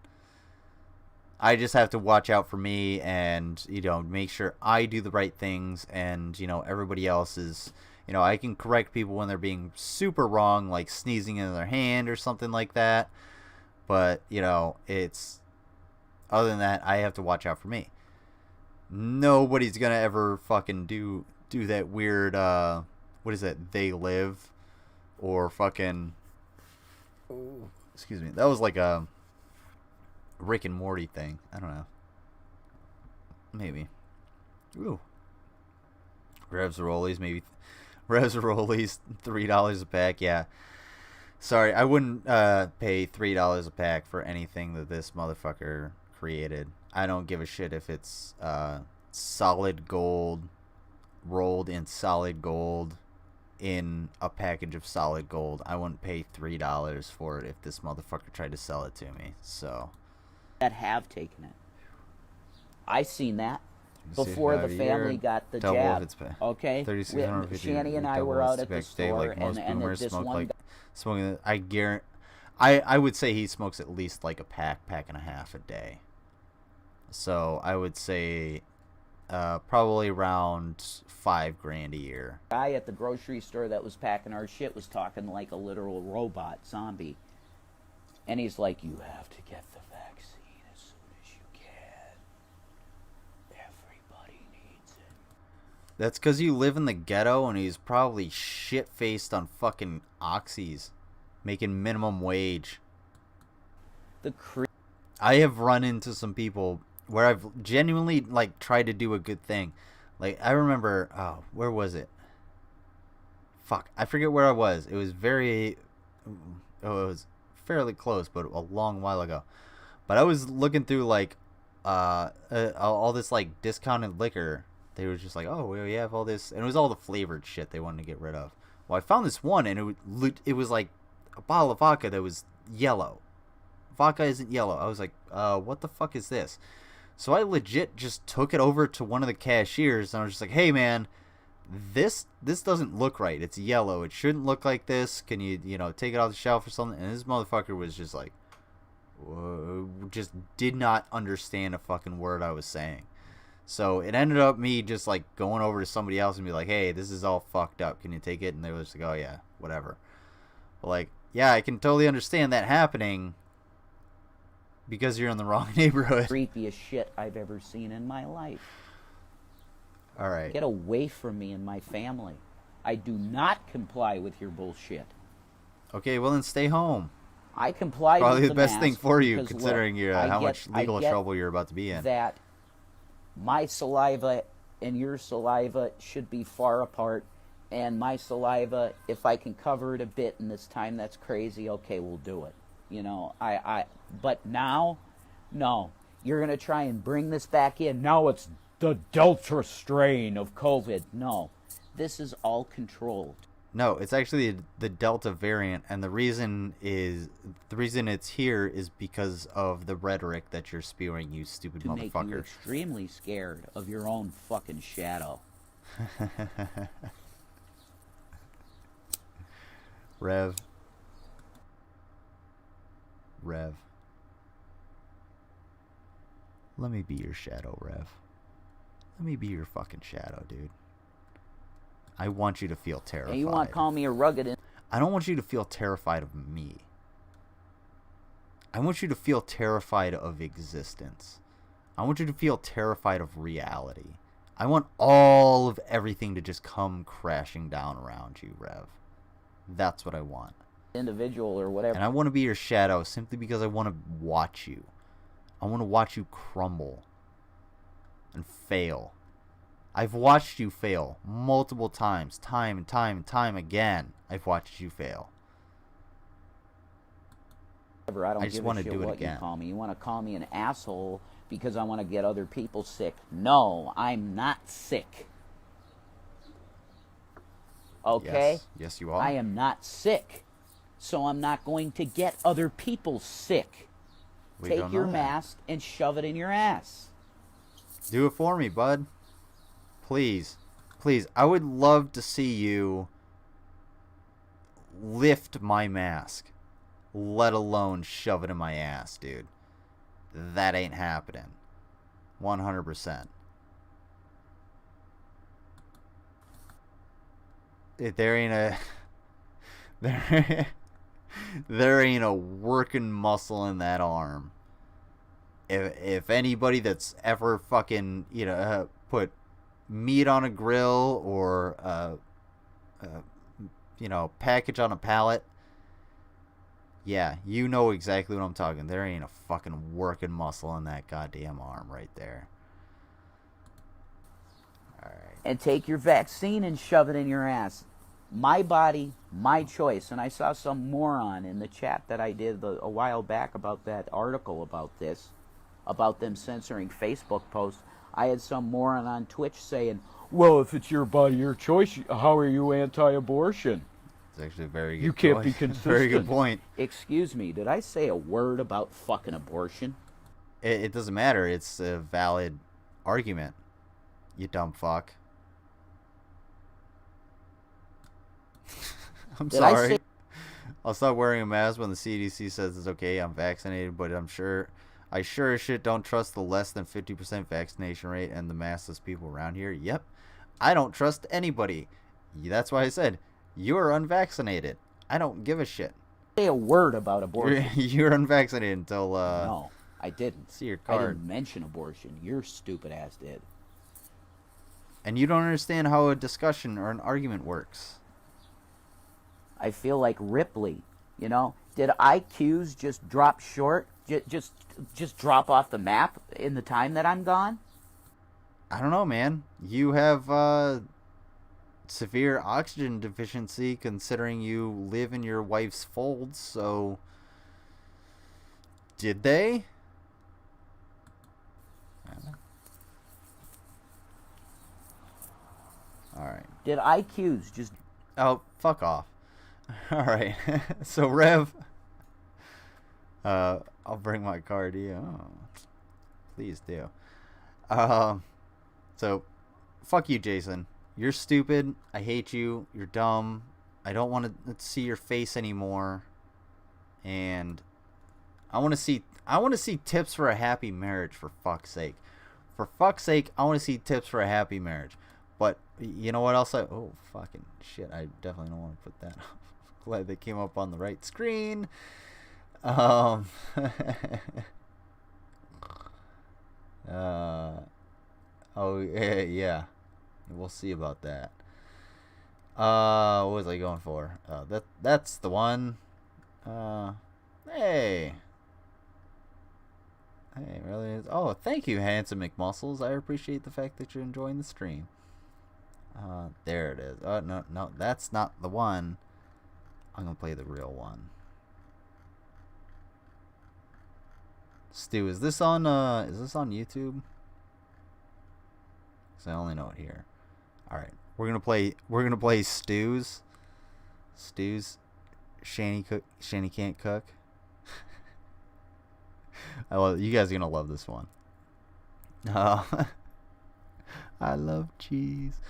I just have to watch out for me and, you know, make sure I do the right things, and, you know, everybody else is, you know, I can correct people when they're being super wrong, like sneezing in their hand or something like that. But, you know, it's, other than that, I have to watch out for me. Nobody's gonna ever fucking do that weird, what is it, They Live, or fucking, oh, excuse me, that was like a Rick and Morty thing. I don't know. Maybe. Ooh. Revs Rollies, maybe. Revs Rollies, $3 a pack, yeah. Sorry, I wouldn't pay $3 a pack for anything that this motherfucker created. I don't give a shit if it's solid gold, rolled in solid gold, in a package of solid gold. I wouldn't pay $3 for it if this motherfucker tried to sell it to me. So that have taken it. I seen that before the family got the jab. Okay, Shanny and I were out at the store, and this one smoking. I guarantee. I would say he smokes at least like a pack and a half a day. So I would say probably around $5,000 a year. Guy at the grocery store that was packing our shit was talking like a literal robot zombie, and he's like, "You have to get the vaccine as soon as you can. Everybody needs it." That's because you live in the ghetto, and he's probably shit-faced on fucking oxys, making minimum wage. I have run into some people where I've genuinely, like, tried to do a good thing. Like, I remember, where was it? Fuck, I forget where I was. It was it was fairly close, but a long while ago. But I was looking through, like, all this, like, discounted liquor. They were just like, oh, we have all this, and it was all the flavored shit they wanted to get rid of. Well, I found this one, and it was like a bottle of vodka that was yellow. Vodka isn't yellow. I was like, what the fuck is this? So I legit just took it over to one of the cashiers, and I was just like, hey, man, this doesn't look right. It's yellow. It shouldn't look like this. Can you, take it off the shelf or something? And this motherfucker was just like, whoa, just did not understand a fucking word I was saying. So it ended up me just, like, going over to somebody else and be like, hey, this is all fucked up. Can you take it? And they were just like, oh, yeah, whatever. But, like, yeah, I can totally understand that happening because you're in the wrong neighborhood. Creepiest shit I've ever seen in my life. All right. Get away from me and my family. I do not comply with your bullshit. Okay, well then stay home. I comply Probably with the best thing for you, because, considering look, how much legal trouble you're about to be in. That my saliva and your saliva should be far apart, and my saliva, if I can cover it a bit in this time that's crazy, okay, we'll do it. But now, no. You're going to try and bring this back in. Now it's the Delta strain of COVID. No. This is all controlled. No, it's actually the Delta variant, and the reason it's here is because of the rhetoric that you're spewing, you stupid motherfucker. To make you extremely scared of your own fucking shadow. Rev. Let me be your shadow, Rev. Let me be your fucking shadow, dude. I want you to feel terrified. And you want to call me a rugged... I don't want you to feel terrified of me. I want you to feel terrified of existence. I want you to feel terrified of reality. I want all of everything to just come crashing down around you, Rev. That's what I want. Individual or whatever. And I want to be your shadow simply because I want to watch you. I want to watch you crumble and fail. I've watched you fail multiple times, time and time and time again. I've watched you fail. I don't I just give want a to shit do it what again. you call me. You want to call me an asshole because I want to get other people sick. No, I'm not sick. Okay? Yes, you are. I am not sick. So I'm not going to get other people sick. Take your mask and shove it in your ass. Do it for me, bud. Please. Please. I would love to see you lift my mask, let alone shove it in my ass, dude. That ain't happening. 100%. There ain't a there ain't a working muscle in that arm. If anybody that's ever fucking, put meat on a grill or package on a pallet, yeah, you know exactly what I'm talking. There ain't a fucking working muscle in that goddamn arm right there. And take your vaccine and shove it in your ass. My body, my choice. And I saw some moron in the chat that I did a while back about that article about this, about them censoring Facebook posts. I had some moron on Twitch saying, well, if it's your body, your choice, how are you anti-abortion? It's actually a very good You can't be consistent. Very good point. Excuse me, did I say a word about fucking abortion? It doesn't matter. It's a valid argument, you dumb fuck. I'm sorry. I'll stop wearing a mask when the CDC says it's okay. I'm vaccinated, but I sure as shit don't trust the less than 50% vaccination rate and the massless people around here. Yep. I don't trust anybody. That's why I said, you're unvaccinated. I don't give a shit. Say a word about abortion. You're unvaccinated until, No, I didn't. See your card. I didn't mention abortion. Your stupid ass did. And you don't understand how a discussion or an argument works. I feel like Ripley, Did IQs just drop short? Just drop off the map in the time that I'm gone? I don't know, man. You have severe oxygen deficiency considering you live in your wife's folds, so did they? Alright. Did IQs just... Oh, fuck off. Alright. So, Rev, I'll bring my card to you. Oh, please do. So, fuck you, Jason. You're stupid. I hate you. You're dumb. I don't want to see your face anymore. And I want to see tips for a happy marriage, for fuck's sake. For fuck's sake, I want to see tips for a happy marriage. But you know what else oh, fucking shit. I definitely don't want to put that up. Glad they came up on the right screen. Oh, yeah. We'll see about that. What was I going for? That's the one. Hey, really? Oh, thank you, Handsome McMuscles. I appreciate the fact that you're enjoying the stream. There it is. Oh, no, that's not the one. I'm gonna play the real one. Stu, is this on YouTube? 'Cause I only know it here. All right, we're gonna play Stu's. Shanny can't cook. You guys are gonna love this one. I love cheese.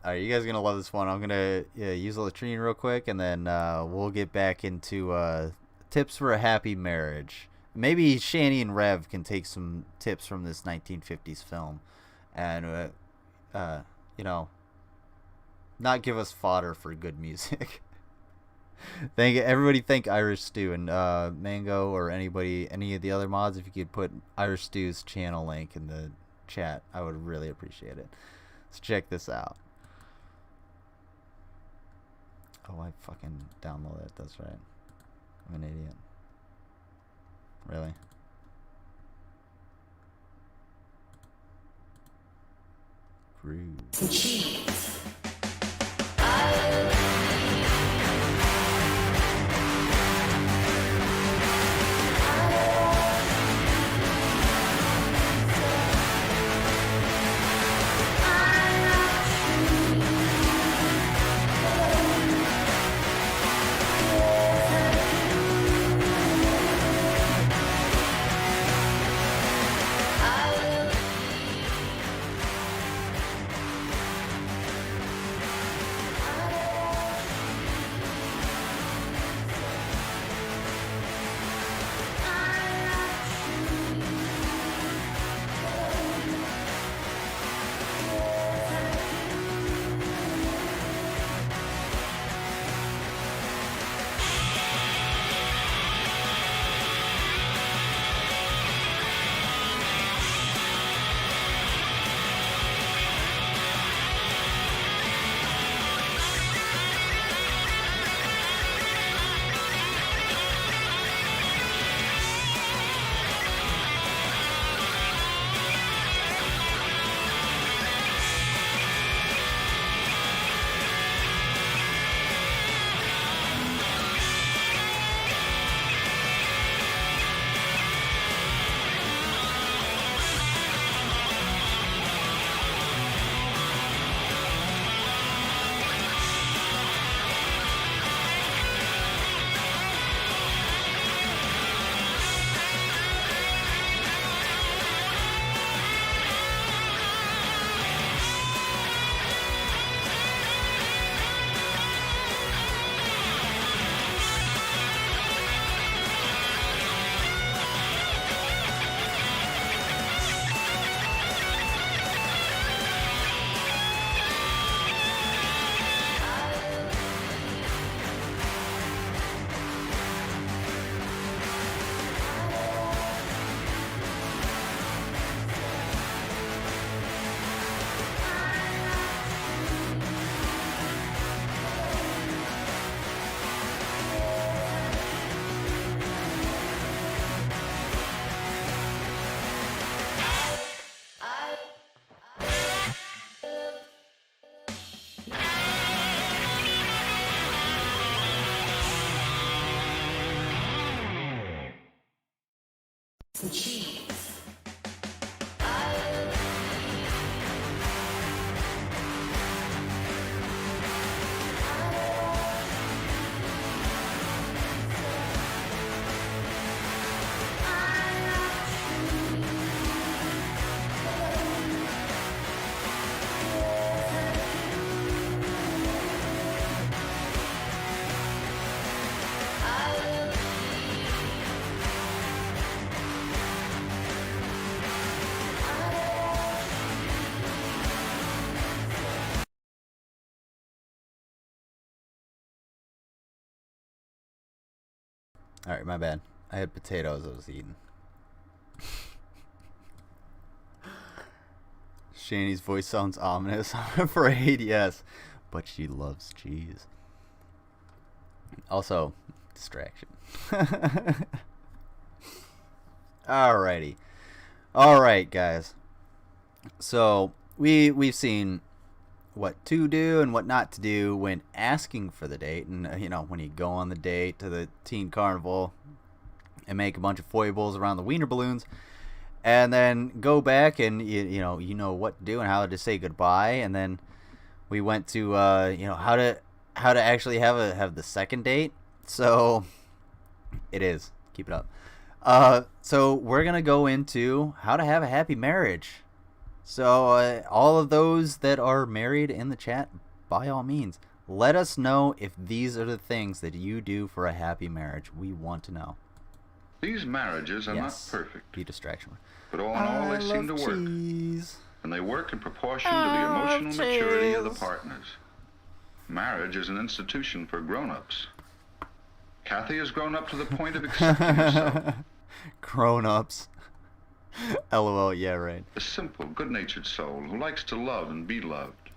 Alright, you guys are gonna love this one. I'm gonna use a latrine real quick, and then we'll get back into tips for a happy marriage. Maybe Shani and Rev can take some tips from this 1950s film, and not give us fodder for good music. Thank Irish Stew and Mango, or any of the other mods. If you could put Irish Stew's channel link in the chat, I would really appreciate it. Let's check this out. Oh, I fucking downloaded it. That's right. I'm an idiot. Really? Groove. Cheese. cheese. Alright, my bad. I had potatoes I was eating. Shani's voice sounds ominous. I'm afraid, yes. But she loves cheese. Also, distraction. Alrighty. Alright, guys. So, we've seen what to do and what not to do when asking for the date. And, you know, when you go on the date to the teen carnival and make a bunch of foibles around the wiener balloons, and then go back and, you know what to do and how to say goodbye. And then we went to, you know, how to actually have the second date. So, it is. Keep it up. So, we're going to go into how to have a happy marriage. So, all of those that are married in the chat, by all means, let us know if these are the things that you do for a happy marriage. We want to know. These marriages are not perfect. Be distraction. But all in all, they seem to work. And they work in proportion to the emotional maturity of the partners. Marriage is an institution for grown-ups. Kathy has grown up to the point of accepting herself. Grown-ups. LOL, yeah, right. A simple, good-natured soul who likes to love and be loved.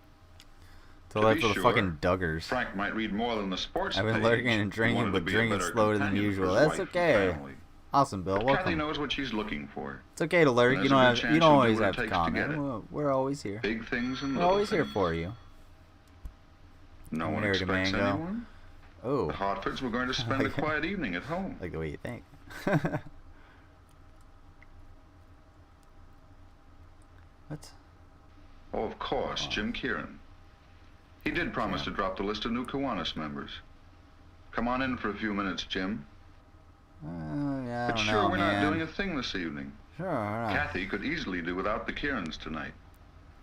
To left for the fucking Duggars. Frank might read more than the sports I've been page. lurking and drinking, but drinking slower than usual. That's okay. Awesome, Bill. But Welcome. Kathy knows what she's looking for. It's okay to lurk. You don't always have to comment. We're always here. Big things and We're little always here things. for you. No one Married a expects mango. anyone. Oh. The Hartfords were going to spend a quiet evening at home. Like the way you think. What? Oh, of course, Jim Kieran. He did promise to drop the list of new Kiwanis members. Come on in for a few minutes, Jim. Yeah, I But don't sure, know, we're man. not doing a thing this evening. Sure, I know. Kathy could easily do without the Kierans tonight.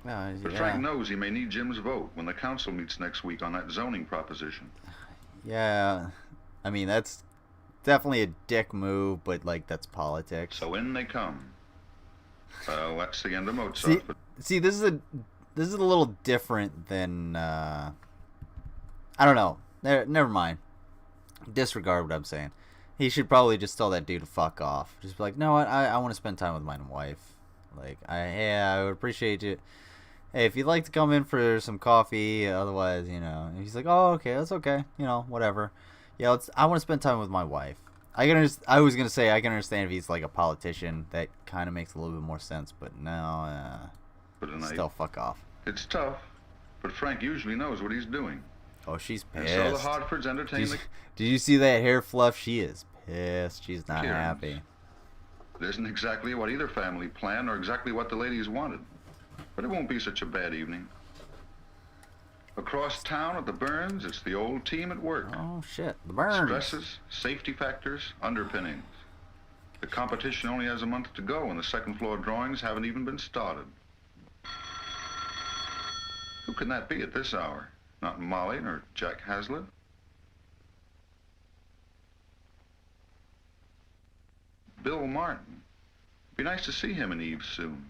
No, But yeah. Frank knows he may need Jim's vote when the council meets next week on that zoning proposition. Yeah, I mean, that's definitely a dick move, but, like, that's politics. So in they come. Well, that's the end of Mozart. See, this is a little different than, I don't know. Never mind. Disregard what I'm saying. He should probably just tell that dude to fuck off. Just be like, no, I want to spend time with my wife. Like, I would appreciate it. Hey, if you'd like to come in for some coffee, otherwise, you know. And he's like, oh, okay, that's okay. You know, whatever. Yeah, I want to spend time with my wife. I was gonna say I can understand if he's like a politician. That kind of makes a little bit more sense. But no, still fuck off. It's tough, but Frank usually knows what he's doing. Oh, she's And pissed. so the Hartfords entertain the Did you see that hair fluff? She is pissed. She's not Kierans. happy. It isn't exactly what either family planned or exactly what the ladies wanted. But it won't be such a bad evening. Across town at the Burns, it's the old team at work. Oh, shit. The Burns. Stresses, safety factors, underpinnings. The competition only has a month to go, and the second floor drawings haven't even been started. Who can that be at this hour? Not Molly nor Jack Hazlitt. Bill Martin. Be nice to see him and Eve soon.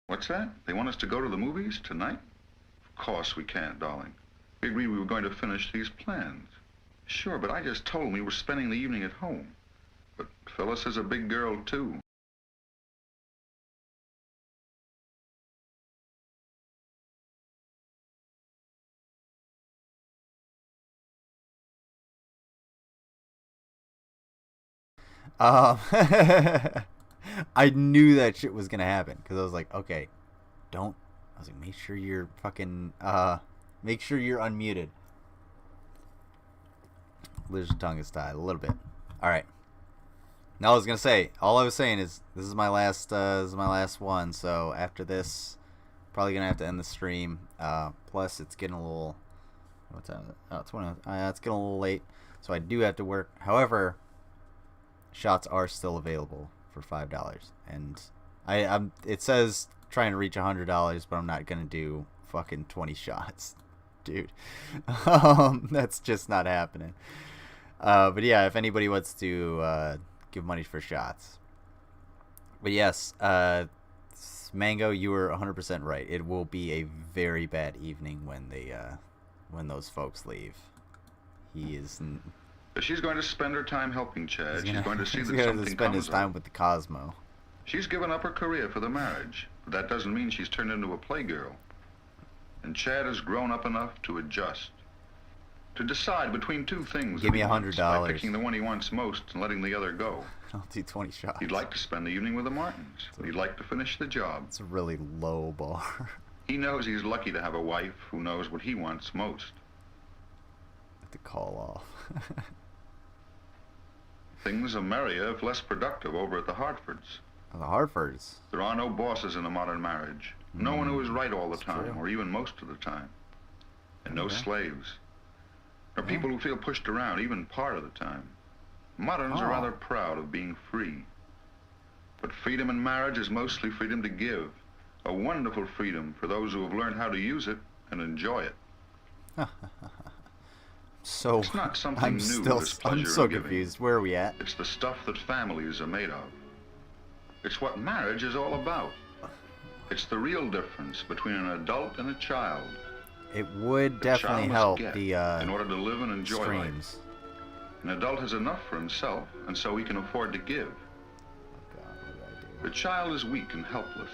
What's that? They want us to go to the movies tonight? Of course we can't, darling. We agreed we were going to finish these plans. Sure, but I just told him we were spending the evening at home. But Phyllis is a big girl, too. I knew that shit was gonna happen because I was like, okay, don't I was like, make sure you're fucking, make sure you're unmuted. Liz's tongue is tied a little bit. All right. Now I was gonna say, all I was saying is this is my last one. So after this, probably gonna have to end the stream. Plus it's getting a little, what time is it? Oh, it's 20. It's getting a little late, so I do have to work. However, shots are still available for $5, and it says trying to reach $100, but I'm not gonna do fucking 20 shots, dude. That's just not happening. But yeah, if anybody wants to give money for shots. But yes, Mango, you were 100% right. It will be a very bad evening when those folks leave. He is. She's going to spend her time helping Chad. She's going to see that he's going something to spend his comes time of it. with the Cosmo. She's given up her career for the marriage, but that doesn't mean she's turned into a playgirl. And Chad has grown up enough to adjust, to decide between two things. Give me $100 by $100. picking the one he wants most and letting the other go. I'll do 20 shots. He'd like to spend the evening with the Martins. He'd like to finish the job. It's a really low bar. He knows he's lucky to have a wife who knows what he wants most. Have to call off. Things are merrier if less productive over at the Hartfords. The Hartfords? There are no bosses in a modern marriage. No one who is right all the time, true. or even most of the time. And no slaves. Or people who feel pushed around even part of the time. Moderns are rather proud of being free. But freedom in marriage is mostly freedom to give. A wonderful freedom for those who have learned how to use it and enjoy it. So it's not something I'm new, still this pleasure I'm so of giving. confused. Where are we at? It's the stuff that families are made of. It's what marriage is all about. It's the real difference between an adult and a child. It would definitely help the in order to live and enjoy streams. Life. An adult has enough for himself, and so he can afford to give. The child is weak and helpless,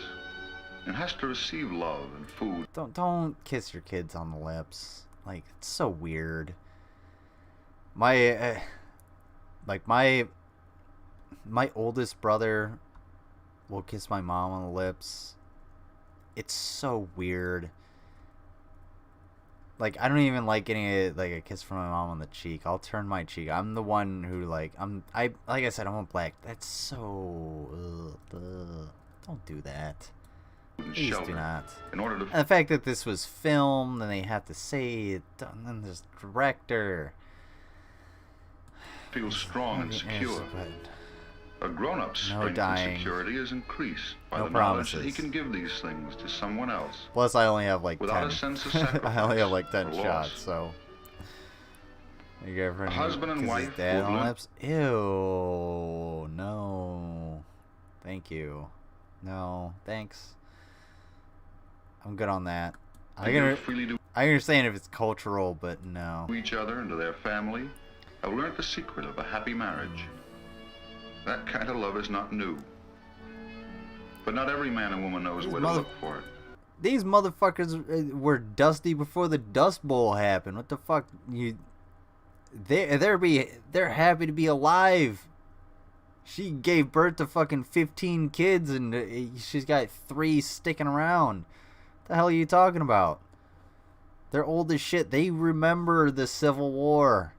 and has to receive love and food. Don't kiss your kids on the lips. Like, it's so weird. My oldest brother will kiss my mom on the lips. It's so weird. Like, I don't even like getting a kiss from my mom on the cheek. I'll turn my cheek. I'm the one who like I said, I'm a black. That's so don't do that. Please do not. In order to and the fact that this was filmed and they have to say it, and then there's director. Feel strong and secure. A grown-up's strength and security is increased by the knowledge that he can give these things to someone else. Plus, I only have like without 10. A sense of sacrifice I only have like 10 or shots, loss. so. Your girlfriend, A husband and wife dad will on live- lips. Ew, no, thank you, no, thanks. I'm good on that. I understand if it's cultural, but no. To each other and to their family have learned the secret of a happy marriage. That kind of love is not new. But not every man and woman knows where to look for it. These motherfuckers were dusty before the Dust Bowl happened. What the fuck? They're happy to be alive. She gave birth to fucking 15 kids and she's got 3 sticking around. What the hell are you talking about? They're old as shit. They remember the Civil War.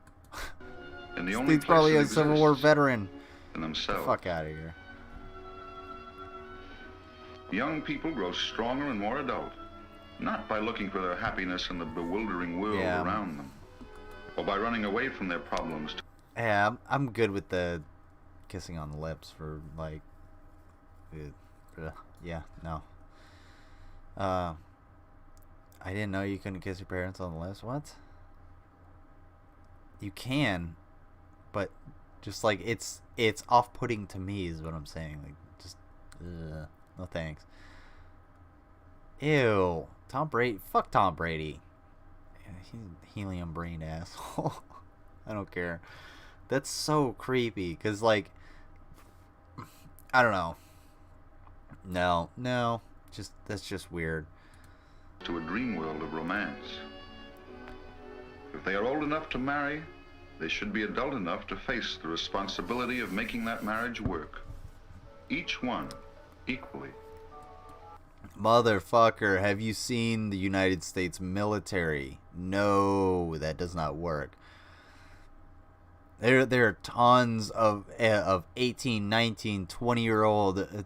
And the only He's probably a place that Civil War exists veteran. in themselves. Get the fuck out of here. Young people grow stronger and more adult, not by looking for their happiness in the bewildering world around them, or by running away from their problems. Yeah, I'm good with the kissing on the lips for like, yeah, no. I didn't know you couldn't kiss your parents on the lips. What? You can, but just like it's off-putting to me is what I'm saying. Like, just no thanks. Ew, Tom Brady. Fuck Tom Brady. He's a helium-brained asshole. I don't care. That's so creepy. Cause like, I don't know. No, that's just weird. To a dream world of romance. If they are old enough to marry, they should be adult enough to face the responsibility of making that marriage work. Each one, equally. Motherfucker, have you seen the United States military? No, that does not work. There are tons of 18, 19, 20-year-old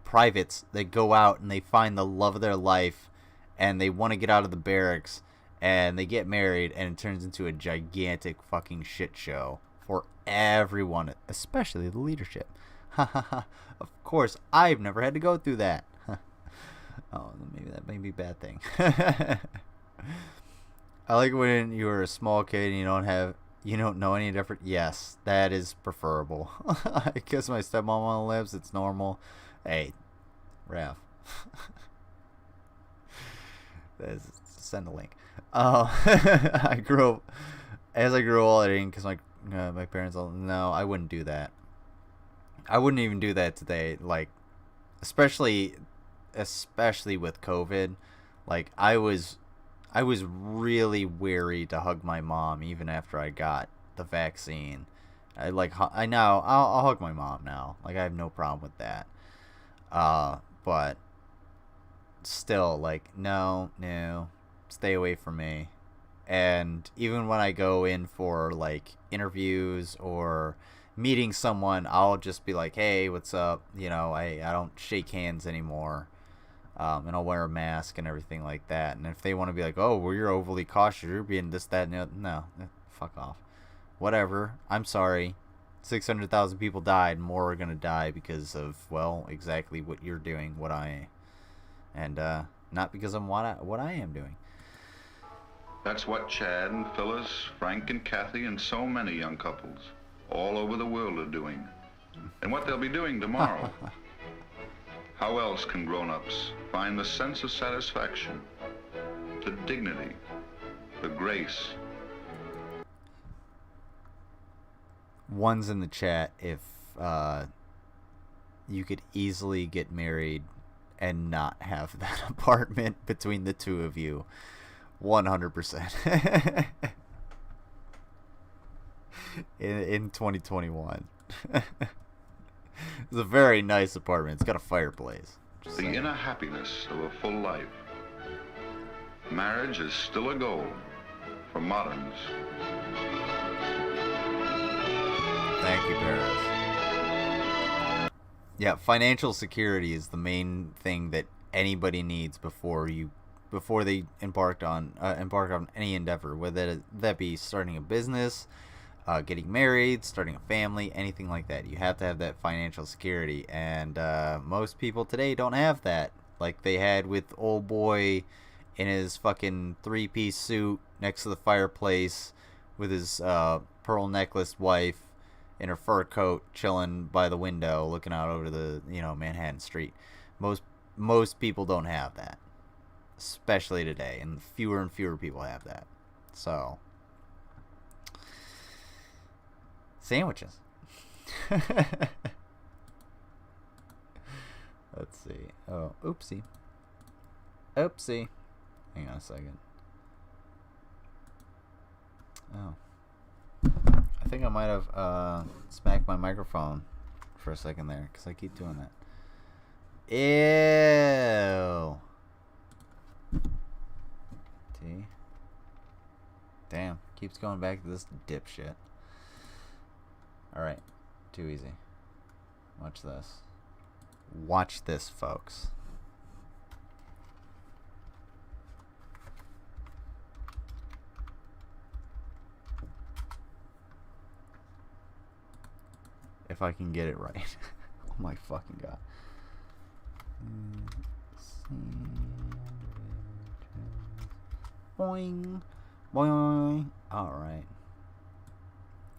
privates that go out and they find the love of their life and they want to get out of the barracks and they get married and it turns into a gigantic fucking shit show for everyone, especially the leadership. Of course, I've never had to go through that. Oh, maybe that may be a bad thing. I like when you were a small kid and you don't know any different. Yes, that is preferable. I kiss my stepmom on the lips. It's normal. Hey, Raph. Send a link. I grew up. As I grew older, I didn't kiss my parents. No, I wouldn't do that. I wouldn't even do that today. Like, especially with COVID. Like, I was really wary to hug my mom even after I got the vaccine. I'll hug my mom now. Like, I have no problem with that. But still, like, no, stay away from me. And even when I go in for like interviews or meeting someone, I'll just be like, hey, what's up? I don't shake hands anymore. And I'll wear a mask and everything like that. And if they want to be like, oh, well, you're overly cautious, you're being this, that, and the other. No, fuck off. Whatever. I'm sorry. 600,000 people died. More are going to die because of, well, exactly what you're doing, and not because of what I am doing. That's what Chad and Phyllis, Frank and Kathy, and so many young couples all over the world are doing. And what they'll be doing tomorrow. How else can grown-ups find the sense of satisfaction, the dignity, the grace? One's in the chat if you could easily get married and not have that apartment between the two of you. 100%. in 2021. It's a very nice apartment. It's got a fireplace. The inner happiness of a full life. Marriage is still a goal for moderns. Thank you, Paris. Yeah, financial security is the main thing that anybody needs before they embark on any endeavor, whether that be starting a business, getting married, starting a family, anything like that. You have to have that financial security, and most people today don't have that, like they had with old boy in his fucking 3-piece suit next to the fireplace with his pearl necklace wife in her fur coat chilling by the window looking out over the Manhattan street. Most people don't have that, especially today, and fewer people have that. So, sandwiches. Let's see. Oh, oopsie. Hang on a second. Oh. I think I might have smacked my microphone for a second there, because I keep doing that. Ew. T. Damn. Keeps going back to this dipshit. Alright. Too easy. Watch this. Watch this, folks. If I can get it right. Oh my fucking god. Boing. Boing. Alright.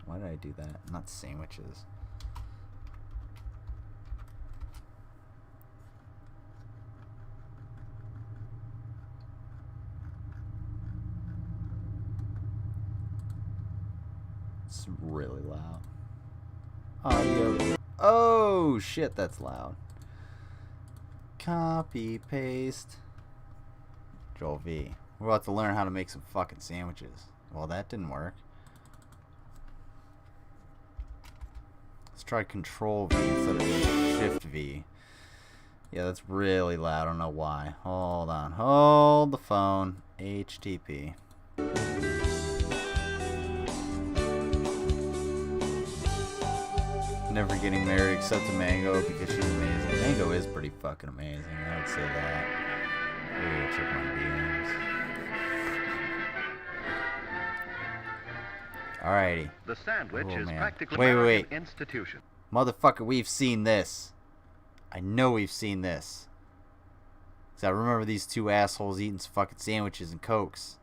Why did I do that? Not sandwiches. It's really loud. Audio. Oh shit, that's loud. Copy paste. Joel V. We're about to learn how to make some fucking sandwiches. Well, that didn't work. Let's try Control V instead of Shift V. Yeah, that's really loud. I don't know why. Hold on. Hold the phone. HTTP. Never getting married except to Mango because she's amazing. Mango is pretty fucking amazing. I would say that. Maybe check my DMs. Alrighty. The sandwich is practically wait. an institution. Motherfucker, we've seen this. I know we've seen this. 'Cause I remember these two assholes eating some fucking sandwiches and Cokes.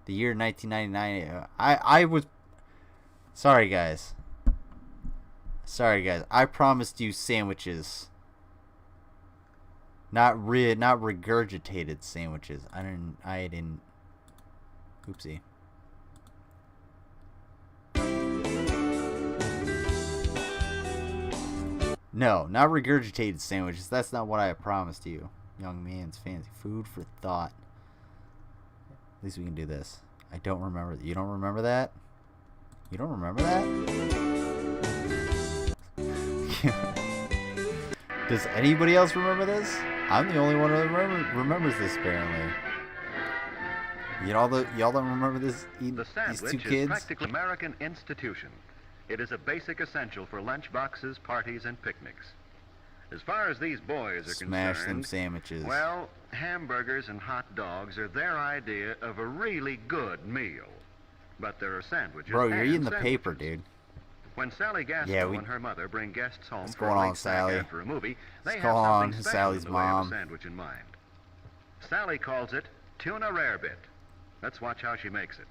The year 1999. I was... Sorry, guys. I promised you sandwiches. Not regurgitated sandwiches. I didn't. Oopsie. No, not regurgitated sandwiches. That's not what I promised you. Young man's fancy food for thought. At least we can do this. I don't remember. You don't remember that? You don't remember that? Does anybody else remember this? I'm the only one who remembers this, apparently. Y'all don't remember this? The These sandwich two kids? is practically American institution. It is a basic essential for lunch boxes, parties, and picnics. As far as these boys are Smash concerned, them sandwiches. well, hamburgers and hot dogs are their idea of a really good meal. But there are sandwiches. Bro, you're and eating the sandwiches. paper, dude. When Sally Gaskell and her mother bring guests home for a late snack after a movie, they have something special Sally's in the way of mom. a sandwich in mind. Sally calls it tuna rarebit. Let's watch how she makes it.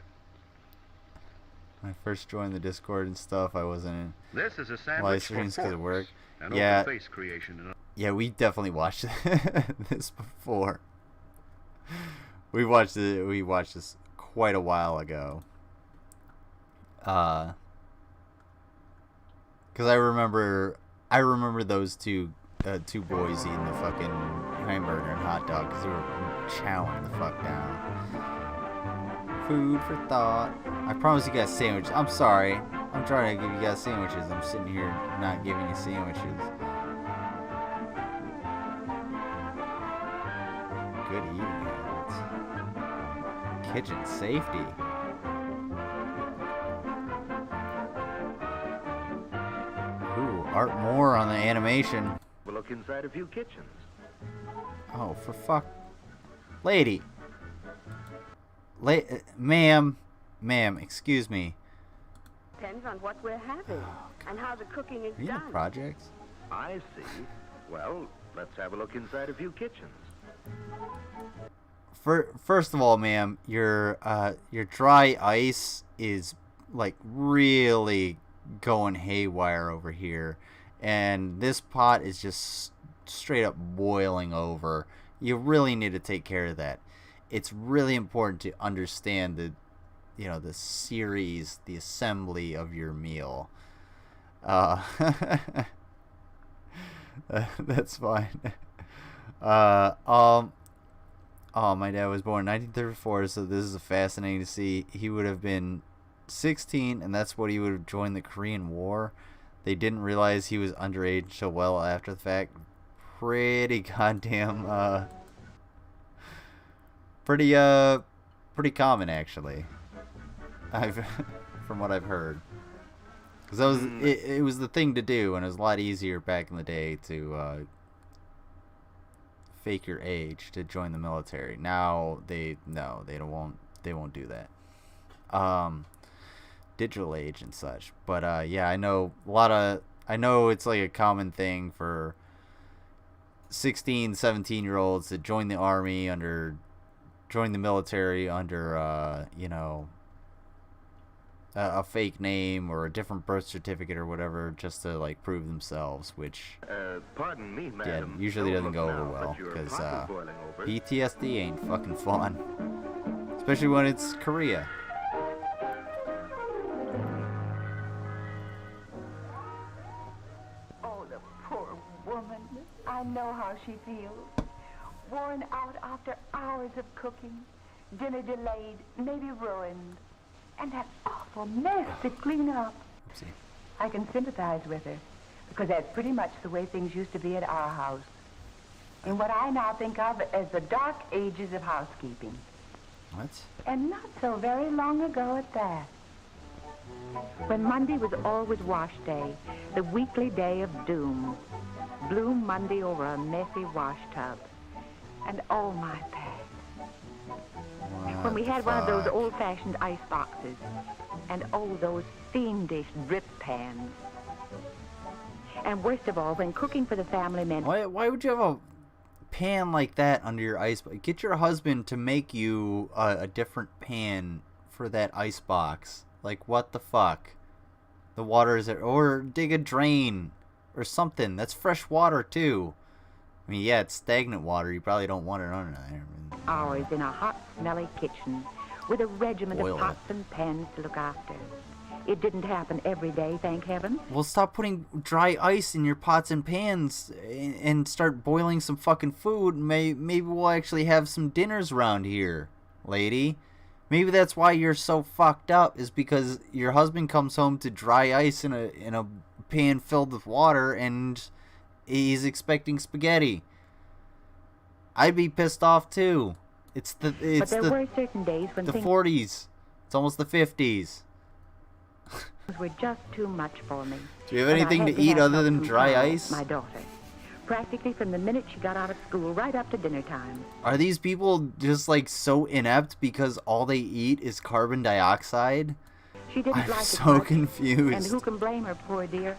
When I first joined the Discord and stuff, I wasn't in This is a live sandwich streams for because of work. an Yeah, open face creation. yeah, we definitely watched this before. We watched this quite a while ago. Because I remember those two boys eating the fucking hamburger and hot dog because they were chowing the fuck down. Food for thought. I promised you guys sandwiches. I'm sorry. I'm trying to give you guys sandwiches. I'm sitting here not giving you sandwiches. Good eating habits. Kitchen safety. Ooh, Art Moore on the animation. We'll look inside a few kitchens. Oh, for fuck. Lady. Ma'am, excuse me. Depends on what we're having and how the cooking is Are you in done. the projects? I see. Well, let's have a look inside a few kitchens. First of all, ma'am, your dry ice is like really going haywire over here, and this pot is just straight up boiling over. You really need to take care of that. It's really important to understand the series, the assembly of your meal. That's fine. Oh, my dad was born in 1934, so this is fascinating to see. He would have been 16, and that's what he would have joined the Korean War. They didn't realize he was underage until well after the fact. Pretty goddamn, pretty common, actually. From what I've heard. Because that was, it was the thing to do, and it was a lot easier back in the day to, fake your age to join the military. Now they won't do that. Digital age and such. But yeah, I know it's like a common thing for 16, 17-year-olds to join the army join the military under a fake name or a different birth certificate or whatever, just to like prove themselves, which Pardon me, madam. usually doesn't go over well, because PTSD ain't fucking fun, especially when it's Korea. Oh, the poor woman. I know how she feels. Worn out after hours of cooking, dinner delayed, maybe ruined, and that awful mess to clean up. Oopsie. I can sympathize with her, because that's pretty much the way things used to be at our house. In what I now think of as the dark ages of housekeeping. What? And not so very long ago at that. When Monday was always wash day, the weekly day of doom. Blue Monday over a messy wash tub. And oh my pads. When we had one of those old-fashioned ice boxes. And oh, those fiendish drip pans. And worst of all, when cooking for the family meant... Why would you have a pan like that under your ice box? Get your husband to make you a different pan for that ice box. Like, what the fuck? The water is there. Or dig a drain or something. That's fresh water, too. I mean, yeah, it's stagnant water. You probably don't want it under there. Hours in a hot, smelly kitchen with a regiment of pots and pans to look after. It didn't happen every day, thank heaven. Well, stop putting dry ice in your pots and pans and start boiling some fucking food. Maybe we'll actually have some dinners around here, lady. Maybe that's why you're so fucked up, is because your husband comes home to dry ice in a pan filled with water and he's expecting spaghetti. I'd be pissed off too. But there were certain days when the 40s. It's almost the 50s. Were just too much for me. Do you have anything to eat other than dry ice? My daughter. Practically from the minute she got out of school right up to dinner time. Are these people just like so inept because all they eat is carbon dioxide? She didn't I'm like so it much, confused. And who can blame her, poor dear?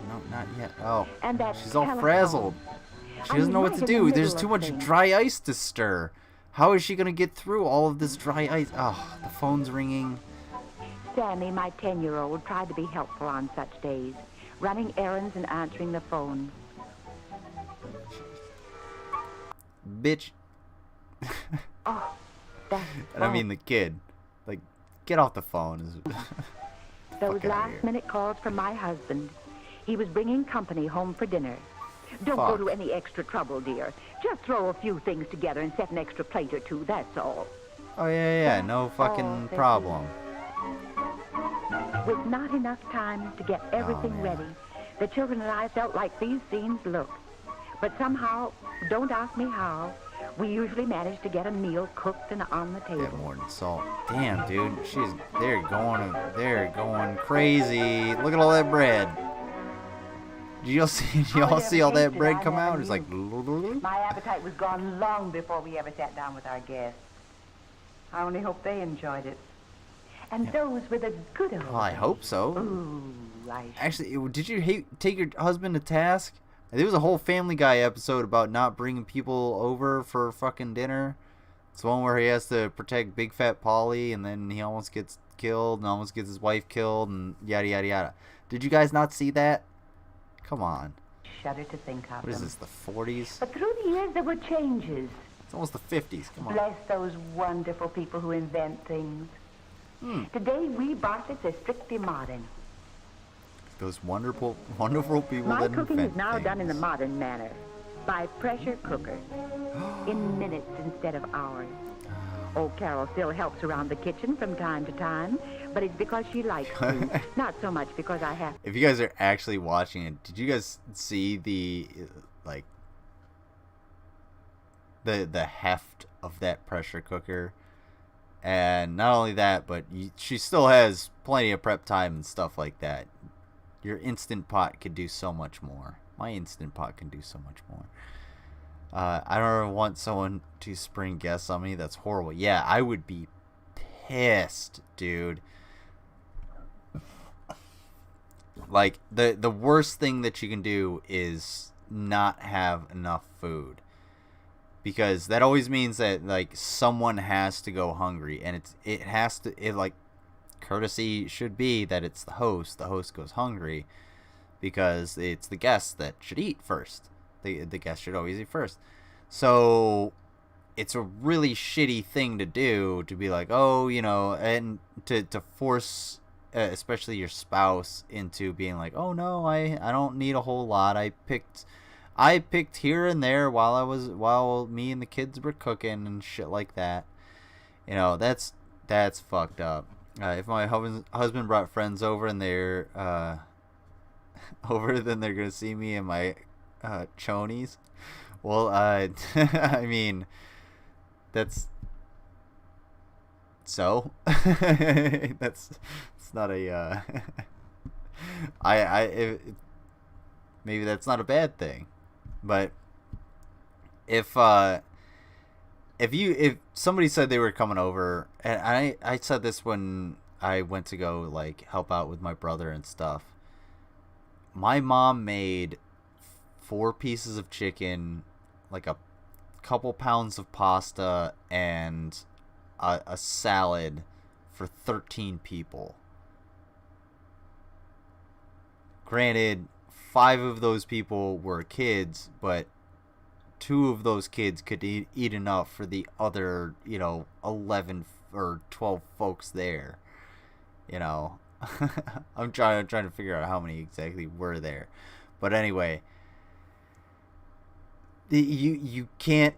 No, not yet. Oh, and that she's all frazzled. She doesn't know what to do. There's too much dry ice to stir. How is she going to get through all of this dry ice? Oh, the phone's ringing. Sammy, my 10-year-old, tried to be helpful on such days, running errands and answering the phone. Bitch. Oh, that's And I mean the kid. Like, get off the phone. Those last-minute calls from my husband. He was bringing company home for dinner. Don't go to any extra trouble, dear. Just throw a few things together and set an extra plate or two, that's all. Oh, yeah, no fucking problem. With not enough time to get everything ready, the children and I felt like these scenes looked. But somehow, don't ask me how, we usually managed to get a meal cooked and on the table. Get more than salt. Damn, dude, they're going crazy. Look at all that bread. Did y'all see all that bread come out? It's like... My appetite was gone long before we ever sat down with our guests. I only hope they enjoyed it. And those were the good old... Well, I hope so. Ooh, Actually, did you take your husband to task? There was a whole Family Guy episode about not bringing people over for fucking dinner. It's the one where he has to protect Big Fat Polly, and then he almost gets killed, and almost gets his wife killed, and yada, yada, yada. Did you guys not see that? Come on. Shudder to think of What is this, the 40s? But through the years, there were changes. It's almost the 50s. Come on. Bless those wonderful people who invent things. Today, we bosses are strictly modern. Those wonderful people My that cooking invent is now things. done in the modern manner, by pressure cooker, in minutes instead of hours. Oh, Carol still helps around the kitchen from time to time, but it's because she likes to, not so much because I have. If you guys are actually watching it, did you guys see the heft of that pressure cooker? And not only that, but she still has plenty of prep time and stuff like that. Your Instant Pot could do so much more. My Instant Pot can do so much more. I don't ever want someone to spring guests on me. That's horrible. Yeah, I would be pissed, dude. Like, the worst thing that you can do is not have enough food. Because that always means that, like, someone has to go hungry. And courtesy should be that it's the host. The host goes hungry because it's the guest that should eat first. The guest should always eat first. So it's a really shitty thing to do, to be like, oh, and to force especially your spouse into being like, oh no, I don't need a whole lot. I picked here and there while me and the kids were cooking and shit like that. That's fucked up. If my husband brought friends over and they're over, then they're gonna see me in my chonies. Well, I mean, that's so. It's not a. Maybe that's not a bad thing, but if somebody said they were coming over, and I said this when I went to go like help out with my brother and stuff. My mom made 4 pieces of chicken, like a couple pounds of pasta, and a salad for 13 people. Granted, 5 of those people were kids, but 2 of those kids could eat enough for the other, 11 or 12 folks there. I'm trying to figure out how many exactly were there. But anyway, you can't,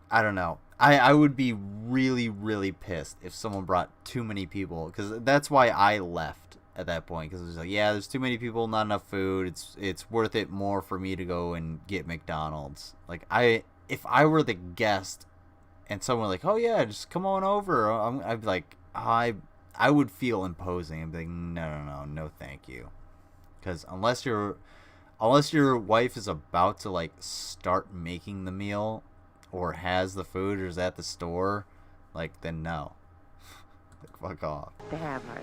I don't know. I would be really, really pissed if someone brought too many people, because that's why I left at that point, because it was like, yeah, there's too many people, not enough food. It's worth it more for me to go and get McDonald's. Like, if I were the guest and someone like, oh yeah, just come on over, I'd be like, I would feel imposing. I'd be like, no, thank you. Because unless your wife is about to like start making the meal, or has the food, or is at the store, like, then no. Like, fuck off. To have her.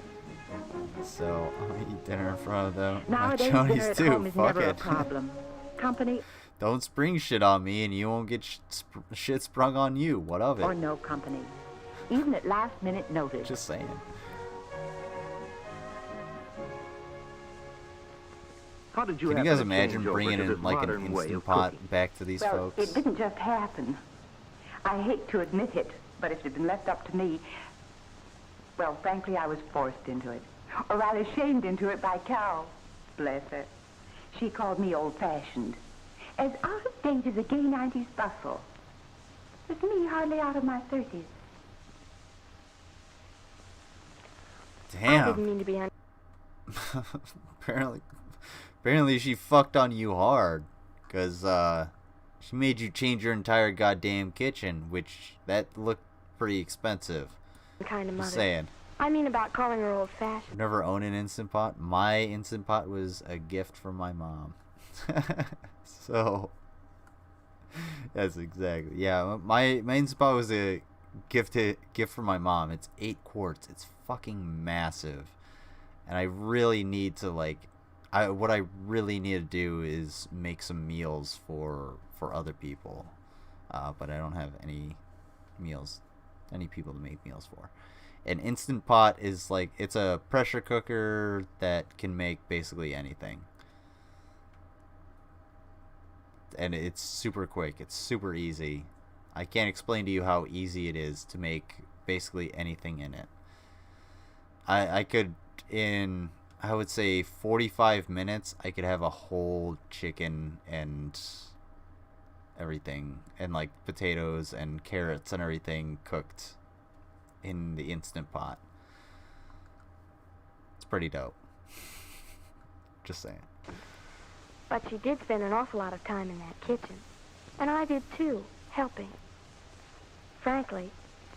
So I'll eat dinner in front of them. Nowadays, my dinner at home too. is Fuck never it. a problem. Company Don't spring shit on me, and you won't get shit sprung on you. What of it? or no company, even at last minute notice. Just saying. How did you Can you have guys to imagine change over bringing to in this like an modern way Instant of Pot cooking? back to these Well, folks? it didn't just happen. I hate to admit it, but if it had been left up to me, well, frankly, I was forced into it. Or rather, shamed into it by Carol. Bless her. She called me old-fashioned. As out of date as a gay 90s bustle. With me hardly out of my 30s. Damn. I didn't mean to be Apparently she fucked on you hard, because she made you change your entire goddamn kitchen, which that looked pretty expensive. kind of mother. Just saying. I mean about calling her old-fashioned. Never owned an Instant Pot. My Instant Pot was a gift from my mom. So that's exactly, yeah. My Instant Pot was a gift from my mom. It's 8 quarts. It's fucking massive, and I really need to what I really need to do is make some meals for other people, but I don't have any people to make meals for. An Instant Pot is like, it's a pressure cooker that can make basically anything. And it's super quick. It's super easy. I can't explain to you how easy it is to make basically anything in it. I could, in, I would say 45 minutes, I could have a whole chicken and everything, and like potatoes and carrots and everything cooked in the Instant Pot. It's pretty dope. Just saying. But she did spend an awful lot of time in that kitchen. And I did too, helping. Frankly,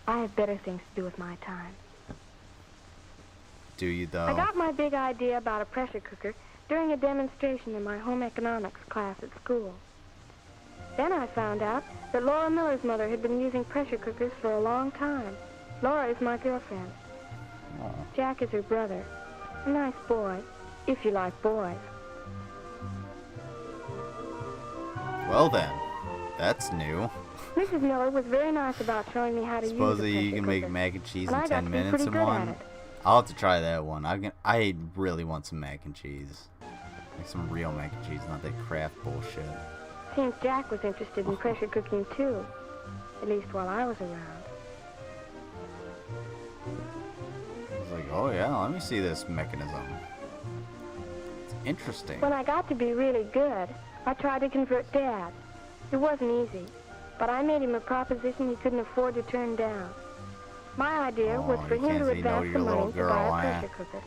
I have better things to do with my time. Do you, though? I got my big idea about a pressure cooker during a demonstration in my home economics class at school. Then I found out that Laura Miller's mother had been using pressure cookers for a long time. Laura is my girlfriend. Aw. Jack is her brother. A nice boy, if you like boys. Well then, that's new. Mrs. Miller was very nice about showing me how to use the Supposedly pressure you can cooker. make mac and cheese And I in got 10 to be minutes pretty in good at one. it. I'll have to try that one. I really want some mac and cheese. Like some real mac and cheese, not that Kraft bullshit. Seems Jack was interested in pressure cooking too. At least while I was around. It's like, oh yeah, let me see this mechanism. It's interesting. When I got to be really good, I tried to convert Dad. It wasn't easy, but I made him a proposition he couldn't afford to turn down. My idea was for you him can't to say no advance to the your little money to girl, buy a eh? pressure cooker.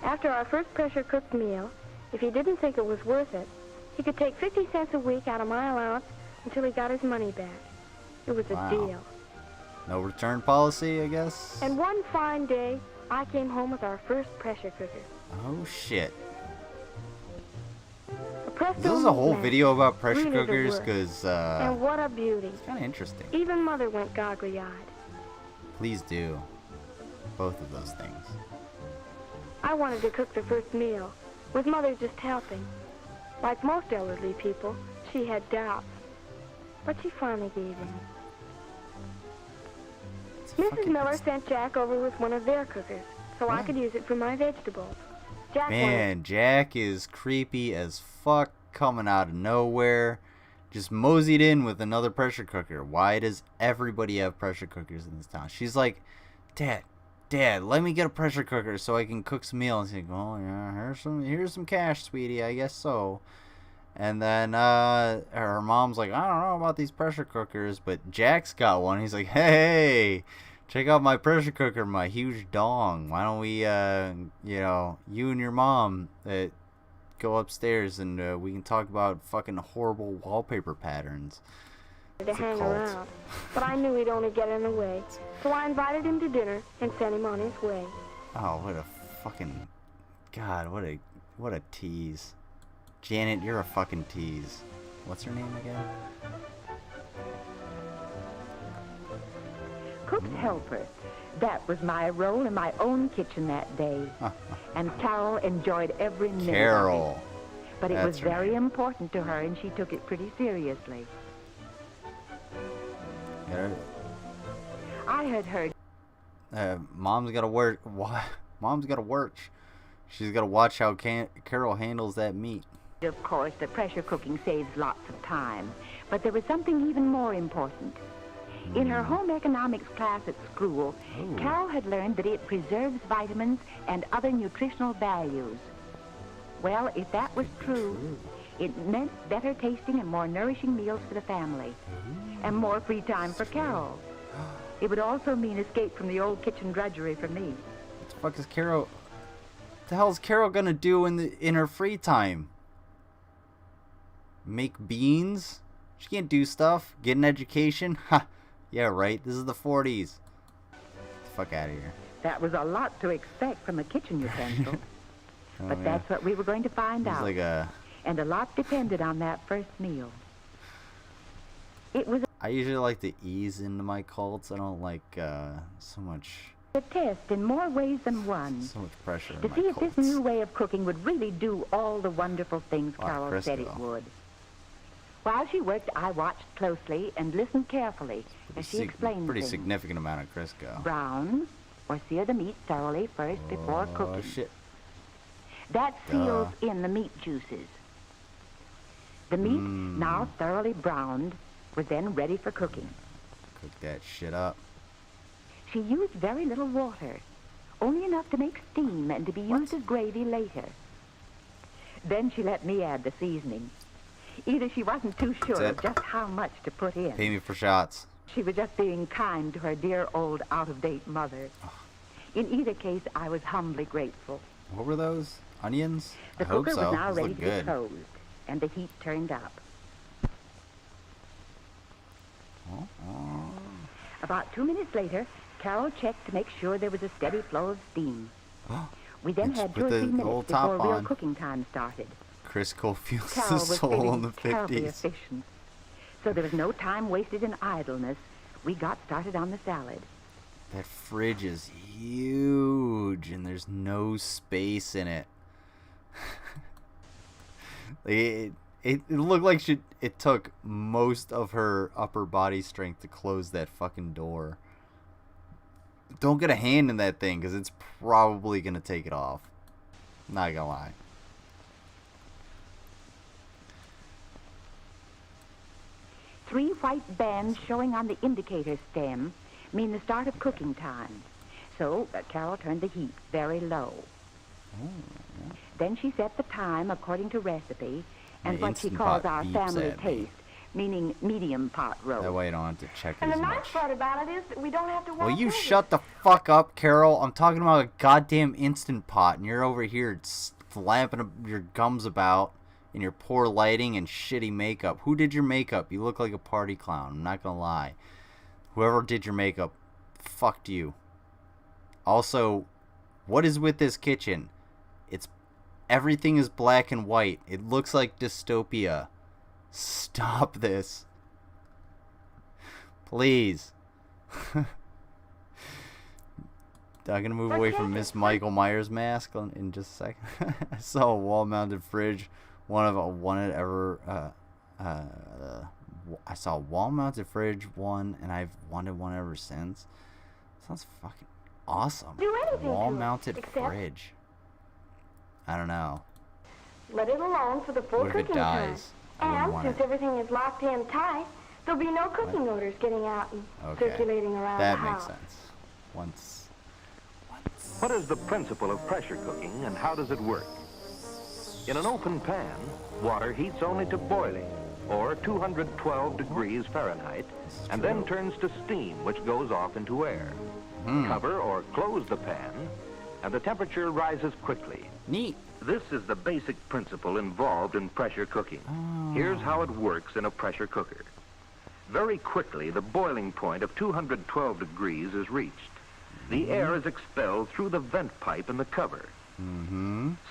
After our first pressure-cooked meal, if he didn't think it was worth it, he could take 50 cents a week out of my allowance until he got his money back. It was Wow. a deal. No return policy, I guess? And one fine day, I came home with our first pressure cooker. Oh, shit. A Presto This is a whole Meat video about pressure Really the cookers, work. because, And what a beauty. it's kind of interesting. Even Mother went goggly-eyed. Please do. Both of those things. I wanted to cook the first meal, with Mother just helping. Like most elderly people, she had doubts. But she finally gave in. Mrs. Miller sent Jack over with one of their cookers, so I could use it for my vegetables. Jack Man, Jack is creepy as fuck, coming out of nowhere. Just moseyed in with another pressure cooker. Why does everybody have pressure cookers in this town? She's like, Dad, let me get a pressure cooker so I can cook some meals. He's like, oh yeah, here's some cash, sweetie, I guess so. And then her mom's like, I don't know about these pressure cookers, but Jack's got one. He's like, hey, check out my pressure cooker, my huge dong. Why don't we, you know, you and your mom go upstairs and we can talk about fucking horrible wallpaper patterns. to hang around, but I knew he'd only get in the way, so I invited him to dinner and sent him on his way. Oh, what a fucking... God, what a tease. Janet, you're a fucking tease. What's her name again? Cook's helper. That was my role in my own kitchen that day. And Carol enjoyed every minute of Carol. it. But it That's was her very name. important to her, and she took it pretty seriously. I had heard... Mom's gotta work. Mom's gotta work. She's gotta watch how Carol handles that meat. Of course, that pressure cooking saves lots of time. But there was something even more important. In her home economics class at school, Carol had learned that it preserves vitamins and other nutritional values. Well, if that was true, it meant better tasting and more nourishing meals for the family. And more free time for Carol. It would also mean escape from the old kitchen drudgery for me. What the fuck is Carol... What the hell is Carol gonna do in her free time? Make beans? She can't do stuff. Get an education? Ha! Yeah, right. This is the 40s. Get the fuck out of here. That was a lot to expect from a kitchen utensil. Oh, But yeah. that's what we were going to find It's out. like a... And a lot depended on that first meal. It was I usually like to ease into my cults. I don't like so much a test in more ways than one. so much pressure To in my see if cults. this new way of cooking would really do all the wonderful things Oh, Carol said it Crisco. would. While she worked, I watched closely and listened carefully as she explained Pretty things. significant amount of Crisco. Brown or sear the meat thoroughly first before Oh cooking. shit. That seals in the meat juices. The meat, now thoroughly browned, was then ready for cooking. Cook that shit up. She used very little water, only enough to make steam and to be used as gravy later. Then she let me add the seasoning. Either she wasn't too sure That's of it. just how much to put in. Pay me for shots. She was just being kind to her dear old out-of-date mother. In either case, I was humbly grateful. What were those? Onions? The I hope cooker so. was now Those ready look to good. be closed, and the heat turned up. About 2 minutes later, Carol checked to make sure there was a steady flow of steam. We then It's had 2 or with 3 the minutes old before top real on. cooking time started. Crisco feels Carol the was soul in feeling the terribly 50s. efficient. So there was no time wasted in idleness. We got started on the salad. That fridge is huge and there's no space in it. It looked like it took most of her upper body strength to close that fucking door. Don't get a hand in that thing because it's probably going to take it off. Not gonna lie. Three white bands showing on the indicator stem mean the start of cooking time. So Carol turned the heat very low. Then she set the time according to recipe and My what she Instant calls Pot our beeps family at me. taste, meaning medium pot roast. That way I don't have to check it And as the nice much. part about it is that we don't have to walk Will you over. shut the fuck up, Carol? I'm talking about a goddamn Instant Pot, and you're over here flapping your gums about in your poor lighting and shitty makeup. Who did your makeup? You look like a party clown. I'm not gonna lie. Whoever did your makeup, fucked you. Also, what is with this kitchen? Everything is black and white. It looks like dystopia. Stop this. Please. I'm gonna move away from Miss Michael Myers mask in just a second. I saw a wall-mounted fridge. I saw a wall-mounted fridge one, and I've wanted one ever since. Sounds fucking awesome. Do anything Wall-mounted to it, except fridge. I don't know. let it alone for the full What if it cooking time. dies? I wouldn't And want since it. everything is locked in tight, there'll be no cooking odors getting out and circulating around That the makes house. sense. Once. What is the principle of pressure cooking and how does it work? In an open pan, water heats only to boiling, or 212 degrees Fahrenheit, and then turns to steam, which goes off into air. Cover or close the pan, and the temperature rises quickly. Neat. This is the basic principle involved in pressure cooking. Here's how it works in a pressure cooker. Very quickly, the boiling point of 212 degrees is reached. The air is expelled through the vent pipe in the cover.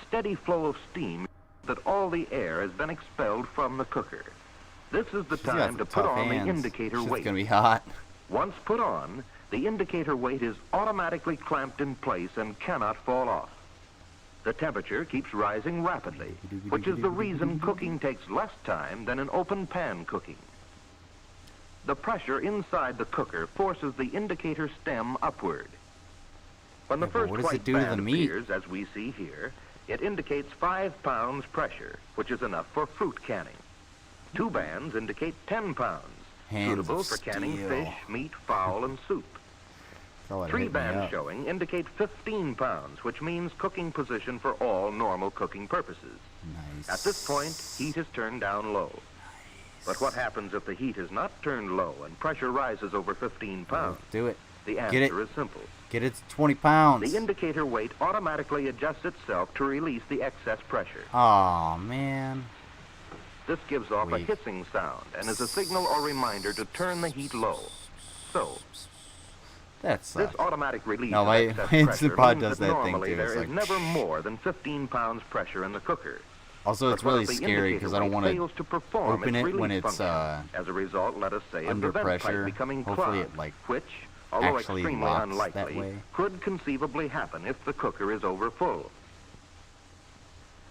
Steady flow of steam that all the air has been expelled from the cooker. This is the time to put on the indicator weight. It's gonna be hot. Once put on, the indicator weight is automatically clamped in place and cannot fall off. The temperature keeps rising rapidly, which is the reason cooking takes less time than in open pan cooking. The pressure inside the cooker forces the indicator stem upward. When the first what does white it do to the band meat? appears, as we see here, it indicates 5 pounds pressure, which is enough for fruit canning. 2 bands indicate 10 pounds, Hands suitable of for canning steel. fish, meat, fowl, and soup. Oh, it 3 hit me bands up. showing indicate 15 pounds, which means cooking position for all normal cooking purposes. Nice. At this point, heat is turned down low. But what happens if the heat is not turned low and pressure rises over 15 pounds? Do it. The Get it. answer is simple. Get it to 20 pounds. The indicator weight automatically adjusts itself to release the excess pressure. Aw, man. This gives off a hissing sound and is a signal or reminder to turn the heat low. So, That's this automatic release No, of my excess Instant pressure Pot means does that that thing normally too. there It's is like, never more than 15 pounds pressure in the cooker. Also, it's But what really if the scary indicator because I don't weight want to fails to perform open its it when release it's function? As a result, let us say, under of the vent pressure. pipe becoming Hopefully clogged, it like which, although actually extremely locks that unlikely, way. could conceivably happen if the cooker is over full.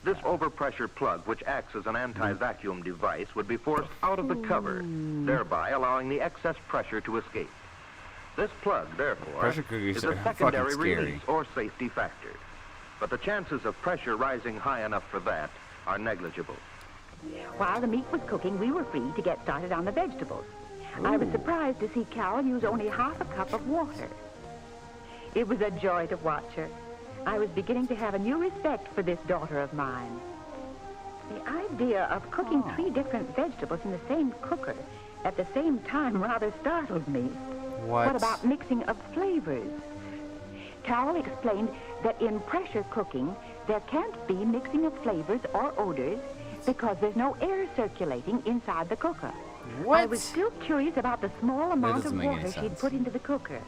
This overpressure plug, which acts as an anti-vacuum device, would be forced out of the cover, thereby allowing the excess pressure to escape. This plug, therefore, Pressure cookers is are a fucking secondary scary. release or safety factor. But the chances of pressure rising high enough for that are negligible. While the meat was cooking, we were free to get started on the vegetables. I was surprised to see Carol use only half a cup of water. It was a joy to watch her. I was beginning to have a new respect for this daughter of mine. The idea of cooking 3 different vegetables in the same cooker at the same time rather startled me. What about mixing of flavors? Carol explained that in pressure cooking, there can't be mixing of flavors or odors because there's no air circulating inside the cooker. I was still curious about the small amount of doesn't make any water she'd sense. put into the cooker.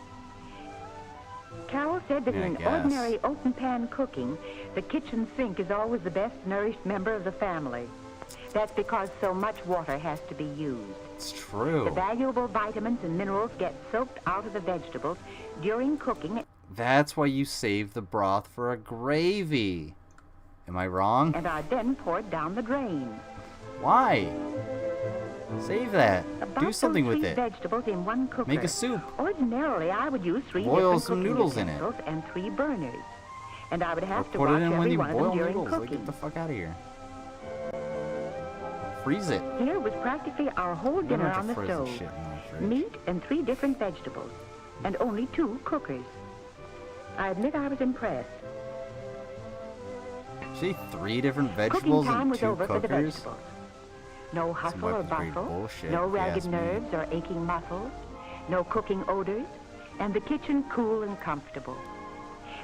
Carol said that Yeah, I in guess. ordinary open pan cooking, the kitchen sink is always the best nourished member of the family. That's because so much water has to be used. It's true. The valuable vitamins and minerals get soaked out of the vegetables during cooking That's why you save the broth for a gravy. Am I wrong? and are then poured down the drain. Why? Save that. About Do something those with 3 it. vegetables in one cooker. Make a soup. Ordinarily, I would use 3 Boil different some cooking noodles in it. utensils and 3 burners. And I would Or have to put watch it in when every you one of them boil during noodles. Like, cooking. get the fuck out of here. Freeze it. Here was practically our whole don't dinner have to on the freeze the stove. shit in the fridge. Meat and 3 different vegetables. And only 2 cookers. I admit I was impressed. See, 3 different Cooking vegetables time and was 2 over for the cookers. vegetables. No hustle or bustle, no ragged nerves or aching muscles, no cooking odors, and the kitchen cool and comfortable.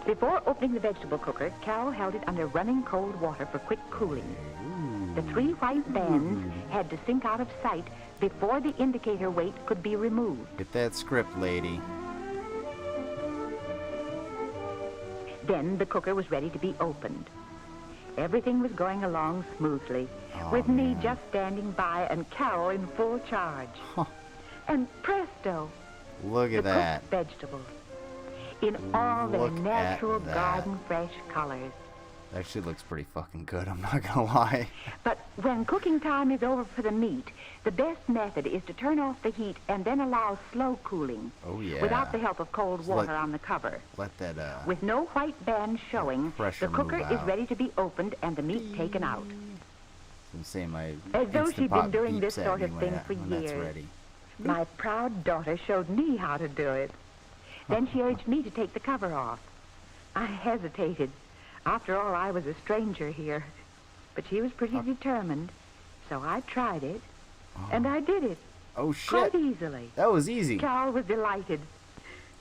Before opening the vegetable cooker, Carol held it under running cold water for quick cooling. The 3 white bands had to sink out of sight before the indicator weight could be removed. Get that script, lady. Then the cooker was ready to be opened. Everything was going along smoothly, with me just standing by and Carol in full charge. Huh. And presto, Look at that. cooked vegetables in all their natural garden fresh colors. That shit looks pretty fucking good, I'm not gonna lie. But when cooking time is over for the meat, the best method is to turn off the heat and then allow slow cooling. Oh, yeah. Without the help of cold water on the cover. Let that, With no white band showing, pressure the cooker move is out. ready to be opened and the meat taken out. I'm saying my As though Instant she'd Pot been doing this beeps at sort me of when thing that- for when that's years. ready. My proud daughter showed me how to do it. Then she urged me to take the cover off. I hesitated. After all, I was a stranger here. But she was pretty determined, so I tried it, and I did it. Oh, shit. Quite easily. That was easy. Carol was delighted.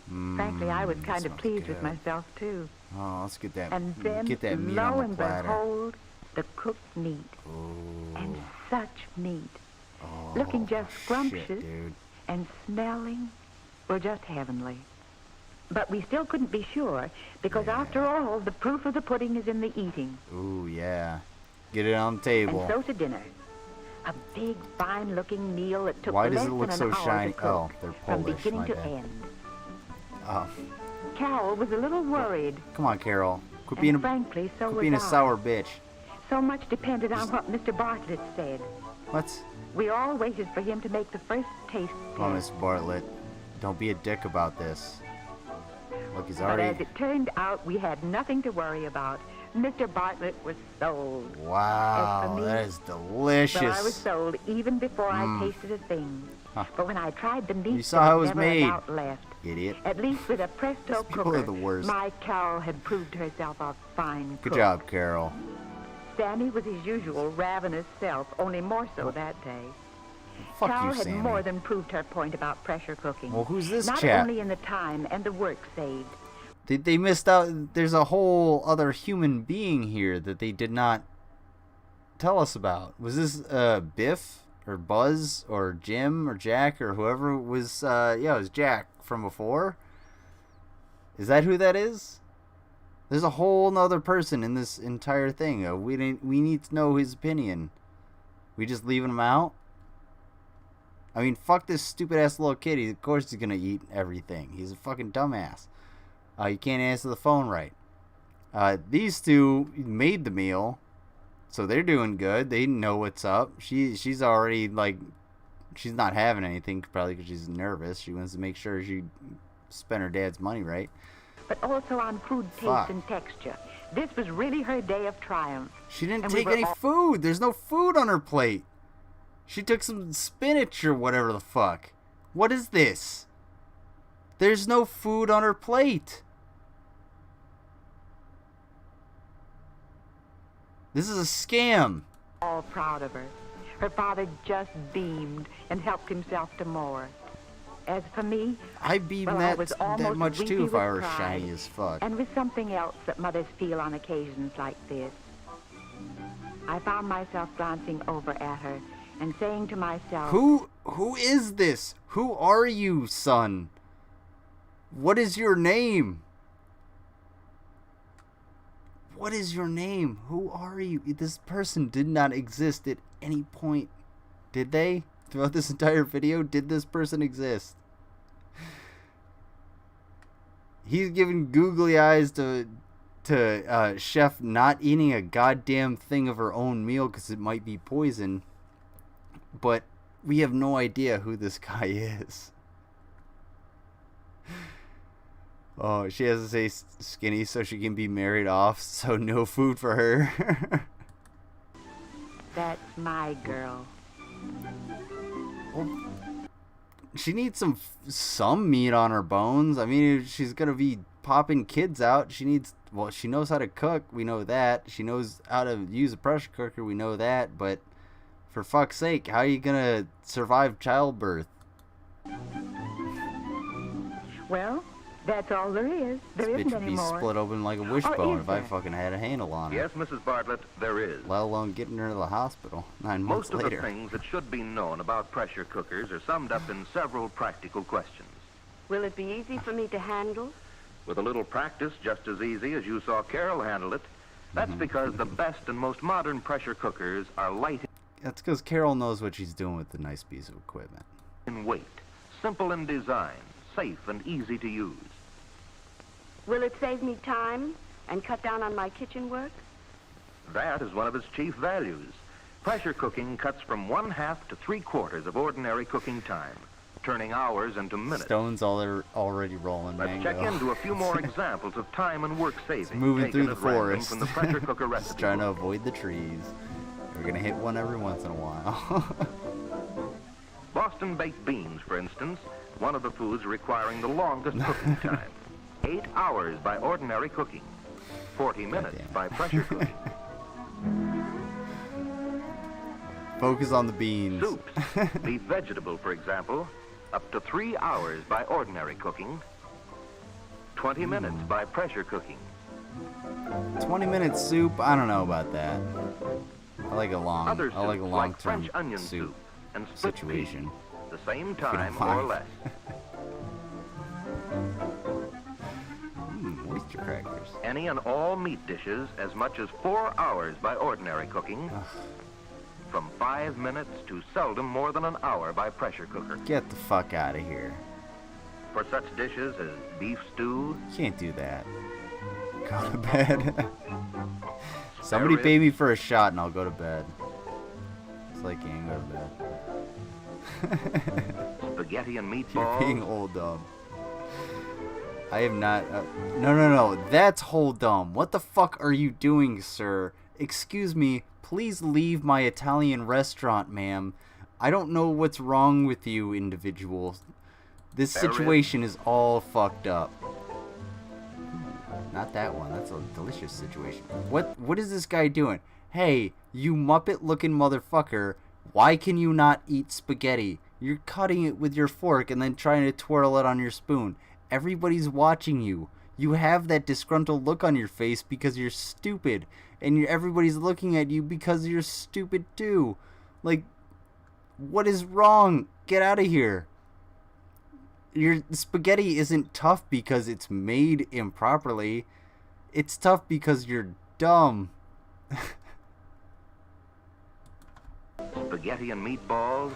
Frankly, I was kind of smells pleased with good. myself, too. Oh, let's get that. And then, get that meat lo on the and platter. behold, the cooked meat. And such meat. Oh, Looking just scrumptious shit, dude. and smelling were just heavenly. But we still couldn't be sure, because after all, the proof of the pudding is in the eating. Ooh, yeah. Get it on the table. And so to dinner. A big, fine-looking meal that took Why less does it look than so an hour shiny? to cook, Oh, they're from Polish. beginning My to bad. end. Oh, Carol was a little worried. come on, Carol. Quit And being a frankly, so quit was being a I. sour bitch. So much depended on what Mr. Bartlett said. What? We all waited for him to make the first taste Come on, test. Miss Bartlett. Don't be a dick about this. Look, he's But as already. it turned out, we had nothing to worry about. Mr. Bartlett was sold. Wow, As for me, that is delicious. Well, I was sold even before I Mm. tasted a thing. Huh. But when I tried the meat, You saw how it was there was never made. a doubt left. Idiot. At least with a presto People cooker, are the worst. my Carol had proved herself a fine Good cook. job, Carol. Sammy was his usual ravenous self, only more so that day. Fuck Carol you, had Sammy. more than proved her point about pressure cooking. Well, who's this Not chap? only in the time and the work saved. They missed out. There's a whole other human being here that they did not tell us about. Was this Biff or Buzz or Jim or Jack or whoever was? Yeah, it was Jack from before. Is that who that is? There's a whole nother person in this entire thing. We need to know his opinion. We just leaving him out? I mean, fuck this stupid ass little kid. Of course he's gonna eat everything. He's a fucking dumbass. You can't answer the phone right. These two made the meal, so they're doing good. They know what's up. She's already like, she's not having anything probably because she's nervous. She wants to make sure she spent her dad's money right. But also on food taste Fuck. and texture. This was really her day of triumph. She didn't And we take were any all- food. There's no food on her plate. She took some spinach or whatever the fuck. What is this? There's no food on her plate. This is a scam. All proud of her. Her father just beamed and helped himself to more. As for me, I'd be well, I that, was that almost much weepy too if I with were pride, shiny as fuck. And with something else that mothers feel on occasions like this. I found myself glancing over at her and saying to myself, Who is this? Who are you, son? What is your name? What is your name? Who are you? This person did not exist at any point. Did they? Throughout this entire video, did this person exist? He's giving googly eyes to Chef not eating a goddamn thing of her own meal because it might be poison. But we have no idea who this guy is. Oh, she has to say skinny so she can be married off, so no food for her. that's my girl. Well, she needs some meat on her bones. I mean, if she's gonna be popping kids out, she needs. Well, she knows how to cook. We know that. She knows how to use a pressure cooker. We know that. But For fuck's sake, how are you gonna survive childbirth? Well, that's all there is. There This isn't bitch would any be more. split open like a Or wishbone is if I there? fucking had a handle on it. Yes, Mrs. Bartlett, there is. Let alone getting her to the hospital 9 months Most of later. the things that should be known about pressure cookers are summed up in several practical questions. Will it be easy for me to handle? With a little practice, just as easy as you saw Carol handle it. That's because the best and most modern pressure cookers are light That's because Carol knows what she's doing with the nice piece of equipment. in weight, simple in design, safe and easy to use. Will it save me time and cut down on my kitchen work? That is one of its chief values. Pressure cooking cuts from 1/2 to 3/4 of ordinary cooking time, turning hours into minutes. Stone's already rolling, Let's Mango. check into a few more examples of time and work saving. Moving taken through the at random forest. From the pressure cooker Just recipe. trying to avoid the trees. We're gonna hit one every once in a while. Boston baked beans, for instance, one of the foods requiring the longest cooking time. 8 hours by ordinary cooking, 40 minutes by pressure cooking. Focus on the beans. Soups, beef vegetable, for example, up to 3 hours by ordinary cooking, 20 minutes by pressure cooking. 20-minute soup? I don't know about that. I like a Other I like a soups, long-term French onion soup and split situation. peas, the same If you don't time or mind. less. Oyster crackers. Any and all meat dishes as much as 4 hours by ordinary cooking, from 5 minutes to seldom more than an hour by pressure cooker. Get the fuck out of here. For such dishes as beef stew, You can't do that. Go to bed. Somebody pay me for a shot and I'll go to bed. It's like you ain't go to bed. spaghetti and You're meatballs, being old dumb. I am not. No. That's whole dumb. What the fuck are you doing, sir? Excuse me. Please leave my Italian restaurant, ma'am. I don't know what's wrong with you, individuals. This There is- situation is all fucked up. Not that one. That's a delicious situation. What is this guy doing? Hey, you Muppet-looking motherfucker. Why can you not eat spaghetti? You're cutting it with your fork and then trying to twirl it on your spoon. Everybody's watching you. You have that disgruntled look on your face because you're stupid. And everybody's looking at you because you're stupid too. Like, what is wrong? Get out of here. Your spaghetti isn't tough because it's made improperly. It's tough because you're dumb. spaghetti and meatballs,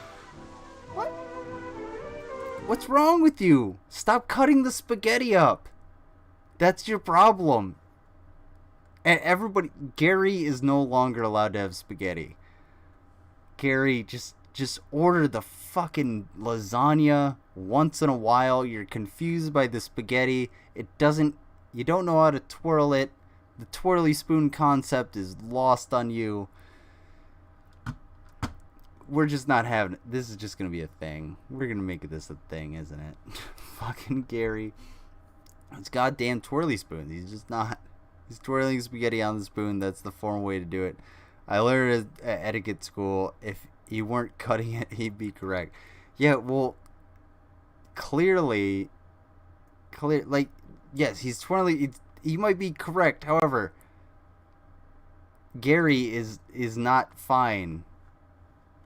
What's wrong with you? Stop cutting the spaghetti up. That's your problem. And everybody, Gary is no longer allowed to have spaghetti. Gary, just order the fucking lasagna once in a while. You're confused by the spaghetti. You don't know how to twirl it. The twirly spoon concept is lost on you. We're just not having it. This is just going to be a thing. We're going to make this a thing, isn't it? Fucking Gary. It's goddamn twirly spoons. He's just not. He's twirling spaghetti on the spoon. That's the formal way to do it. I learned at etiquette school, if you weren't cutting it, he'd be correct. Yeah, well, yes, he's twirling. He might be correct. However, Gary is not fine.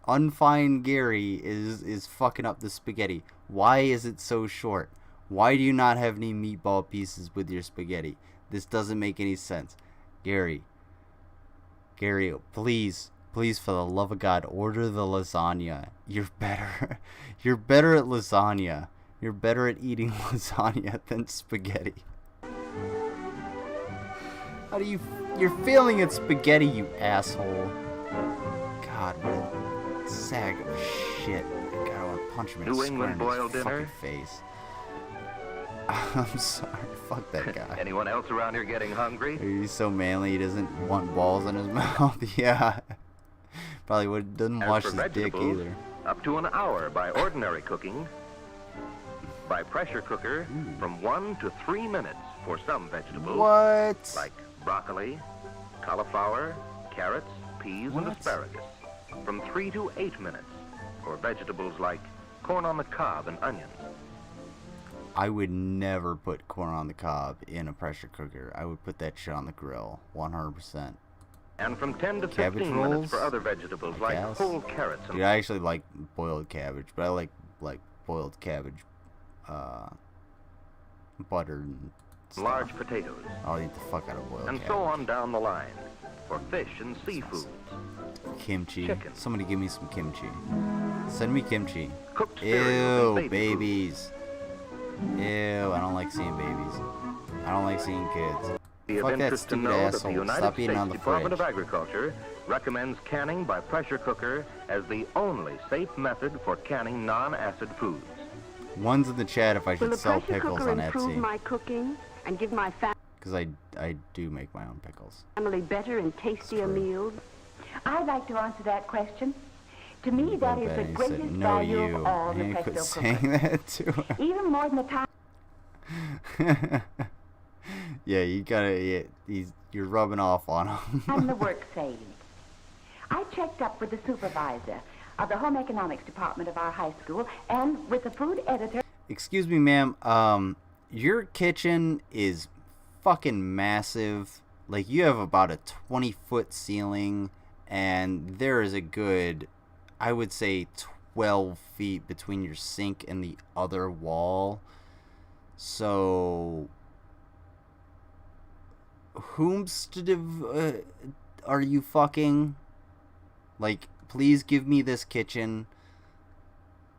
Unfine Gary is fucking up the spaghetti. Why is it so short? Why do you not have any meatball pieces with your spaghetti? This doesn't make any sense. Gary, please, for the love of God, order the lasagna. You're better. You're better at lasagna. You're better at eating lasagna than spaghetti. You're failing at spaghetti, you asshole. God, what a sack of shit. God, I want to punch him in New his England boiled fucking dinner. face. I'm sorry. Fuck that guy. Anyone else around here getting hungry? He's so manly he doesn't want balls in his mouth. Yeah. Probably doesn't As wash for his dick vegetables, either. Up to an hour by ordinary cooking. By pressure cooker, from 1 to 3 minutes for some vegetables. What? Like broccoli, cauliflower, carrots, peas, and asparagus. from 3 to 8 minutes for vegetables like corn on the cob and onions. I would never put corn on the cob in a pressure cooker. I would put that shit on the grill, 100%. And from 10 to Cabbage 15 rolls, minutes for other vegetables like guess. whole carrots and Dude, I actually like boiled cabbage, but I like boiled cabbage, buttered and stuff. large potatoes. I'll eat the fuck out of boiled And cabbage. so on down the line for fish and seafoods. Kimchi. Chicken. Somebody give me some kimchi. Send me kimchi. Cooked cereals and Ew, baby babies. Ew, I don't like seeing babies. I don't like seeing kids. Be of Fuck that interest to stupid know that the asshole. United Stop eating States on the Department fridge. of Agriculture recommends canning by pressure cooker as the only safe method for canning non-acid foods. One's in the chat if I Will should the sell pressure pickles cooker on improve Etsy. my cooking and give my Because I do make my own pickles. family better and tastier meals? I'd like to answer that question. To me, that is the He greatest said, no, value you. of all the And he quit presto saying cookers. that to him. Even more than the time. Yeah, you gotta. You're rubbing off on him. And the work saved. I checked up with the supervisor of the home economics department of our high school and with the food editor. Excuse me, ma'am. Your kitchen is fucking massive. Like, you have about a 20-foot ceiling, and there is a good, I would say, 12 feet between your sink and the other wall. So, are you fucking? Like, please give me this kitchen.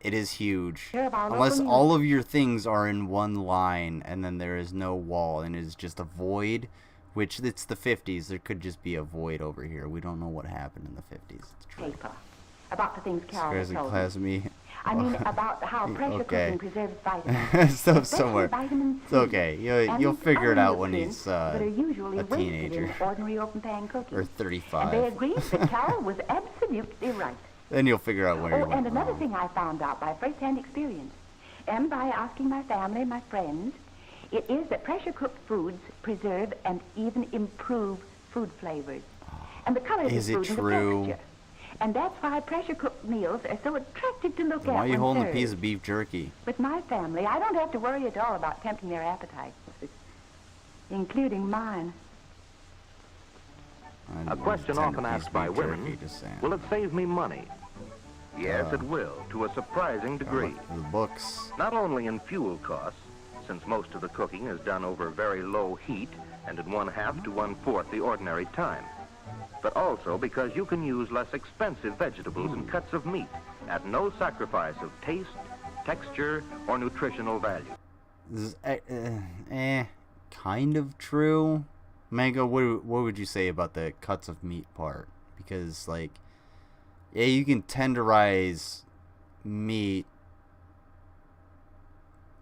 It is huge. Unless all of your things are in one line and then there is no wall and it is just a void, which it's the 50s. There could just be a void over here. We don't know what happened in the 50s. It's true. Paper about the things Carol Scares the told class me. me. I mean about how pressure Okay. cooking preserves vitamins. So especially somewhere. vitamin It's C okay. and You'll these figure it other out when nutrients he's that are usually a wasted teenager. in ordinary open pan cooking. Or And 35. they agreed that Carol was absolutely right. Then you'll figure out where Oh, you and went another wrong. thing I found out by first-hand experience, and by asking my family and my friends, it is that pressure-cooked foods preserve and even improve food flavors. And the colors Is of it food true? and the texture. And that's why pressure-cooked meals are so attractive to look Then at why are you when holding a served. piece of beef jerky? With my family, I don't have to worry at all about tempting their appetites, including mine. A question often asked by women, will it save me money? Yes, it will, to a surprising degree. The books. Not only in fuel costs, since most of the cooking is done over very low heat and in 1/2 to 1/4 the ordinary time, but also because you can use less expensive vegetables and cuts of meat at no sacrifice of taste, texture, or nutritional value. This is, kind of true. Mango, what would you say about the cuts of meat part? Because, like, yeah, you can tenderize meat,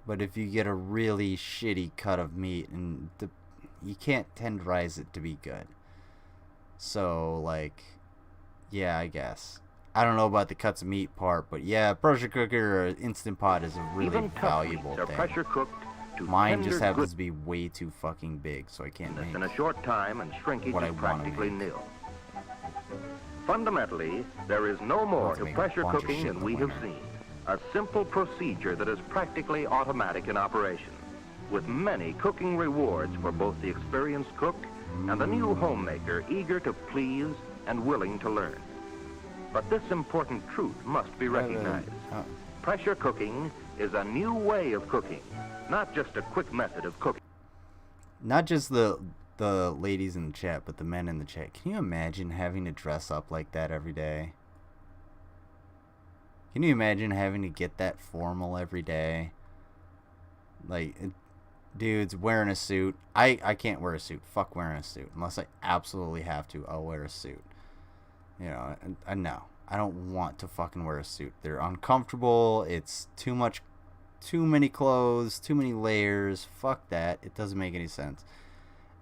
but if you get a really shitty cut of meat, and you can't tenderize it to be good. So, like, yeah, I guess. I don't know about the cuts of meat part, but yeah, pressure cooker or Instant Pot is a really Even tough valuable meats are thing. pressure cooked to Mine tender just happens good- to be way too fucking big, so I can't make in a short time, and shrinkage what I is wanna practically make. nil. Fundamentally, there is no more to to make a pressure bunch of cooking shit than in the we have winter. seen. A simple procedure that is practically automatic in operation, with many cooking rewards for both the experienced cook and the new homemaker eager to please and willing to learn. But this important truth must be recognized. Pressure cooking is a new way of cooking, not just a quick method of cooking. Not just the ladies in the chat, but the men in the chat. Can you imagine having to dress up like that every day? Can you imagine having to get that formal every day? Like, dudes wearing a suit. I can't wear a suit. Fuck wearing a suit. Unless I absolutely have to, I'll wear a suit. You know, no. I don't want to fucking wear a suit. They're uncomfortable. It's too many clothes, too many layers. Fuck that. It doesn't make any sense.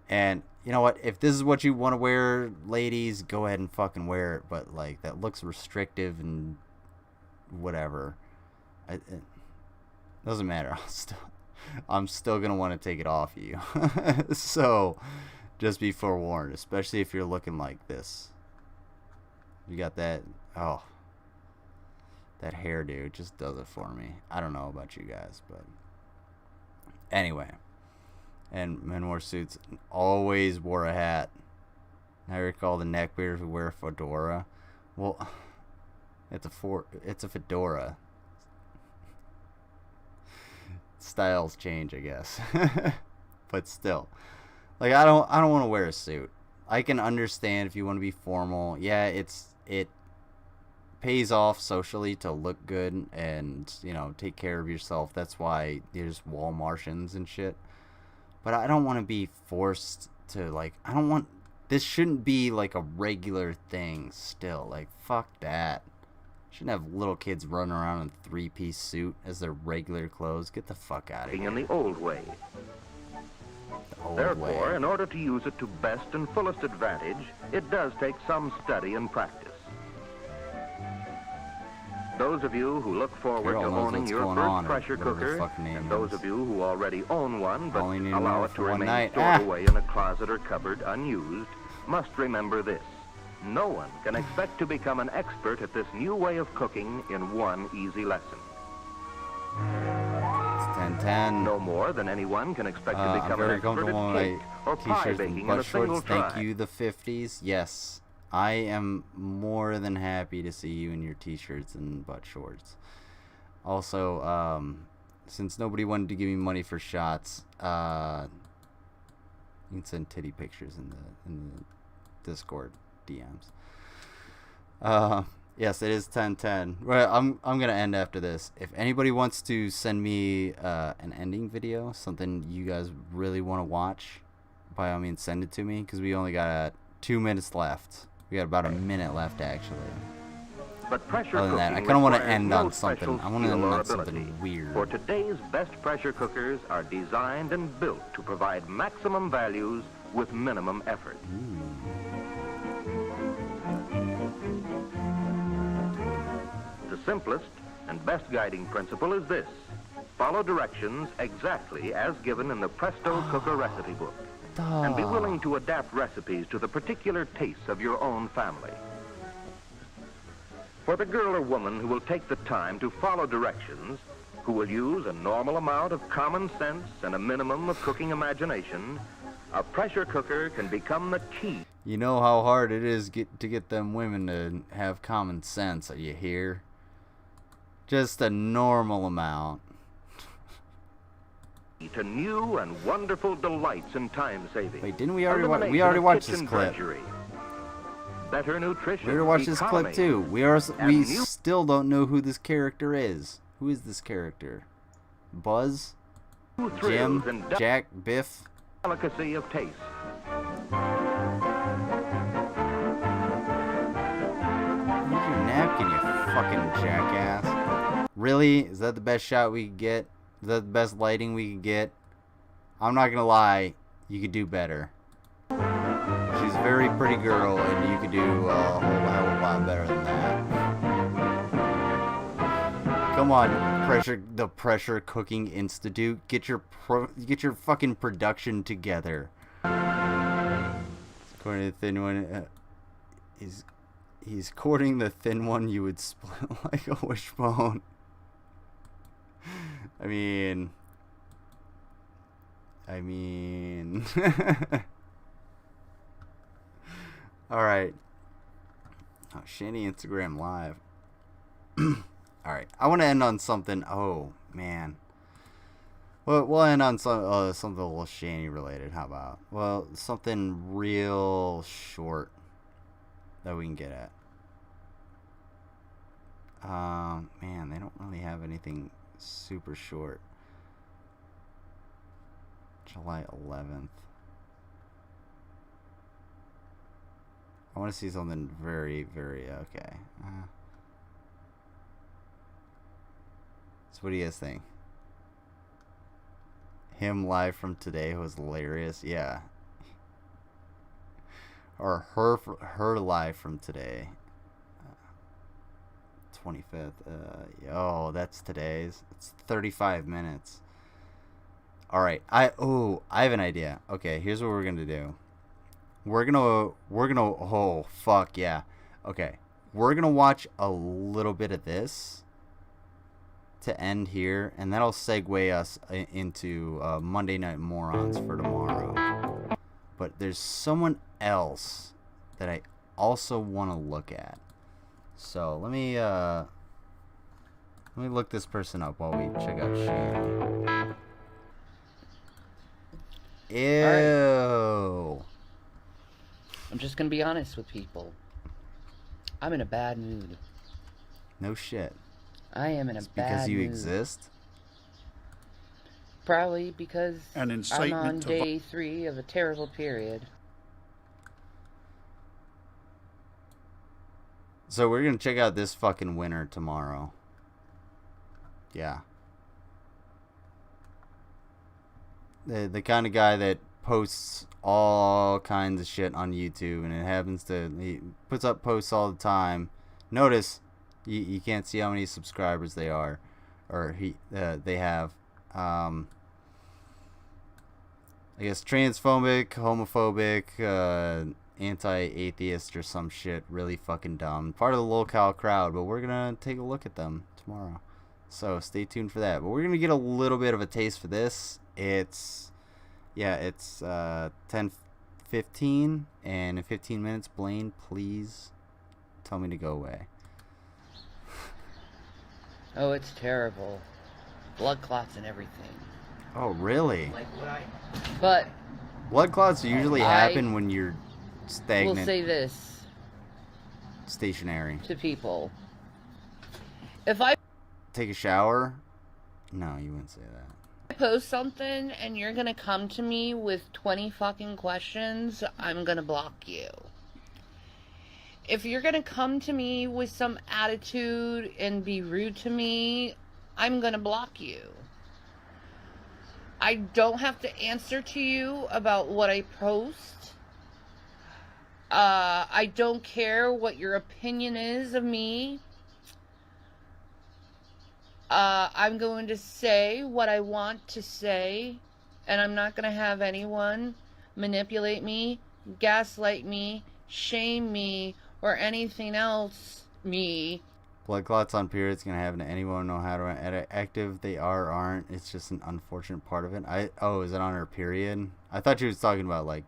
And you know what? If this is what you want to wear, ladies, go ahead and fucking wear it. But like, that looks restrictive and whatever. It doesn't matter. I'm still gonna want to take it off you. So just be forewarned, especially if you're looking like this. You got that. Oh, that hairdo just does it for me. I don't know about you guys, but anyway. And men wore suits. Always wore a hat. I recall the neckbeard who wear a fedora. Well, it's a fedora. Styles change, I guess. But still, like I don't want to wear a suit. I can understand if you want to be formal. Yeah, it pays off socially to look good and, you know, take care of yourself. That's why there's wall Martians and shit. But I don't want to be forced to, like, this shouldn't be like a regular thing still. Like, fuck that. Shouldn't have little kids running around in a 3-piece suit as their regular clothes. Get the fuck out of here. In the old way. Therefore, in order to use it to best and fullest advantage, it does take some study and practice. Those of you who look forward to owning your first pressure cooker, and those of you who already own one but allow it to remain stored away in a closet or cupboard unused, must remember this. No one can expect to become an expert at this new way of cooking in one easy lesson. It's 10-10. No more than anyone can expect to become an expert at cake or pie baking in a single try. Thank you, the 50s. Yes, I am more than happy to see you in your t-shirts and butt shorts. Also, since nobody wanted to give me money for shots, you can send titty pictures in the Discord DMs. Yes, it is 10-10. Well, I'm gonna end after this. If anybody wants to send me an ending video, something you guys really want to watch, by all means send it to me, because we only got 2 minutes left. We got about a minute left, actually. But pressure Other than that, I kind of want to end on something. I want to end on something weird. For today's best pressure cookers are designed and built to provide maximum values with minimum effort. The simplest and best guiding principle is this. Follow directions exactly as given in the Presto Cooker recipe book. And be willing to adapt recipes to the particular tastes of your own family. For the girl or woman who will take the time to follow directions, who will use a normal amount of common sense and a minimum of cooking imagination, a pressure cooker can become the key. You know how hard it is to get them women to have common sense, are you here? Just a normal amount. To new and wonderful delights and time saving. Wait, didn't we already watch this clip? Better nutrition. We already watched this clip too. We still don't know who this character is. Who is this character? Buzz? Jim? Jack? Biff? Delicacy of taste. Use your napkin, you fucking jackass. Really? Is that the best shot we could get? Is that the best lighting we could get? I'm not gonna lie, you could do better. She's a very pretty girl, and you could do a whole hell of a lot better than that. Come on, the Pressure Cooking Institute, get your fucking production together. According to the thin one, he's courting the thin one you would split like a wishbone. I mean, all right. Oh, Shanny Instagram Live. All right, I want to end on something. Oh man. Well, we'll end on something a little Shanny related. How about? Well, something real short that we can get at. Man, they don't really have anything super short. July 11th. I want to see something very, very okay. So what do you guys think? Him live from today was hilarious. Yeah. Or her live from today. 25th. Oh, that's today's. It's 35 minutes. All right. I have an idea. Okay, here's what we're gonna do. We're gonna. Oh fuck yeah. Okay. we're going to watch a little bit of this to end here, and that'll segue us into Monday Night Morons for tomorrow. But there's someone else that I also want to look at. So let me look this person up while we check out Shane. Ew. Right. I'm just gonna be honest with people. I'm in a bad mood. No shit. I am in a bad mood. Because you exist? Probably because An I'm incitement on to day 3 of a terrible period. So we're gonna check out this fucking winner tomorrow. Yeah. The kind of guy that posts all kinds of shit on YouTube, and he puts up posts all the time. Notice you can't see how many subscribers they are, or they have. I guess transphobic, homophobic, anti-atheist or some shit, really fucking dumb. Part of the locale crowd, but we're gonna take a look at them tomorrow. So stay tuned for that. But we're gonna get a little bit of a taste for this. It's 10:15, and in 15 minutes, Blaine, please tell me to go away. Oh, it's terrible. Blood clots and everything. Oh, really? But blood clots usually happen when you're stagnant. We'll say this stationary to people. If I take a shower, no, you wouldn't say that. Post something and you're gonna come to me with 20 fucking questions, I'm gonna block you. If you're gonna come to me with some attitude and be rude to me, I'm gonna block you. I don't have to answer to you about what I post. I don't care what your opinion is of me. I'm going to say what I want to say, and I'm not going to have anyone manipulate me, gaslight me, shame me, or anything else me. Blood clots on periods can happen to anyone, no matter how active they are or aren't. It's just an unfortunate part of it. Is it on her period? I thought she was talking about, like,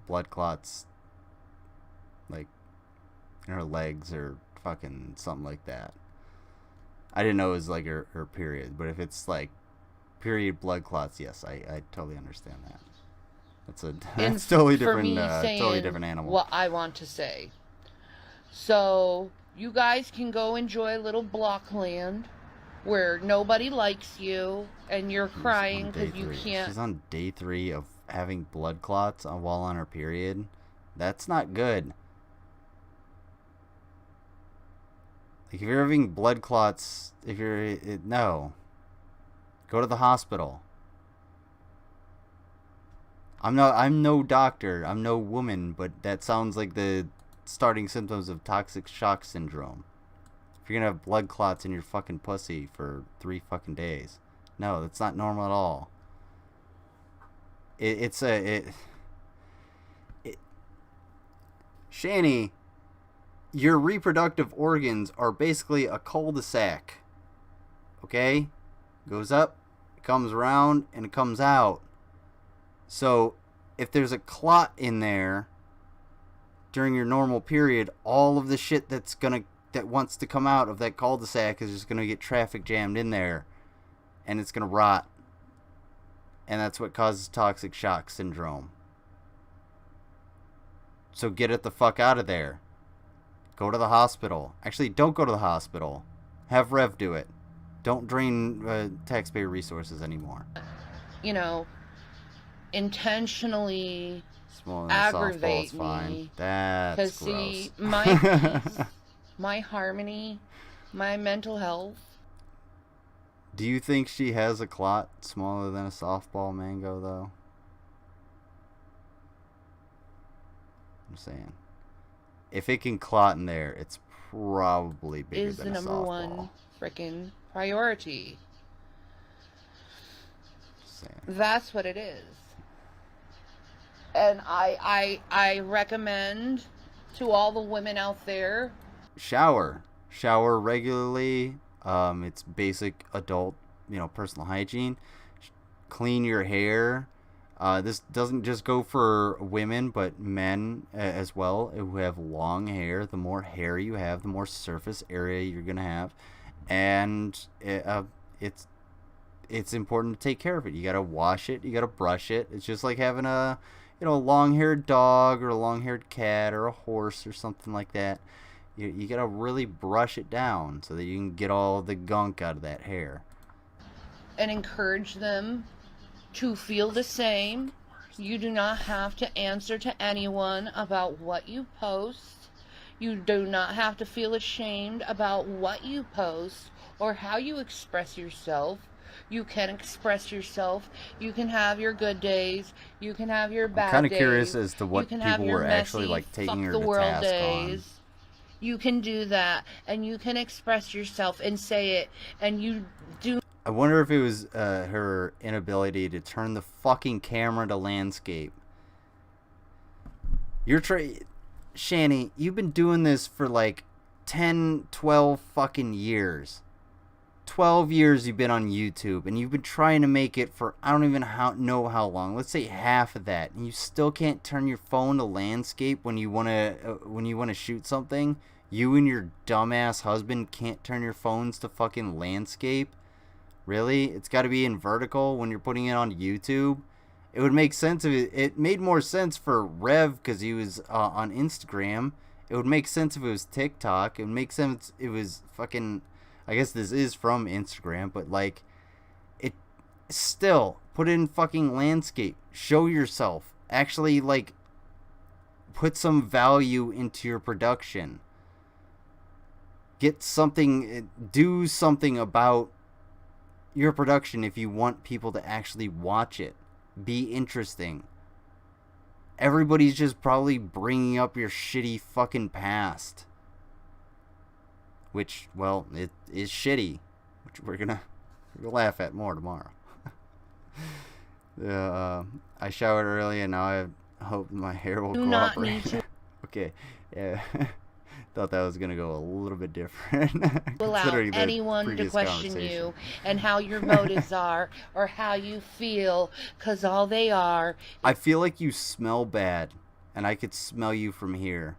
blood clots, like, in her legs or fucking something like that. I didn't know it was, like, her period. But if it's, like, period blood clots, yes, I totally understand that. That's totally different, totally different animal. What I want to say. So you guys can go enjoy a little Blockland where nobody likes you and you're crying because you can't. She's on day 3 of having blood clots while on her period. That's not good. Like, if you're having blood clots, no. Go to the hospital. I'm no doctor, I'm no woman, but that sounds like the starting symptoms of toxic shock syndrome. If you're gonna have blood clots in your fucking pussy for 3 fucking days. No, that's not normal at all. Shani, your reproductive organs are basically a cul-de-sac. Okay? Goes up, it comes around, and it comes out. So, if there's a clot in there during your normal period, all of the shit that wants to come out of that cul-de-sac is just gonna get traffic jammed in there, and it's gonna rot. And that's what causes toxic shock syndrome. So get it the fuck out of there. Go to the hospital. Actually, don't go to the hospital. Have Rev do it. Don't drain taxpayer resources anymore. You know, intentionally aggravate me. Fine. That's gross. See, my peace, my harmony, my mental health. Do you think she has a clot smaller than a softball mango, though? I'm saying. If it can clot in there, it's probably bigger than a softball. Is the number one frickin' priority. That's what it is. And I recommend to all the women out there shower regularly. It's basic adult, personal hygiene. Clean your hair. This doesn't just go for women, but men as well who have long hair. The more hair you have, the more surface area you're gonna have, and it's important to take care of it. You gotta wash it. You gotta brush it. It's just like having a long-haired dog or a long-haired cat or a horse or something like that. You gotta really brush it down so that you can get all the gunk out of that hair. And encourage them to feel the same. You do not have to answer to anyone about what you post. You do not have to feel ashamed about what you post or how you express yourself. You can express yourself. You can have your good days. You can have your bad days. I'm kind of curious as to what you can people have your were messy, actually like taking her fuck the to world task days. on. You can do that, and you can express yourself and say it, and you do. I wonder if it was her inability to turn the fucking camera to landscape. Shani, you've been doing this for like 10, 12 fucking years. 12 years you've been on YouTube, and you've been trying to make it for I don't even know how long. Let's say half of that, and you still can't turn your phone to landscape when you wanna shoot something. You and your dumbass husband can't turn your phones to fucking landscape. Really? It's got to be in vertical when you're putting it on YouTube? It would make sense if it made more sense for Rev because he was on Instagram. It would make sense if it was TikTok. It would make sense if it was fucking... I guess this is from Instagram, but like... It still, put it in fucking landscape. Show yourself. Actually, like... Put some value into your production. Get something... Do something about... your production if you want people to actually watch it. Be interesting. Everybody's just probably bringing up your shitty fucking past. Which, well, it is shitty. Which we're gonna laugh at more tomorrow. I showered early and now I hope my hair will cooperate. Okay, yeah. Thought that was gonna go a little bit different. Allow anyone to question you and how your motives are or how you feel, because all they are... I feel like you smell bad, and I could smell you from here.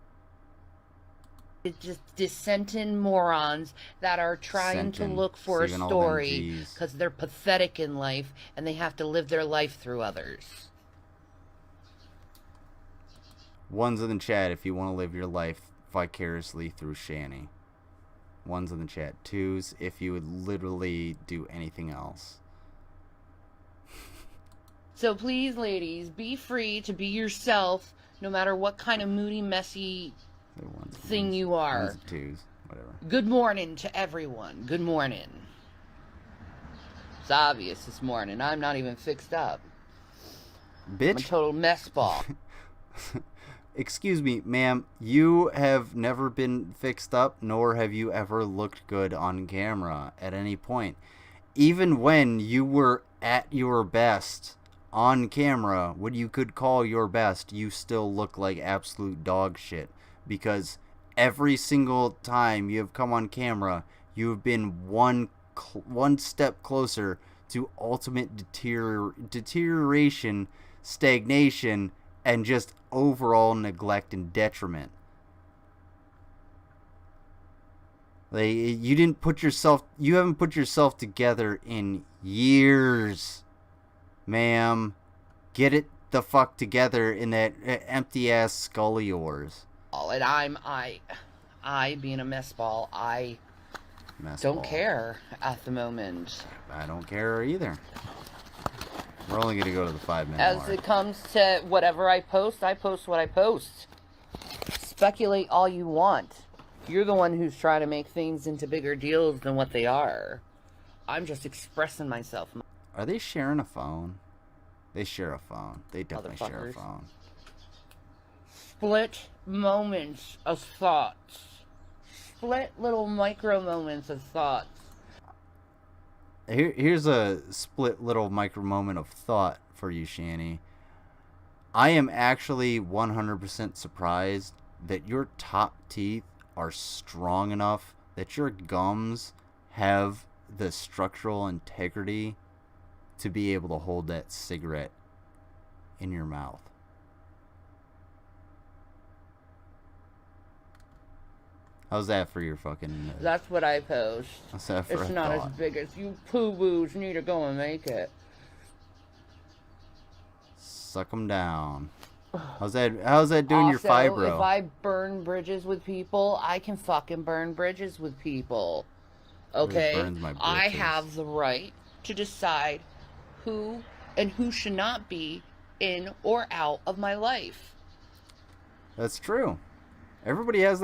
It's just dissenting morons that are trying to look for a story because they're pathetic in life and they have to live their life through others. One's in the chat if you want to live your life vicariously through Shani. One's in the chat. Twos if you would literally do anything else. So please, ladies, be free to be yourself no matter what kind of moody, messy thing you are. Ones, twos, whatever. Good morning to everyone. Good morning. It's obvious this morning. I'm not even fixed up. Bitch. I'm a total mess ball. Excuse me, ma'am, you have never been fixed up, nor have you ever looked good on camera at any point. Even when you were at your best on camera, what you could call your best, you still look like absolute dog shit. Because every single time you have come on camera, you have been one step closer to ultimate deterioration, stagnation, and just overall neglect and detriment. Like, you haven't put yourself together in years, ma'am. Get it the fuck together in that empty ass skull of yours. And I being a mess ball, I don't care at the moment. I don't care either. We're only going to go to the 5-minute mark. As it comes to whatever I post what I post. Speculate all you want. You're the one who's trying to make things into bigger deals than what they are. I'm just expressing myself. Are they sharing a phone? They share a phone. They definitely share a phone. Split moments of thoughts. Split little micro moments of thoughts. Here's a split little micro moment of thought for you, Shani. I am actually 100% surprised that your top teeth are strong enough that your gums have the structural integrity to be able to hold that cigarette in your mouth. How's that for your fucking... That's what I post. How's that for It's a not thought? as big as you poo-boos need to go and make it. Suck them down. How's that doing your fibro? If I burn bridges with people, I can fucking burn bridges with people. Okay? burns my I britches. have the right to decide who and who should not be in or out of my life. That's true. Everybody has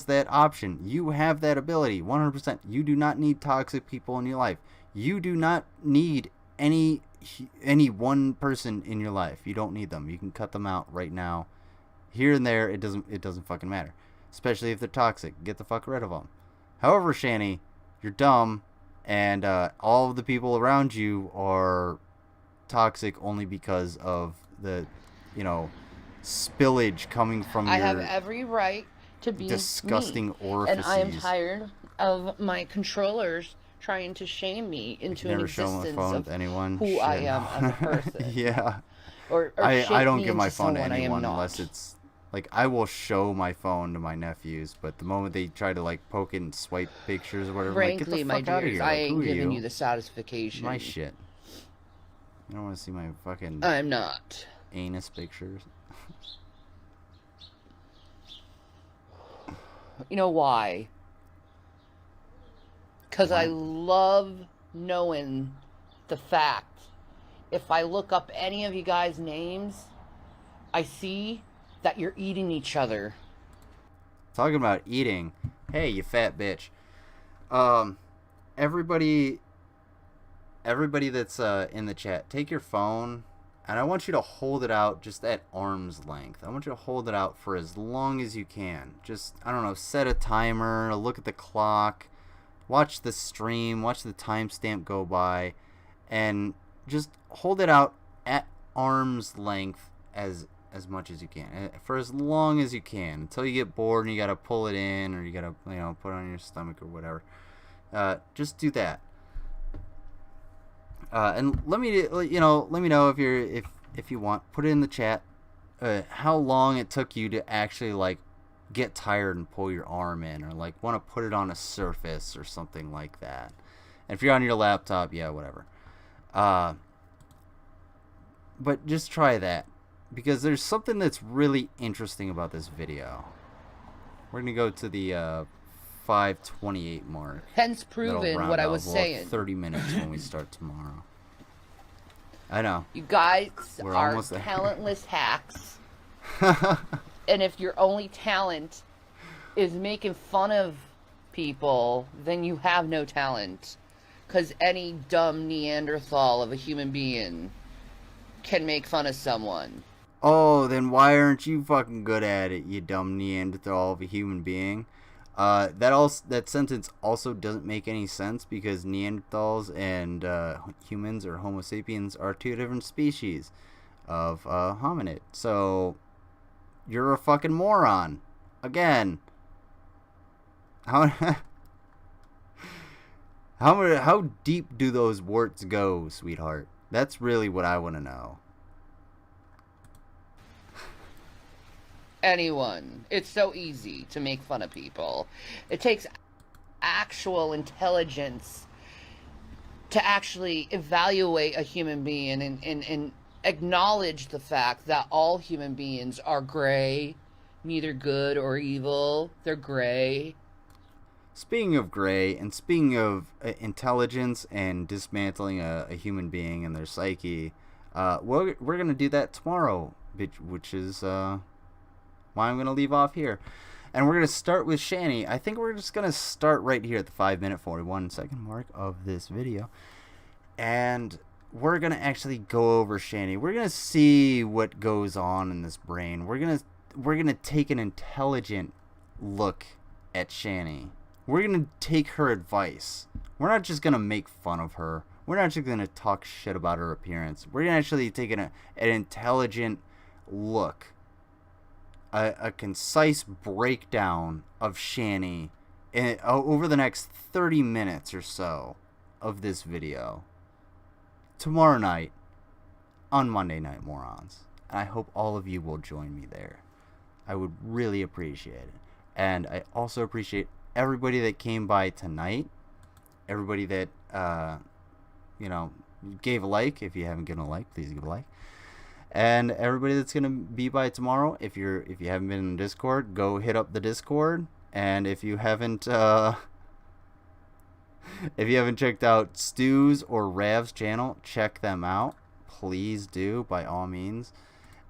that option. You have that ability, 100%. You do not need toxic people in your life. You do not need any one person in your life. You don't need them. You can cut them out right now. Here and there, it doesn't fucking matter. Especially if they're toxic. Get the fuck rid of them. However, Shani, you're dumb, and all of the people around you are toxic only because of the, spillage coming from I your have every right to be disgusting me. orifices. And I am tired of my controllers trying to shame me into an Never show my existence phone of to anyone. who I am as a person. Yeah. Or I shape don't me give my into phone to someone I am anyone not. unless it's like I will show my phone to my nephews, but the moment they try to like poke it and swipe pictures or whatever, I'm like, Frankly, get the my fuck out of dears, here. I Like, ain't who are giving you? you the satisfaction. My shit. You don't want to see my fucking I'm not. anus pictures. You know why? Because I love knowing the fact. If I look up any of you guys' names, I see that you're eating each other. Talking about eating. Hey, you fat bitch. Everybody that's in the chat, take your phone, and I want you to hold it out just at arm's length. I want you to hold it out for as long as you can. Just, I don't know, set a timer, look at the clock, watch the stream, watch the timestamp go by, and just hold it out at arm's length as much as you can, for as long as you can, until you get bored and you gotta pull it in, or you gotta, put it on your stomach or whatever. Just do that. And let me know if you want. Put it in the chat. How long it took you to actually like get tired and pull your arm in, or like want to put it on a surface or something like that. And if you're on your laptop, yeah, whatever. But just try that, because there's something that's really interesting about this video. We're gonna go to the 5:28 mark. Hence proven what I was saying. 30 minutes when we start tomorrow. I know. You guys We're are almost there. talentless hacks. And if your only talent is making fun of people, then you have no talent. Because any dumb Neanderthal of a human being can make fun of someone. Oh, then why aren't you fucking good at it, you dumb Neanderthal of a human being? That sentence also doesn't make any sense, because Neanderthals and humans or Homo sapiens are two different species of hominid. So you're a fucking moron. Again. How deep do those warts go, sweetheart? That's really what I want to know. Anyone. It's so easy to make fun of people. It takes actual intelligence to actually evaluate a human being and acknowledge the fact that all human beings are gray, neither good or evil. They're gray. Speaking of gray, and speaking of intelligence and dismantling a human being and their psyche, we're going to do that tomorrow, which is why I'm going to leave off here. And we're going to start with Shani. I think we're just going to start right here at the 5-minute 41-second mark of this video. And we're going to actually go over Shani. We're going to see what goes on in this brain. We're going to take an intelligent look at Shani. We're going to take her advice. We're not just going to make fun of her. We're not just going to talk shit about her appearance. We're going to actually take an intelligent look a concise breakdown of Shanny over the next 30 minutes or so of this video tomorrow night on Monday Night Morons. And I hope all of you will join me there. I would really appreciate it. And I also appreciate everybody that came by tonight. Everybody that, gave a like. If you haven't given a like, please give a like. And everybody that's going to be by tomorrow, if you haven't been in Discord, go hit up the Discord. And if you haven't checked out Stu's or Rav's channel, check them out. Please do, by all means.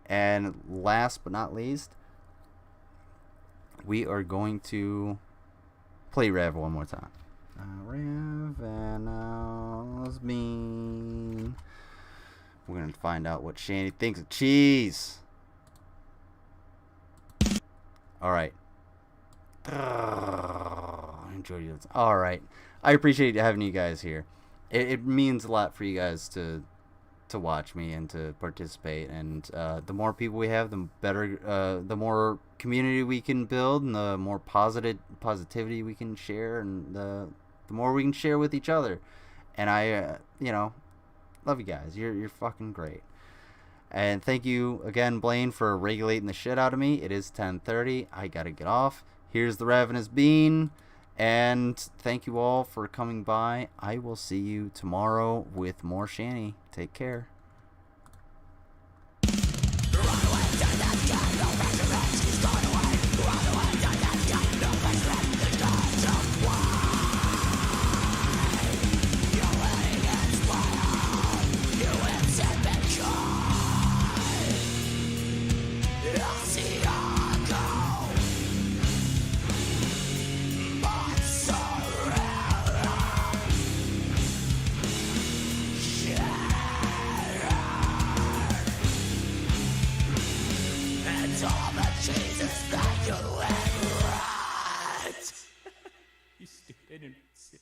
And last but not least, we are going to play Rav one more time. Rav and Osbean. We're going to find out what Shanny thinks of cheese. Alright. Enjoy this. Alright. I appreciate having you guys here. It means a lot for you guys to watch me and to participate, and the more people we have, the better, the more community we can build, and the more positivity we can share, and the more we can share with each other. And I love you guys. You're fucking great. And thank you again, Blaine, for regulating the shit out of me. It is 10:30. I gotta get off. Here's the Ravenous Bean. And thank you all for coming by. I will see you tomorrow with more Shanny. Take care. All the Jesus